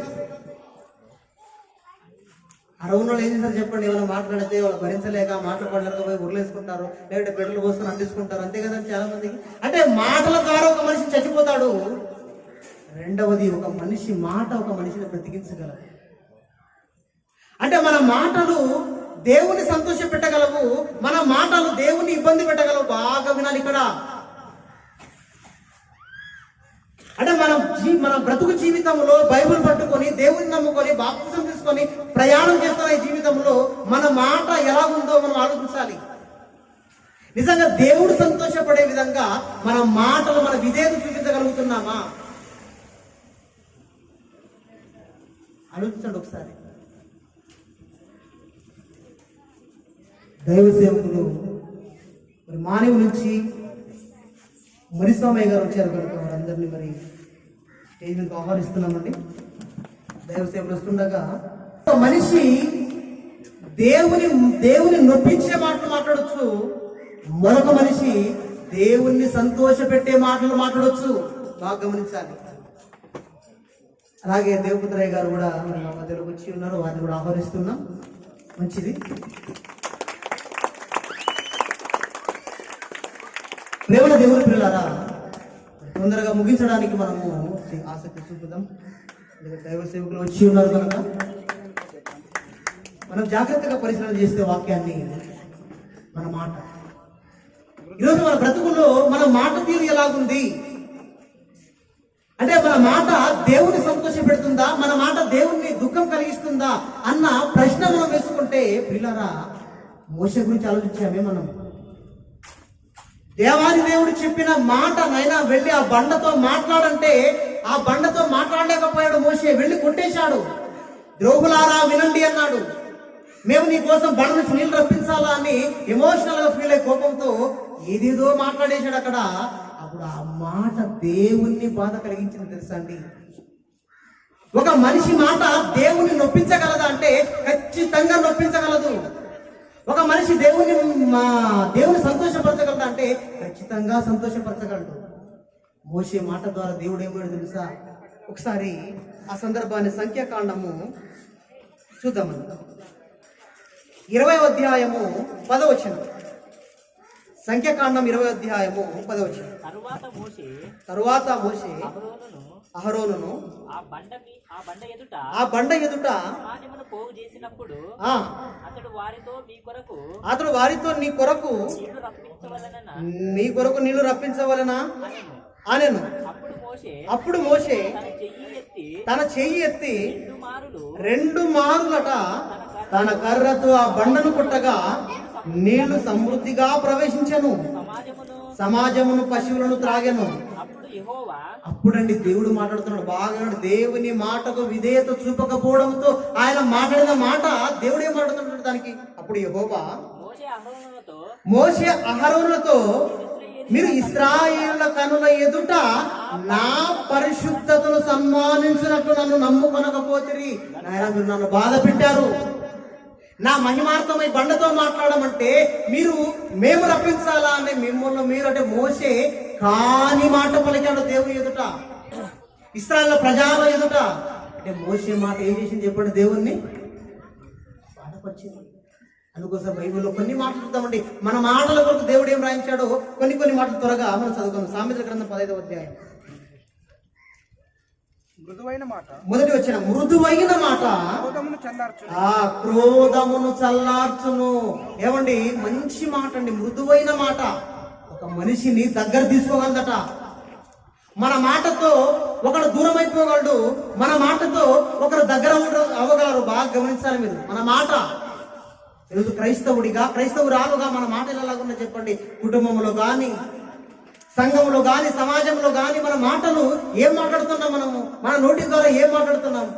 అరవున వాళ్ళు ఏం చేస్తారు చెప్పండి, ఏమైనా మాట్లాడితే వాళ్ళు భరించలేక మాట్లాడలేక పోయి ఉర్లేసుకుంటారు, లేదంటే పెట్రోల్ పోసుకొని అందించుకుంటారు, అంతే కదండి చాలా మందికి. అంటే మాటల ద్వారా ఒక మనిషి చచ్చిపోతాడు. రెండవది, ఒక మనిషి మాట ఒక మనిషిని బ్రతికించగలదు. అంటే మన మాటలు దేవుని సంతోష పెట్టగలవు, మన మాటలు దేవుని ఇబ్బంది పెట్టగలవు. బాగా వినాలి ఇక్కడ. అంటే మన బ్రతుకు జీవితంలో బైబిల్ పట్టుకొని దేవుని నమ్ముకొని బాప్తిసం తీసుకొని ప్రయాణం చేస్తున్న ఈ జీవితంలో మన మాట ఎలా ఉందో మనం ఆలోచించాలి. నిజంగా దేవుడు సంతోషపడే విధంగా మన మాటలు మన విధేయత చూపించగలుగుతున్నామా ఆలోచించండి ఒకసారి. దైవ సేవకులు మరి మానవు నుంచి మరిస్వామయ్య గారు వచ్చారు కనుక వారందరినీ మరి స్టేజ్ మీద ఆహ్వానిస్తున్నామండి. దైవ సేవలు వస్తుండగా మనిషి దేవుని నొప్పించే మాటలు మాట్లాడొచ్చు, మరొక మనిషి దేవుణ్ణి సంతోష పెట్టే మాటలు మాట్లాడొచ్చు. బాగా గమనించాలి. అలాగే దేవపుత్రయ్య గారు కూడా మరి మా మధ్యలోకి వచ్చి ఉన్నారు, వారిని కూడా ఆహ్వానిస్తున్నాం. మంచిది. ప్రేమల దేవుని పిల్లలారా, తొందరగా ముగించడానికి మనము ఆసక్తి చూపుదాం. దైవ సేవకులు వచ్చి ఉన్నారు కనుక మనం జాగ్రత్తగా పరిశీలన చేసే వాక్యాన్ని, మన మాట. ఈరోజు మన బ్రతుకుల్లో మన మాట తీరు ఎలాగుంది అంటే, మన మాట దేవుని సంతోష పెడుతుందా, మన మాట దేవుణ్ణి దుఃఖం కలిగిస్తుందా అన్న ప్రశ్న మనం వేసుకుంటే, పిల్లరా మోషే గురించి ఆలోచించామే మనం. దేవాది దేవుడు చెప్పిన మాట, నైనా వెళ్ళి ఆ బండతో మాట్లాడంటే ఆ బండతో మాట్లాడలేకపోయాడు మోషే, వెళ్ళి కొట్టేశాడు. ద్రోహులారా వినండి అన్నాడు. మేము నీ కోసం బండ నుంచి నీళ్ళు రప్పించాలా అని ఎమోషనల్ గా ఫీల్ అయ్యే కోపంతో ఏదేదో మాట్లాడేశాడు అక్కడ. అప్పుడు ఆ మాట దేవుణ్ణి బాధ కలిగించింది తెలుసా అండి. ఒక మనిషి మాట దేవుణ్ణి నొప్పించగలదా అంటే ఖచ్చితంగా నొప్పించగలదు. ఒక మనిషి దేవుని సంతోషపరచగలదా అంటే ఖచ్చితంగా సంతోషపరచగలడు. మోషే మాట ద్వారా దేవుడు ఏమో తెలుసా. ఒకసారి ఆ సందర్భాన్ని సంఖ్యాకాండము చూద్దామని. 20వ అధ్యాయము 10వ వచనం. సంఖ్యాకాండం 20వ అధ్యాయము 10వ వచనం. తరువాత మోషే అహరోనును ఆ బండ ఎదుట పోగు చేసినప్పుడు అతడు వారితో నీ కొరకు నీళ్లు రప్పించవలనా అనెను. అప్పుడు మోషే తన చెయ్యి ఎత్తి 2 మారులట తన కర్రతో ఆ బండను కొట్టగా నీళ్లు సమృద్ధిగా ప్రవేశించెను, సమాజమును పశువులను త్రాగెను. అప్పుడండి దేవుడు మాట్లాడుతున్నాడు. బాగా దేవుని మాటకు విధేయత చూపకపోవడంతో ఆయన మాట్లాడిన మాట దేవుడు ఏం మాట్లాడుతున్నాడు దానికి. అప్పుడు యెహోవా మోషే అహరోనులతో, మీరు ఇశ్రాయేలుల కనుల ఎదుట నా పరిశుద్ధతను సన్మానించినట్లు నన్ను నమ్ముకొనకపోతిరి. నాయనా, మీరు నన్ను బాధ పెట్టారు. నా మహిమార్థమై బండతో మాట్లాడమంటే మేము రప్పించాలా అని మిమ్మల్ని మీరు అంటే మోషే కాని మాట పలికాడు దేవుని ఎదుట, ఇశ్రాయేలు ప్రజల ఎదుట. అంటే మోషే మాట ఏం చేసింది చెప్పండి, దేవుణ్ణి బాధపరిచింది. అందుకోసం బైబిల్లో కొన్ని మాటలు చూద్దామండి. మన మాటల కొరకు దేవుడు ఏం రాయించాడో కొన్ని మాటలు త్వరగా మనం చదువుకుందాం. సామెతల గ్రంథం 15వ అధ్యాయం మొదటి వచ్చిన మృదువైన మాట క్రోధమును చల్లార్చును. ఏమండి, మంచి మాట అండి, మృదువైన మాట ఒక మనిషిని దగ్గర తీసుకోగలదట. మన మాటతో ఒకడు దూరం అయిపోగలడు, మన మాటతో ఒకరు దగ్గర అవ్వగలరు. బాగా గమనించాలి మీరు. మన మాట ఈరోజు క్రైస్తవురాలుగా మన మాటలు ఎలాగున్నా చెప్పండి. కుటుంబంలో కానీ, సంఘంలో కానీ, సమాజంలో కానీ మన మాటలు ఏం మాట్లాడుతున్నాం, మనము మన నోటి ద్వారా ఏం మాట్లాడుతున్నాం.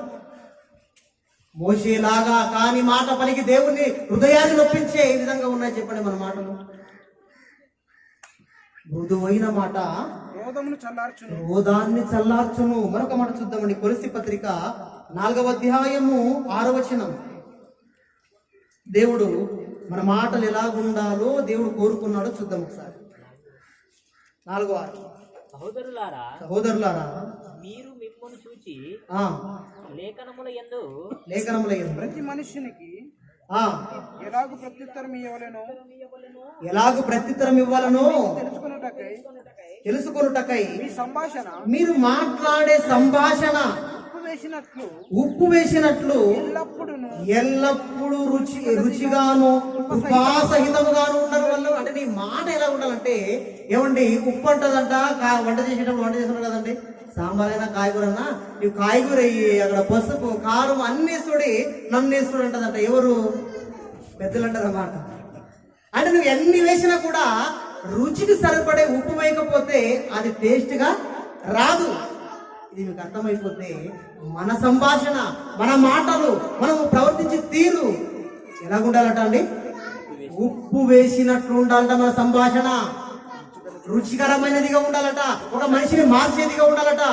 మోషేలాగా కాని మాట పలికి దేవుణ్ణి హృదయాన్ని నొప్పించే ఏ విధంగా ఉన్నాయి చెప్పండి మన మాటలు. మృదువైన మాట క్రోధాన్ని చల్లార్చును. మరొక మాట చూద్దామండి. కొలస్సీ పత్రిక 4వ అధ్యాయము 6వ వచనం. దేవుడు మన మాటలు ఎలాగుండాలో దేవుడు కోరుకున్నాడో చూద్దాం ఒకసారి. 4:6. సహోదరులారా, తీర్పును చూచి ఆ, లేఖనముల యందు లేఖనముల యందు ప్రతి మనుష్యునికి ఆ, ఎలాగూ ప్రత్యుత్తరం ఇవ్వలేను ఎలాగు ప్రత్యుత్తరం ఇవ్వాలనో తెలుసుకొనుటకై మీ సంభాషణ మీరు మాట్లాడే సంభాషణ ఉప్పు వేసినట్లు ఎల్లప్పుడూ రుచిగాను ఉపాసహితముగాను ఉండడం వల్ల, అంటే నీ మాట ఎలా ఉండాలంటే, ఏమండి ఉప్పు అంటదంట, వంట చేసేటప్పుడు కదండి, సాంబార్ అయినా కాయగూర అన్నా, నీవు కాయగూర అక్కడ పసుపు కారం అన్ని వేస్తుడి నన్ను వేస్తుడు అంటదంట. ఎవరు? పెద్దలు అంటారన్నమాట. అంటే నువ్వు ఎన్ని వేసినా కూడా రుచికి సరిపడే ఉప్పు వేయకపోతే అది టేస్ట్గా రాదు. ఇది మీకు అర్థమైపోతే మన సంభాషణ, మన మాటలు, మనము ప్రవర్తించే తీరు ఎలాగుండాలట అండి? ఉప్పు వేసినట్లు ఉండాలట మన సంభాషణ. రుచికరమైనదిగా ఉండాలట, ఒక మనిషిని మార్చేదిగా ఉండాలట.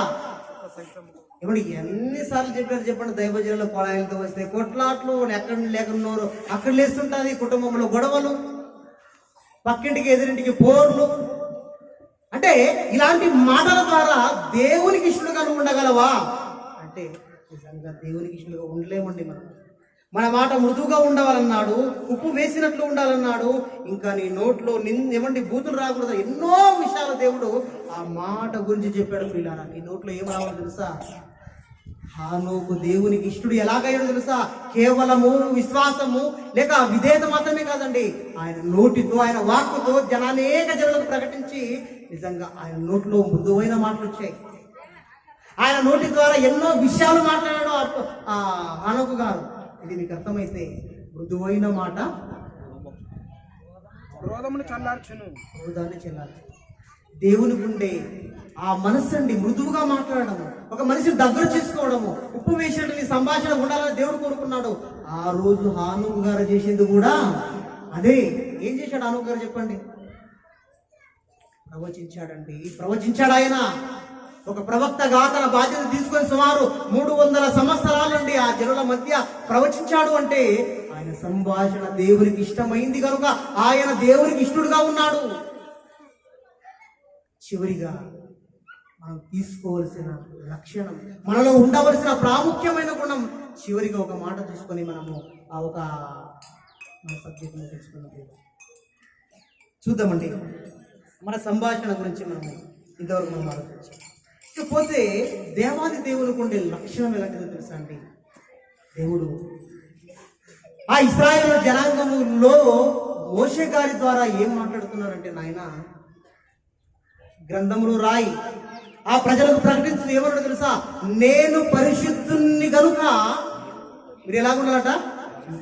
ఇప్పుడు ఎన్నిసార్లు చెప్పండి, దైవజనుల పొలాలతో వస్తే కొట్లాట్లు, ఎక్కడ లేకున్నారు అక్కడ లేస్తుంటుంది, కుటుంబంలో గొడవలు, పక్కింటికి ఎదురింటికి పోర్లు. అంటే ఇలాంటి మాటల ద్వారా దేవునికి ఇష్టలుగా నువ్వు ఉండగలవా అంటే నిజంగా దేవునికి ఇష్టలుగా ఉండలేమండి. మన మాట మృదువుగా ఉండవాలన్నాడు, ఉప్పు వేసినట్లు ఉండాలన్నాడు, ఇంకా నీ నోట్లో ఏమండి బూతులు రాకూడదు. ఎన్నో విషయాలు దేవుడు ఆ మాట గురించి చెప్పాడు. పిల్లారా, నీ నోట్లో ఏం రావాలో తెలుసా? హానోకు దేవునికి ఇష్టడు ఎలాగయ్యాడో తెలుసా? కేవలము విశ్వాసము లేక విధేయత మాత్రమే కాదండి, ఆయన నోటితో, ఆయన వాక్కుతో అనేక జనులకు ప్రకటించి నిజంగా ఆయన నోట్లో మృదువైన మాటలు వచ్చాయి. ఆయన నోటి ద్వారా ఎన్నో విషయాలు మాట్లాడాడు హానోకు గారు. ఇది మీకు అర్థమైతే మృదువైన మాట క్రోధమును చల్లార్చును. క్రోధాన్ని చల్లార్చు. దేవునికి ఉండే ఆ మనస్సు అండి, మృదువుగా మాట్లాడము, ఒక మనిషిని దగ్గర చేసుకోవడము, ఉప్పు వేసినట్టు నీ సంభాషణ ఉండాలని దేవుడు కోరుకున్నాడు. ఆ రోజు హానోకు గారు చేసింది కూడా అదే. ఏం చేశాడు హానోకు గారు చెప్పండి? ప్రవచించాడండి, ప్రవచించాడు. ఆయన ఒక ప్రవక్తగా తన బాధ్యత తీసుకొని సుమారు 300 సంవత్సరాలండి ఆ జనుల మధ్య ప్రవచించాడు. అంటే ఆయన సంభాషణ దేవునికి ఇష్టమైంది కనుక ఆయన దేవునికి ఇష్టడుగా ఉన్నాడు. చివరిగా మనం తీసుకోవలసిన లక్షణం, మనలో ఉండవలసిన ప్రాముఖ్యమైన గుణం, చివరిగా ఒక మాట తీసుకొని మనము ఆ ఒక మన సబ్జెక్ట్ని తెలుసుకున్నది చూద్దామండి. మన సంభాషణ గురించి మనము ఇంతవరకు మనం ఆలోచించాం. ఇకపోతే దేవాది దేవునికి ఉండే లక్షణం ఎలాంటిదో తెలుసా అండి? దేవుడు ఆ ఇశ్రాయేలు జనాంగములో మోషే గారి ద్వారా ఏం మాట్లాడుతున్నారంటే, నాయన గ్రంథములు రాయి, ఆ ప్రజలకు ప్రకటించు. ఏమన్నాడు తెలుసా? నేను పరిశుద్ధుని కనుక మీరు ఎలాగున్నారట?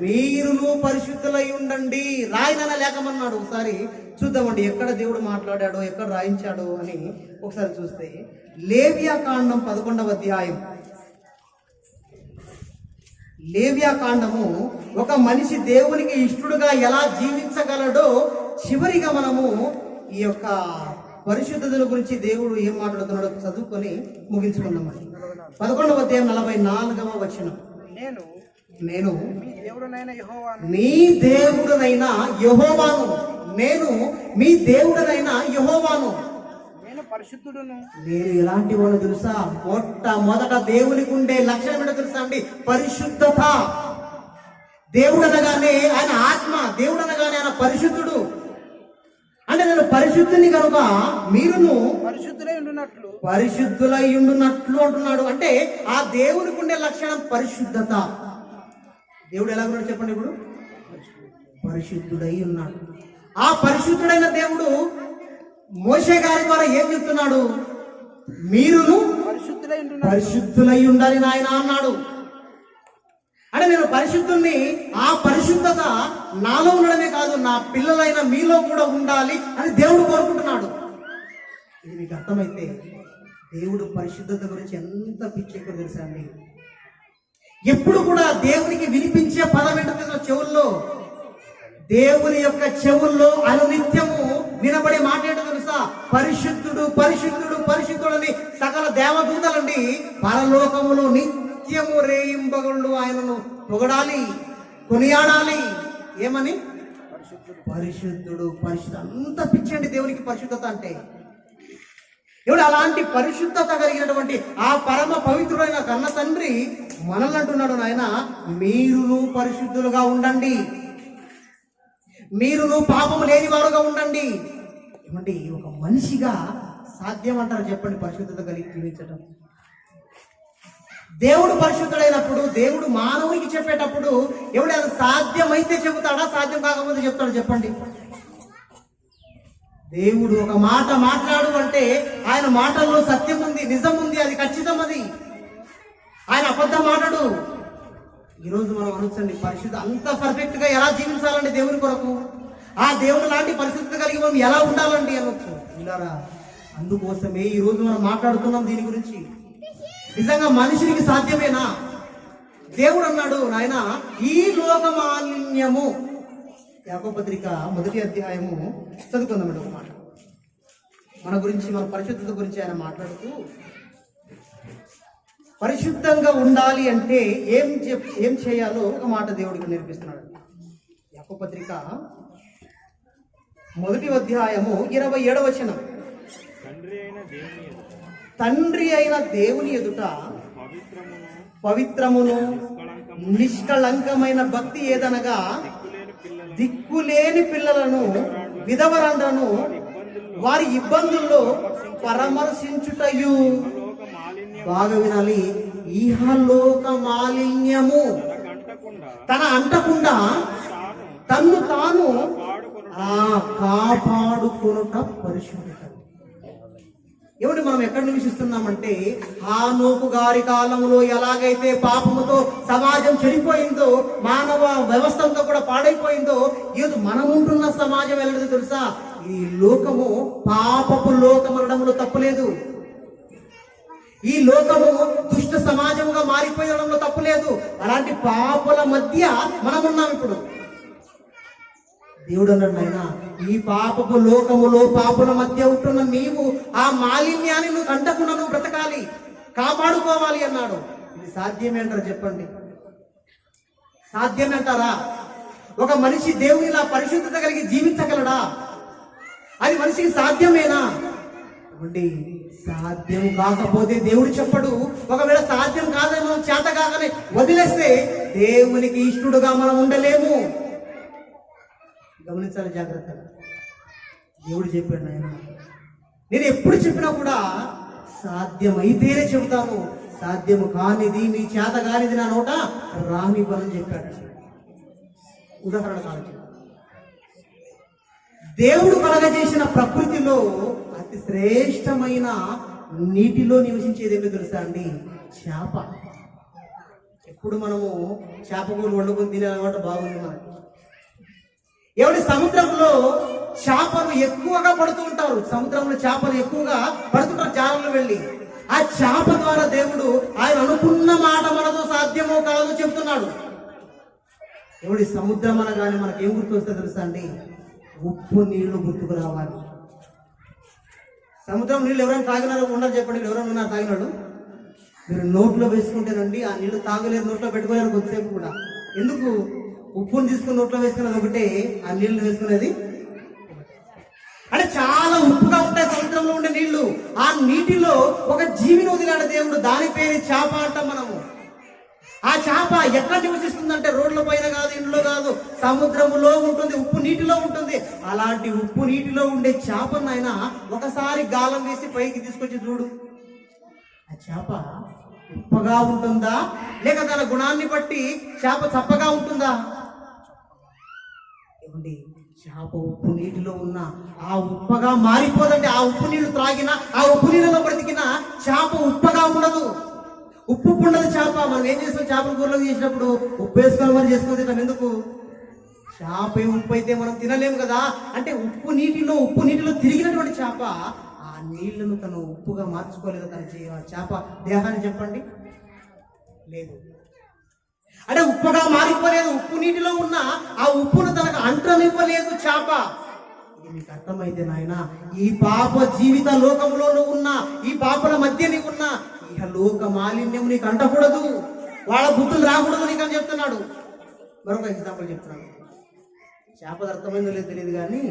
మీరును పరిశుద్ధులై ఉండండి. రాయినైనా లేకమన్నాడు. ఒకసారి చూద్దామండి ఎక్కడ దేవుడు మాట్లాడాడో, ఎక్కడ రాయించాడో అని ఒకసారి చూస్తే లేవియా కాండం 11వ అధ్యాయం. లేవియా కాండము ఒక మనిషి దేవునికి ఇష్టడుగా ఎలా జీవించగలడో చివరిగా మనము ఈ యొక్క పరిశుద్ధతల గురించి దేవుడు ఏం మాట్లాడుతున్నాడో చదువుకొని ముగించుకున్నామని. 11వ అధ్యాయం 44వ వచనం. నేను మీ దేవుడనైన యెహోవాను, నేను మీ దేవుడనైన యెహోవాను. నేను ఎలాంటి వాడు తెలుసా? మొదట దేవునికి ఉండే లక్షణం ఏంటో తెలుసా అండి? పరిశుద్ధత. దేవుడు అనగానే ఆయన ఆత్మ, దేవుడు అనగానే ఆయన పరిశుద్ధుడు. అంటే నేను పరిశుద్ధుని కనుక మీరును పరిశుద్ధులై ఉండునట్లు అంటున్నాడు. అంటే ఆ దేవునికి ఉండే లక్షణం పరిశుద్ధత. దేవుడు ఎలా ఉన్నాడు చెప్పండి? ఇప్పుడు పరిశుద్ధుడై ఉన్నాడు. ఆ పరిశుద్ధుడైన దేవుడు మోషే గారి ద్వారా ఏం చెప్తున్నాడు? మీరును పరిశుద్ధులై ఉండాలి నాయన అన్నాడు. అంటే నేను పరిశుద్ధుల్ని, ఆ పరిశుద్ధత నాలో ఉండడమే కాదు, నా పిల్లలైన మీలో కూడా ఉండాలి అని దేవుడు కోరుకుంటున్నాడు. ఇది మీకు అర్థమైతే దేవుడు పరిశుద్ధత గురించి ఎంత పిచ్చెక్కో తెలుసా అండి? ఎప్పుడు కూడా దేవునికి వినిపించే పదం ఏంటో చెవుల్లో, దేవుని యొక్క చెవుల్లో అనునిత్యము వినబడే మాట ఏంటో తెలుసా? పరిశుద్ధుడు పరిశుద్ధుడు పరిశుద్ధుడు అని సకల దేవదూతలండి పరలోకములో నిత్యము రేయింబగళ్ళు ఆయనను పొగడాలి, కొనియాడాలి. ఏమని? పరిశుద్ధుడు పరిశుద్ధుడు. అంత పిచ్చండి దేవునికి పరిశుద్ధత అంటే. ఎవడు అలాంటి పరిశుద్ధత కలిగినటువంటి ఆ పరమ పవిత్రుడైన కన్న తండ్రి మనల్ని అంటున్నాడు, నాయన మీరును పరిశుద్ధులుగా ఉండండి, మీరును పాపము లేని వారుగా ఉండండి. ఏమంటే ఒక మనిషిగా సాధ్యం అంటారు చెప్పండి పరిశుద్ధత కలిగి జీవించడం? దేవుడు పరిశుద్ధుడైనప్పుడు, దేవుడు మానవునికి చెప్పేటప్పుడు ఎవడు అది సాధ్యమైతే చెబుతాడా, సాధ్యం కాకపోతే చెప్తాడు చెప్పండి? దేవుడు ఒక మాట మాట్లాడు అంటే ఆయన మాటల్లో సత్యం ఉంది, నిజం ఉంది, అది ఖచ్చితం. అది ఆయన అబద్ధం మాట్లాడు. ఈరోజు మనం అనుసండి పరిశుద్ధ అంత పర్ఫెక్ట్ గా ఎలా జీవించాలండి దేవుని కొరకు, ఆ దేవుడు లాంటి పరిశుద్ధత కలిగి మనం ఎలా ఉండాలండి అనొచ్చు. ఇలారా అందుకోసమే ఈ రోజు మనం మాట్లాడుతున్నాం దీని గురించి. నిజంగా మనుషునికి సాధ్యమేనా? దేవుడు అన్నాడు, నాయన ఈ లోక మాలిన్యము, యాకోబు పత్రిక 1వ అధ్యాయము చదువుకుందామండి ఒక మాట. మన గురించి, మన పరిశుద్ధత గురించి ఆయన మాట్లాడుతూ, పరిశుద్ధంగా ఉండాలి అంటే ఏం చేయాలో ఒక మాట దేవుడికి నేర్పిస్తున్నాడు. యాకోబు పత్రిక 1వ అధ్యాయము 27వ వచనం. తండ్రి అయిన దేవుని ఎదుట పవిత్రమును నిష్కళంకమైన భక్తి ఏదనగా దిక్కులేని పిల్లలను, విధవరాండ్రను వారి ఇబ్బందుల్లో పరామర్శించుటయు. బాగా వినాలి, ఇహలోక మాలిన్యము తన అంటకుండా తన్ను తాను కాపాడుకొనుట పరిశుద్ధత. ఏమిటి మనం ఎక్కడ నివసిస్తున్నామంటే, హానోకు గారి కాలంలో ఎలాగైతే పాపముతో సమాజం చెడిపోయిందో, మానవ వ్యవస్థ అంతా కూడా పాడైపోయిందో, ఈరోజు మనం ఉంటున్న సమాజం ఎలాంటిదో తెలుసా? ఈ లోకము పాపపు లోకం అనడంలో తప్పులేదు, ఈ లోకము దుష్ట సమాజముగా మారిపోయడంలో తప్పులేదు. అలాంటి పాపల మధ్య మనం ఉన్నాం ఇప్పుడు. దేవుడు అన్నాడు, ఆయన ఈ పాపపు లోకములో పాపుల మధ్య ఉంటున్న నీవు ఆ మాలిన్యాన్ని నువ్వు అంటకుండా నువ్వు బ్రతకాలి, కాపాడుకోవాలి అన్నాడు. ఇది సాధ్యమే అంటారు చెప్పండి? సాధ్యమే అంటారా? ఒక మనిషి దేవునిలా పరిశుద్ధత కలిగి జీవించగలడా? అది మనిషికి సాధ్యమేనా? అంటే సాధ్యం కాకపోతే దేవుడు చెప్పడు. ఒకవేళ సాధ్యం కాదని మనం చేత కాగానే వదిలేస్తే దేవునికి ఇష్టడుగా మనం ఉండలేము. గమనించాలి జాగ్రత్తగా. దేవుడు చెప్పాడు, ఆయన నేను ఎప్పుడు చెప్పినా కూడా సాధ్యమైతేనే చెబుతాను, సాధ్యము కానిది, మీ చేత కానిది నా నోట రానివ్వని చెప్పాడు. ఉదాహరణ కాదు, దేవుడు కలగజేసిన ప్రకృతిలో అతి శ్రేష్టమైన నీటిలో నివసించేది ఏమో తెలుసా అండి? చేప. ఎప్పుడు మనము చేప కూర వండుకొని తినే అలవాటు బాగుంది మనకి. ఎవరి సముద్రంలో చేపలు ఎక్కువగా పడుతూ ఉంటారు, సముద్రంలో చేపలు ఎక్కువగా పడుతుంటారు జాలంలో వెళ్ళి. ఆ చేప ద్వారా దేవుడు ఆయన అనుకున్న మాట మనతో సాధ్యమో కాదో చెప్తున్నాడు. ఎవడి సముద్రం అనగానే మనకేం గుర్తు వస్తే తెలుసా అండి? ఉప్పు నీళ్లు గుర్తుకు రావాలి. సముద్రం నీళ్ళు ఎవరైనా తాగినారో ఉండాలి చెప్పండి, ఎవరైనా ఉన్నారు తాగినాడు? మీరు నోట్లో వేసుకుంటేనండి ఆ నీళ్లు తాగలేరు, నోట్లో పెట్టుకోలేరు కొద్దిసేపు కూడా. ఎందుకు? ఉప్పును తీసుకుని నోట్లో వేసుకునేది ఒకటే, ఆ నీళ్లు వేసుకునేది అంటే చాలా ఉప్పుగా ఉంటాయి సముద్రంలో ఉండే నీళ్లు. ఆ నీటిలో ఒక జీవిని వదిలాడు దేవుడు, దాని పేరు చేప అంటాం మనము. ఆ చేప ఎక్కడ నివసిస్తుందంటే రోడ్ల పైన కాదు, ఇంట్లో కాదు, సముద్రములో ఉంటుంది, ఉప్పు నీటిలో ఉంటుంది. అలాంటి ఉప్పు నీటిలో ఉండే చేపను ఆయన ఒకసారి గాలం వేసి పైకి తీసుకొచ్చి చూడు, ఆ చేప ఉప్పగా ఉంటుందా లేక తన గుణాన్ని బట్టి చేప చప్పగా ఉంటుందా? ఏమండి, చేప ఉప్పు నీటిలో ఉన్న ఆ ఉప్పగా మారిపోదండి. ఆ ఉప్పు నీళ్లు త్రాగినా, ఆ ఉప్పు నీళ్ళలో బ్రతికినా చేప ఉప్పగా ఉండదు, ఉప్పు ఉండదు చేప. మనం ఏం చేస్తాం? చేపల కూరలో చేసినప్పుడు ఉప్పు వేసుకొని మరి చేసుకొని తింటాం. ఎందుకు? చేప ఉప్పు అయితే మనం తినలేము కదా. అంటే ఉప్పు నీటిలో తిరిగినటువంటి చేప ఆ నీళ్లను తను ఉప్పుగా మార్చుకోలేదు. తన చేప దేహాన్ని చెప్పండి, లేదు. అంటే ఉప్పుగా మారిపోలేదు, ఉప్పు నీటిలో ఉన్న ఆ ఉప్పును తనకు అంటనివ్వలేదు చేప. మీకు అర్థమైతే నాయన, ఈ పాప జీవిత లోకంలో నువ్వు ఉన్నా, ఈ పాపల మధ్య నీకు ఉన్నా, ఇక లోక మాలిన్యం నీకు అంటకూడదు, వాళ్ళ బుద్ధులు రాకూడదు నీకు అని చెప్తున్నాడు. మరొక ఎగ్జాంపుల్ చెప్తున్నాడు. చేప అర్థమైందో లేదు తెలియదు కానీ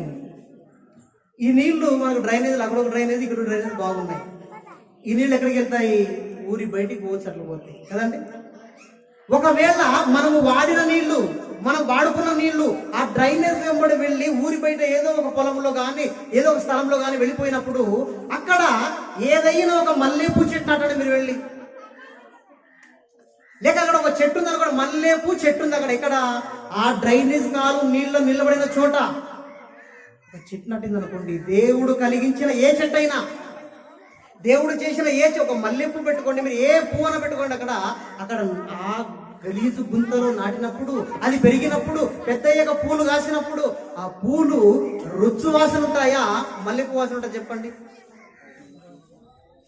ఈ నీళ్లు మనకు డ్రైనేజీలు అక్కడ ఒక డ్రైనేజ్ ఇక్కడ డ్రైనేజ్ బాగున్నాయి. ఈ నీళ్ళు ఎక్కడికి వెళ్తాయి? ఊరి బయటికి పోవచ్చు, అట్లా పోతాయి కదండి. ఒకవేళ మనము వాడిన నీళ్లు, మనం వాడుకున్న నీళ్లు ఆ డ్రైనేజ్ వెంబడి వెళ్ళి ఊరి బయట ఏదో ఒక పొలంలో కానీ ఏదో ఒక స్థలంలో కానీ వెళ్ళిపోయినప్పుడు అక్కడ ఏదైనా ఒక మల్లెపూ చెట్టు నాటండి మీరు వెళ్ళి, లేక అక్కడ ఒక చెట్టు ఉంది అనుకోండి, మల్లెపూ చెట్టు ఉంది అక్కడ, ఇక్కడ ఆ డ్రైనేజ్ కాలు నీళ్ళు నిలబడిన చోట ఒక చెట్టు నాటింది అనుకోండి, దేవుడు కలిగించిన ఏ చెట్టు అయినా, దేవుడు చేసిన ఒక మల్లెపూ పెట్టుకోండి, మీరు ఏ పువ్వున పెట్టుకోండి, అక్కడ ఆ గలీజు గుంతలో నాటినప్పుడు అది పెరిగినప్పుడు పెద్దయ్యాక పూలు కాసినప్పుడు ఆ పూలు రుచి వాసన ఉంటాయా, మల్లెపూ వాసన ఉంటాయి? చెప్పండి,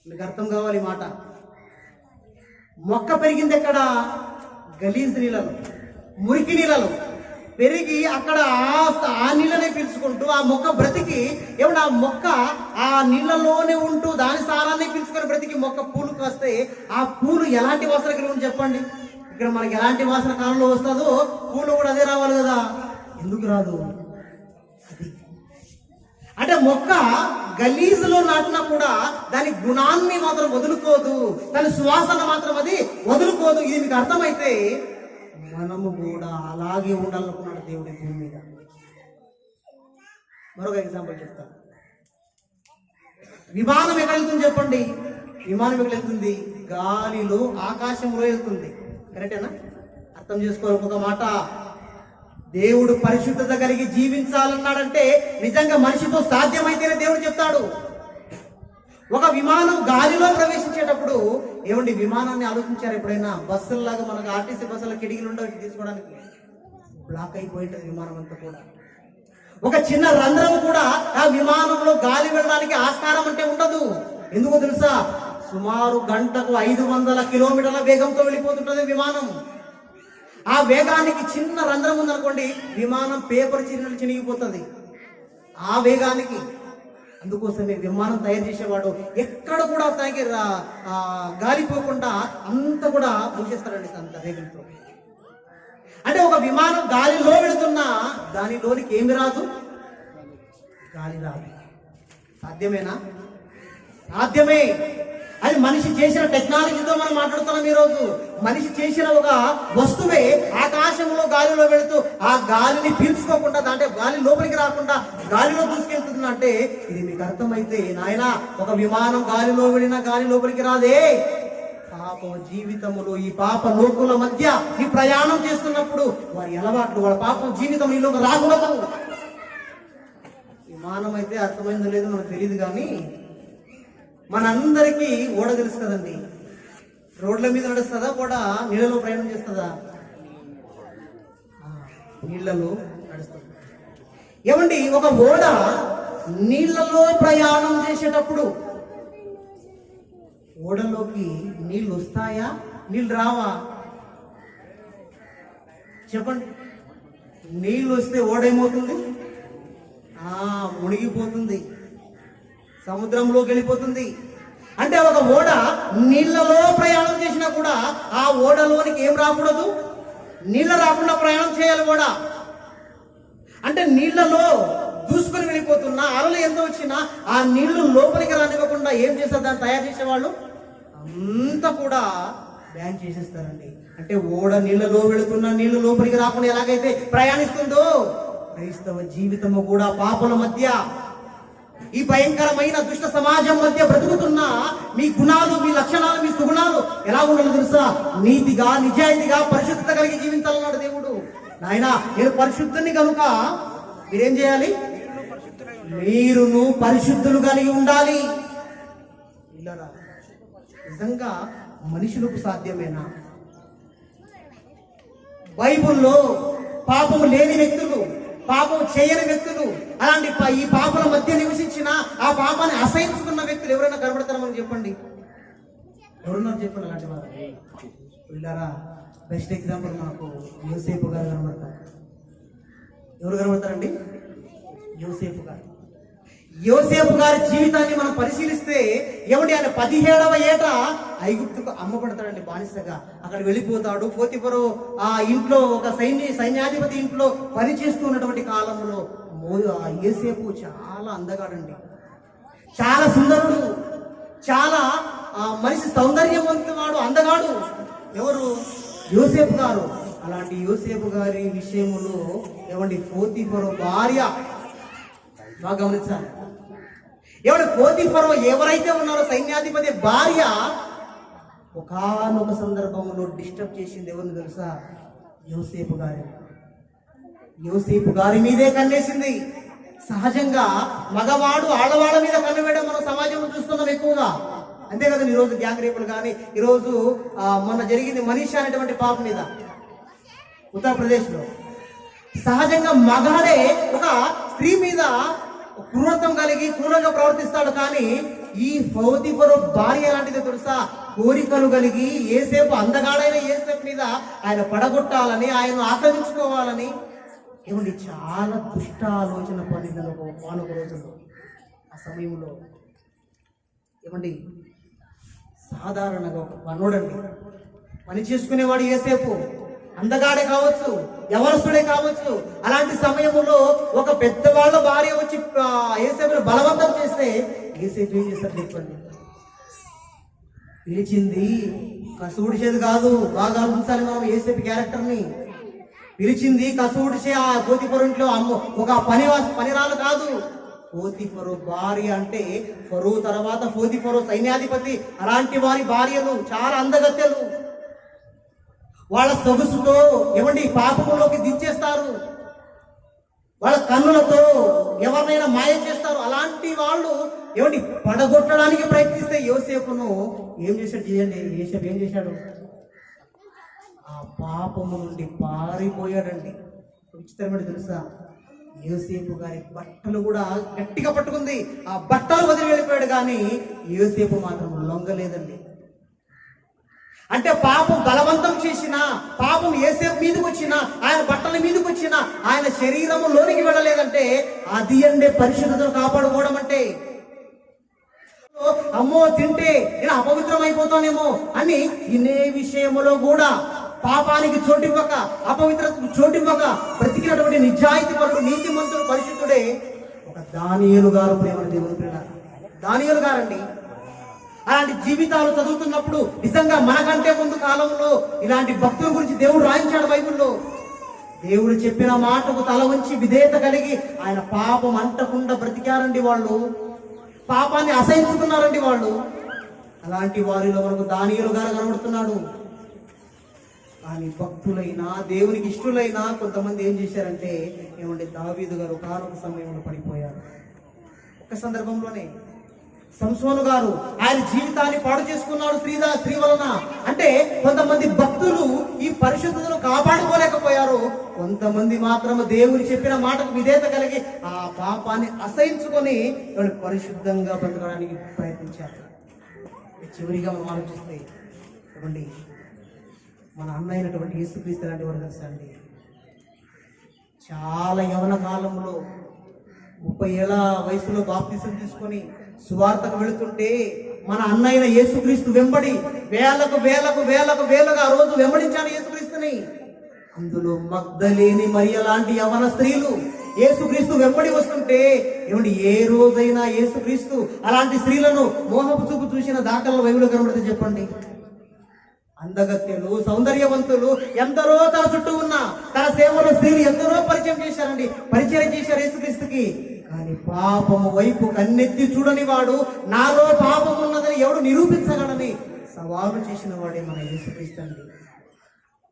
మీకు అర్థం కావాలి మాట. మొక్క పెరిగింది ఎక్కడ? గలీజు నీళ్ళలో, మురికి నీళ్ళలో పెరిగి అక్కడ ఆ నీళ్ళనే పీల్చుకుంటూ ఆ మొక్క బ్రతికి ఏమన్నా ఆ మొక్క ఆ నీళ్ళలోనే ఉంటూ దాని సారాన్ని పీల్చుకొని బ్రతికి మొక్క పూలు కాస్తే ఆ పూలు ఎలాంటి వాసన కలిగి చెప్పండి? ఇక్కడ మనకి ఎలాంటి వాసన కాలంలో వస్తుందో పూలు కూడా అదే రావాలి కదా, ఎందుకు రాదు? అది అంటే మొక్క గలీజులో నాటినా కూడా దాని గుణాన్ని మాత్రం వదులుకోదు, దాని సువాసన మాత్రం అది వదులుకోదు. ఇది మీకు అర్థమైతే మనము కూడా అలాగే ఉండాలనుకున్నాడు దేవుడి భూమి మీద. మరొక ఎగ్జాంపుల్ చెప్తాను. విమానం ఎక్కడ వెళ్తుంది చెప్పండి? విమానం ఎక్కడ వెళ్తుంది? గాలిలో, ఆకాశంలో వెళ్తుంది. కరెక్టేనా? అర్థం చేసుకోవాలి ఒక మాట. దేవుడు పరిశుద్ధత కలిగి జీవించాలన్నాడంటే నిజంగా మనిషితో సాధ్యమైతేనే దేవుడు చెప్తాడు. ఒక విమానం గాలిలో ప్రవేశించేటప్పుడు ఏమండి, విమానాన్ని ఆలోచించారు ఎప్పుడైనా? బస్సుల్లాగా మనకు ఆర్టీసీ బస్సుల కిటికీలు ఉండవు తీసుకోవడానికి, బ్లాక్ అయిపోయింటది విమానం అంతా కూడా. ఒక చిన్న రంధ్రం కూడా ఆ విమానంలో గాలి వెళ్ళడానికి ఆస్కారం అంటే ఉండదు. ఎందుకో తెలుసా? సుమారు గంటకు 500 కిలోమీటర్ల వేగంతో వెళ్ళిపోతుంటది విమానం. ఆ వేగానికి చిన్న రంధ్రం ఉందనుకోండి, విమానం పేపర్ చిన్నలు చినిగిపోతుంది ఆ వేగానికి. అందుకోసమే విమానం తయారు చేసేవాడు ఎక్కడ కూడా తనకి గాలిపోకుండా అంత కూడా మూసేస్తాడండి అంత వేగంతో. అంటే ఒక విమానం గాలిలో వెళుతున్నా దానిలోనికి ఏమి రాదు? గాలి రాదు. సాధ్యమేనా? సాధ్యమే. అది మనిషి చేసిన టెక్నాలజీతో మనం మాట్లాడుతున్నాం ఈరోజు. మనిషి చేసిన ఒక వస్తువే ఆకాశంలో గాలిలో వెళుతూ ఆ గాలిని పీల్చుకోకుండా, అంటే గాలి లోపలికి రాకుండా గాలిలో దూసుకెళ్తుంది. అంటే ఇది మీకు అర్థమైతే నాయన, ఒక విమానం గాలిలో వెళ్ళినా గాలి లోపలికి రాదే. పాప జీవితములో ఈ పాప లోకుల మధ్య ఈ ప్రయాణం చేస్తున్నప్పుడు వారి అలవాట్లు, వాళ్ళ పాప జీవితం ఈలోకి రాకూడదు. విమానం అయితే అర్థమైందో లేదో మనకు తెలియదు, కానీ మనందరికీ ఓడ తెలుసు కదండి. రోడ్ల మీద నడుస్తుందా ఓడ? నీళ్ళలో ప్రయాణం చేస్తుందా? నీళ్లలో నడుస్తుంది. ఏమండి, ఒక ఓడ నీళ్లలో ప్రయాణం చేసేటప్పుడు ఓడలోకి నీళ్ళు వస్తాయా, నీళ్ళు రావా? చెప్పండి. నీళ్ళు వస్తే ఓడ ఏమవుతుంది? మునిగిపోతుంది, సముద్రంలోకి వెళ్ళిపోతుంది. అంటే ఒక ఓడ నీళ్లలో ప్రయాణం చేసినా కూడా ఆ ఓడలోనికి ఏం రాకూడదు? నీళ్ళ రాకుండా ప్రయాణం చేయాలి ఓడ. అంటే నీళ్లలో దూసుకొని వెళ్ళిపోతున్నా అలలు ఎంత వచ్చినా ఆ నీళ్లు లోపలికి రానివ్వకుండా ఏం చేస్తారు? దాన్ని తయారు చేసేవాళ్ళు అంతా కూడా బ్యాన్ చేసేస్తారండి. అంటే ఓడ నీళ్లలో వెళుతున్నా నీళ్లు లోపలికి రాకుండా ఎలాగైతే ప్రయాణిస్తుందో, క్రైస్తవ జీవితము కూడా పాపల మధ్య, ఈ భయంకరమైన దుష్ట సమాజం మధ్య బ్రతుకుతున్న మీ గుణాలు, మీ లక్షణాలు, మీ సుగుణాలు ఎలా ఉండాలో తెలుసా? నీతిగా, నిజాయితీగా, పరిశుద్ధత కలిగి జీవించాలన్నాడు దేవుడు. నాయన, నేను పరిశుద్ధుని కనుక మీరేం చేయాలి? మీరును పరిశుద్ధులు కలిగి ఉండాలి. నిజంగా మనుషులకు సాధ్యమేనా? బైబుల్లో పాపము లేని వ్యక్తులు, పాపం చేయని వ్యక్తులు, అలాంటి ఈ పాపల మధ్య నివసించిన ఆ పాపాన్ని అసహించుకున్న వ్యక్తులు ఎవరైనా కనబడతారా? మనం చెప్పండి, ఎవరున్నారు చెప్పండి అలాంటి వారు? పిల్లరా, బెస్ట్ ఎగ్జాంపుల్ నాకు యోసేపు గారు కనబడతారు. ఎవరు కనబడతారండి? యోసేపు గారు. యోసేపు గారి జీవితాన్ని మనం పరిశీలిస్తే ఏమంటే ఆయన 17వ ఏట ఐగుప్తుకు అమ్మబడతాడండి బానిసగా. అక్కడ వెళ్ళిపోతాడు. పోతిఫరు ఆ ఇంట్లో ఒక సైన్యాధిపతి ఇంట్లో పనిచేస్తూ ఉన్నటువంటి కాలంలో యోసేపు చాలా అందగాడండి, చాలా సుందరుడు, చాలా మనిషి సౌందర్యవంతుడు, అందగాడు. ఎవరు? యోసేపు గారు. అలాంటి యోసేపు గారి విషయంలో ఏమండి పోతీఫరు భార్య, బాగా గమనించాలి. ఏమంటే పోతీఫరు ఎవరైతే ఉన్నారో సైన్యాధిపతి భార్య ఒకానొక సందర్భంలో డిస్టర్బ్ చేసింది ఎవరిని తెలుసా? యోసేపు గారి. యోసేపు గారి మీదే కన్నేసింది. సహజంగా మగవాడు ఆడవాళ్ళ మీద కన్ను వేయడం మనం సమాజంలో చూస్తున్నాం ఎక్కువగా, అంతే కదా. ఈరోజు గ్యాంగ్ రేపులు కానీ, ఈరోజు మొన్న జరిగింది మనీషా అనేటువంటి పాప మీద ఉత్తరప్రదేశ్లో. సహజంగా మగాడే ఒక స్త్రీ మీద క్రూరత్వం కలిగి క్రూరంగా ప్రవర్తిస్తాడు. కానీ ఈ పోతీఫరు భార్య ఎలాంటిదో తెలుసా? కోరికలు కలిగి యేసేపు, అందగాడైన యేసేపు మీద ఆయన పడగొట్టాలని, ఆయన ఆక్రమించుకోవాలని ఏమండి చాలా దుష్ట ఆలోచన పడిందని ఒక రోజుల్లో. ఆ సమయంలో ఏమండి సాధారణంగా ఒక పనుడండి, పని చేసుకునేవాడు యేసేపు, అందగాడే కావచ్చు, యవనస్తుడే కావచ్చు. అలాంటి సమయంలో ఒక పెద్దవాళ్ళ భార్య వచ్చి యేసేపుని బలవంతం చేస్తే యేసేపు ఏం చేస్తారు చెప్పండి? పిలిచింది కసుడిచేది కాదు, బాగా ఆలోచించాలి మనం యేసేపు క్యారెక్టర్ని. పిలిచింది కసుడిచే ఆ పోతీఫరు ఇంట్లో ఒక పనిరాలు కాదు. పోతీఫరు భార్య అంటే ఫరో తర్వాత పోతీఫరు సైన్యాధిపతి, అలాంటి వారి భార్యలు చాలా అందగత్తెలు. వాళ్ళ సొగుసుతో ఏమండి పాపంలోకి దించేస్తారు, వాళ్ళ కన్నులతో ఎవరినైనా మాయ చేస్తారు. అలాంటి వాళ్ళు ఏమండి పడగొట్టడానికి ప్రయత్నిస్తే యోసేపును ఏం చేశాడు చేయండి? యోసేపు ఏం చేశాడు? ఆ పాపము నుండి పారిపోయాడండి. విచిత్రమైన తెలుసా? యోసేపు గారి బట్టలు కూడా గట్టిగా పట్టుకుంది, ఆ బట్టలు వదిలి వెళ్ళిపోయాడు. కానీ యోసేపు మాత్రం లొంగలేదండి. అంటే పాపం బలవంతం చేసిన, పాపం యేసేపు మీదకి వచ్చిన, ఆయన బట్టల మీదకి వచ్చిన, ఆయన శరీరము లోనికి వెళ్ళలేదంటే అది అండే పరిశుద్ధతను కాపాడుకోవడం అంటే. అమ్మో తింటే నేను అపవిత్రం అయిపోతానేమో అని తినే విషయంలో కూడా పాపానికి చోటివ్వక, అపవిత్రతకు చోటివ్వక బ్రతికినటువంటి నిజాయితీ పరుడు, నీతిమంతుడు, పరిశుద్ధుడే ఒక దానియేలు గారు. ప్రేమ దేవుని ప్రేమ దానియేలు గారండి. అలాంటి జీవితాలు చదువుతున్నప్పుడు నిజంగా మనకంటే ముందు కాలంలో ఇలాంటి భక్తుల గురించి దేవుడు రాయించాడు బైబిల్లో. దేవుడు చెప్పిన మాటకు తల వంచి విధేయత కలిగి ఆయన పాపం అంటకుండా బ్రతికారండి వాళ్ళు, పాపాన్ని అసహించుకున్నారండి వాళ్ళు. అలాంటి వారిలో మనకు దానియేలు గారు కనబడుతున్నాడు. కానీ భక్తులైనా దేవునికి ఇష్టలైనా కొంతమంది ఏం చేశారంటే ఏమంటే దావీదు గారు కారొక సమయంలో పడిపోయారు. ఒక సందర్భంలోనే సంసోను గారు ఆయన జీవితాన్ని పాడు చేసుకున్నాడు స్త్రీ వలన. అంటే కొంతమంది భక్తులు ఈ పరిశుద్ధతను కాపాడుకోలేకపోయారు, కొంతమంది మాత్రం దేవుని చెప్పిన మాటకు విధేయత కలిగి ఆ పాపాన్ని అసహించుకొని పరిశుద్ధంగా బ్రతకడానికి ప్రయత్నించారు. చివరిగా మనం ఆలోచిస్తే ఇవ్వండి, మన అన్న అయినటువంటి యేసుక్రీస్తు లాంటి వారు తెలుసా అండి, చాలా యవన కాలంలో 30 ఏళ్ల వయసులో బాప్తిసం తీసుకొని సువార్తకు వెళుతుంటే మన అన్న అయిన యేసుక్రీస్తు వెంబడి వేలకు ఆ రోజు వెంబడించాను యేసుక్రీస్తుని. అందులో మగ్దలేని మరియ లాంటి యవన స్త్రీలు యేసుక్రీస్తు వెంబడి వస్తుంటే ఏమండి ఏ రోజైనా యేసుక్రీస్తు అలాంటి స్త్రీలను మోహపు చూపు చూసిన దాఖలను బైబిల్లో కనబడితే చెప్పండి? అందగత్యులు, సౌందర్యవంతులు ఎందరో తన చుట్టూ ఉన్న తన సేవలో స్త్రీలు ఎందరో పరిచయం చేశారు యేసుక్రీస్తుకి. కానీ పాపము వైపు కన్నెత్తి చూడని వాడు, నాలో పాపం ఉన్నదని ఎవడు నిరూపించగలని సవాలు చేసిన వాడే మన యేసుక్రీస్తు అండి.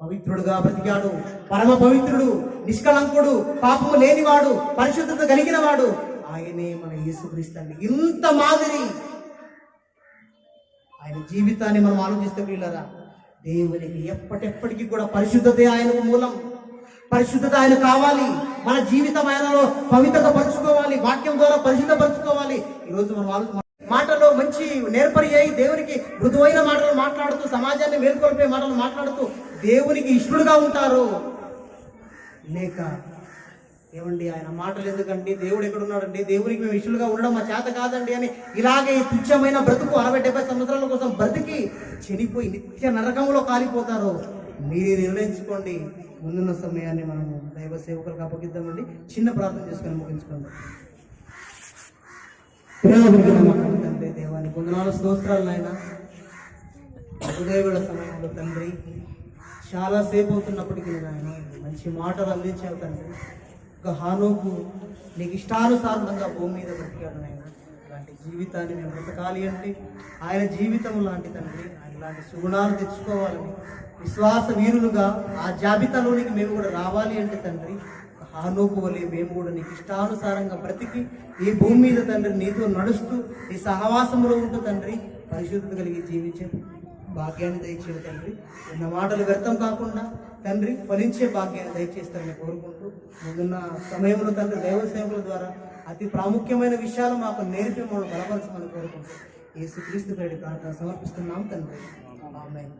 పవిత్రుడుగా బ్రతికాడు, పరమ పవిత్రుడు, నిష్కళంకుడు, పాపము లేనివాడు, పరిశుద్ధత కలిగిన వాడు ఆయనే మన యేసుక్రీస్తు అండి. ఇంత మాదిరి ఆయన జీవితాన్ని మనం ఆలోచిస్తే వీళ్ళరా, దేవునికి ఎప్పటికీ కూడా పరిశుద్ధతే ఆయనకు మూలం, పరిశుద్ధత ఆయన కావాలి. మన జీవితం ఆయనలో పవిత్రత పరుచుకోవాలి, వాక్యం ద్వారా పరిశుద్ధపరచుకోవాలి. ఈరోజు మనం మాటల్లో మంచి నేర్పరి అయి దేవునికి మృదువైన మాటలు మాట్లాడుతూ, సమాజాన్ని మేల్కొల్పే మాటలు మాట్లాడుతూ దేవునికి ఇష్టడుగా ఉంటారు. లేక ఏమండి ఆయన మాటలు ఎందుకండి, దేవుడు ఎక్కడున్నాడండి, దేవునికి మేము ఇష్టలుగా ఉండడం మా చేత కాదండి అని ఇలాగే ఈ తుచ్చమైన బ్రతుకు 60-70 సంవత్సరాల కోసం బ్రతికి చెడిపోయి నిత్య నరకంలో కాలిపోతారు. మీరు నిర్ణయించుకోండి. ముందున్న సమయాన్ని మనము దైవ సేవకులకు అప్పగిద్దామండి. చిన్న ప్రార్థన చేసుకొని ముగించుకుందాం. తండ్రి దేవానికి వందనాలు స్తోత్రాలు నాయన. ఉదయవేళ సమయంలో తండ్రి చాలా సేపు అవుతున్నప్పటికీ నాయన మంచి మాటలు అందించావు తండ్రి. ఒక హానోకు నీకు ఇష్టానుసారంగా భూమి మీద బ్రతికాడు నాయన. అలాంటి జీవితాన్ని మేము బ్రతకాలి అంటే ఆయన జీవితం లాంటి తండ్రి ఇలాంటి సుగుణాలు తెచ్చుకోవాలని, విశ్వాస వీరులుగా ఆ జాబితాలోనికి మేము కూడా రావాలి అంటే తండ్రి హానోకు వలె మేము కూడా నీకు ఇష్టానుసారంగా బ్రతికి ఈ భూమి మీద తండ్రి నీతో నడుస్తూ ఈ సహవాసంలో ఉంటూ తండ్రి పరిశుద్ధత కలిగి జీవించే భాగ్యాన్ని దయచేవి తండ్రి. ఉన్న మాటలు వ్యర్థం కాకుండా తండ్రి ఫలించే భాగ్యాన్ని దయచేస్తారని కోరుకుంటూ ముందున్న సమయంలో తండ్రి దైవ సేవకుల ద్వారా అతి ప్రాముఖ్యమైన విషయాలు మాకు నేర్పి మనం బలపరచమని కోరుకుంటూ యేసుక్రీస్తు పేరిట ప్రార్థన సమర్పిస్తున్నాం తండ్రి. ఆమేన్.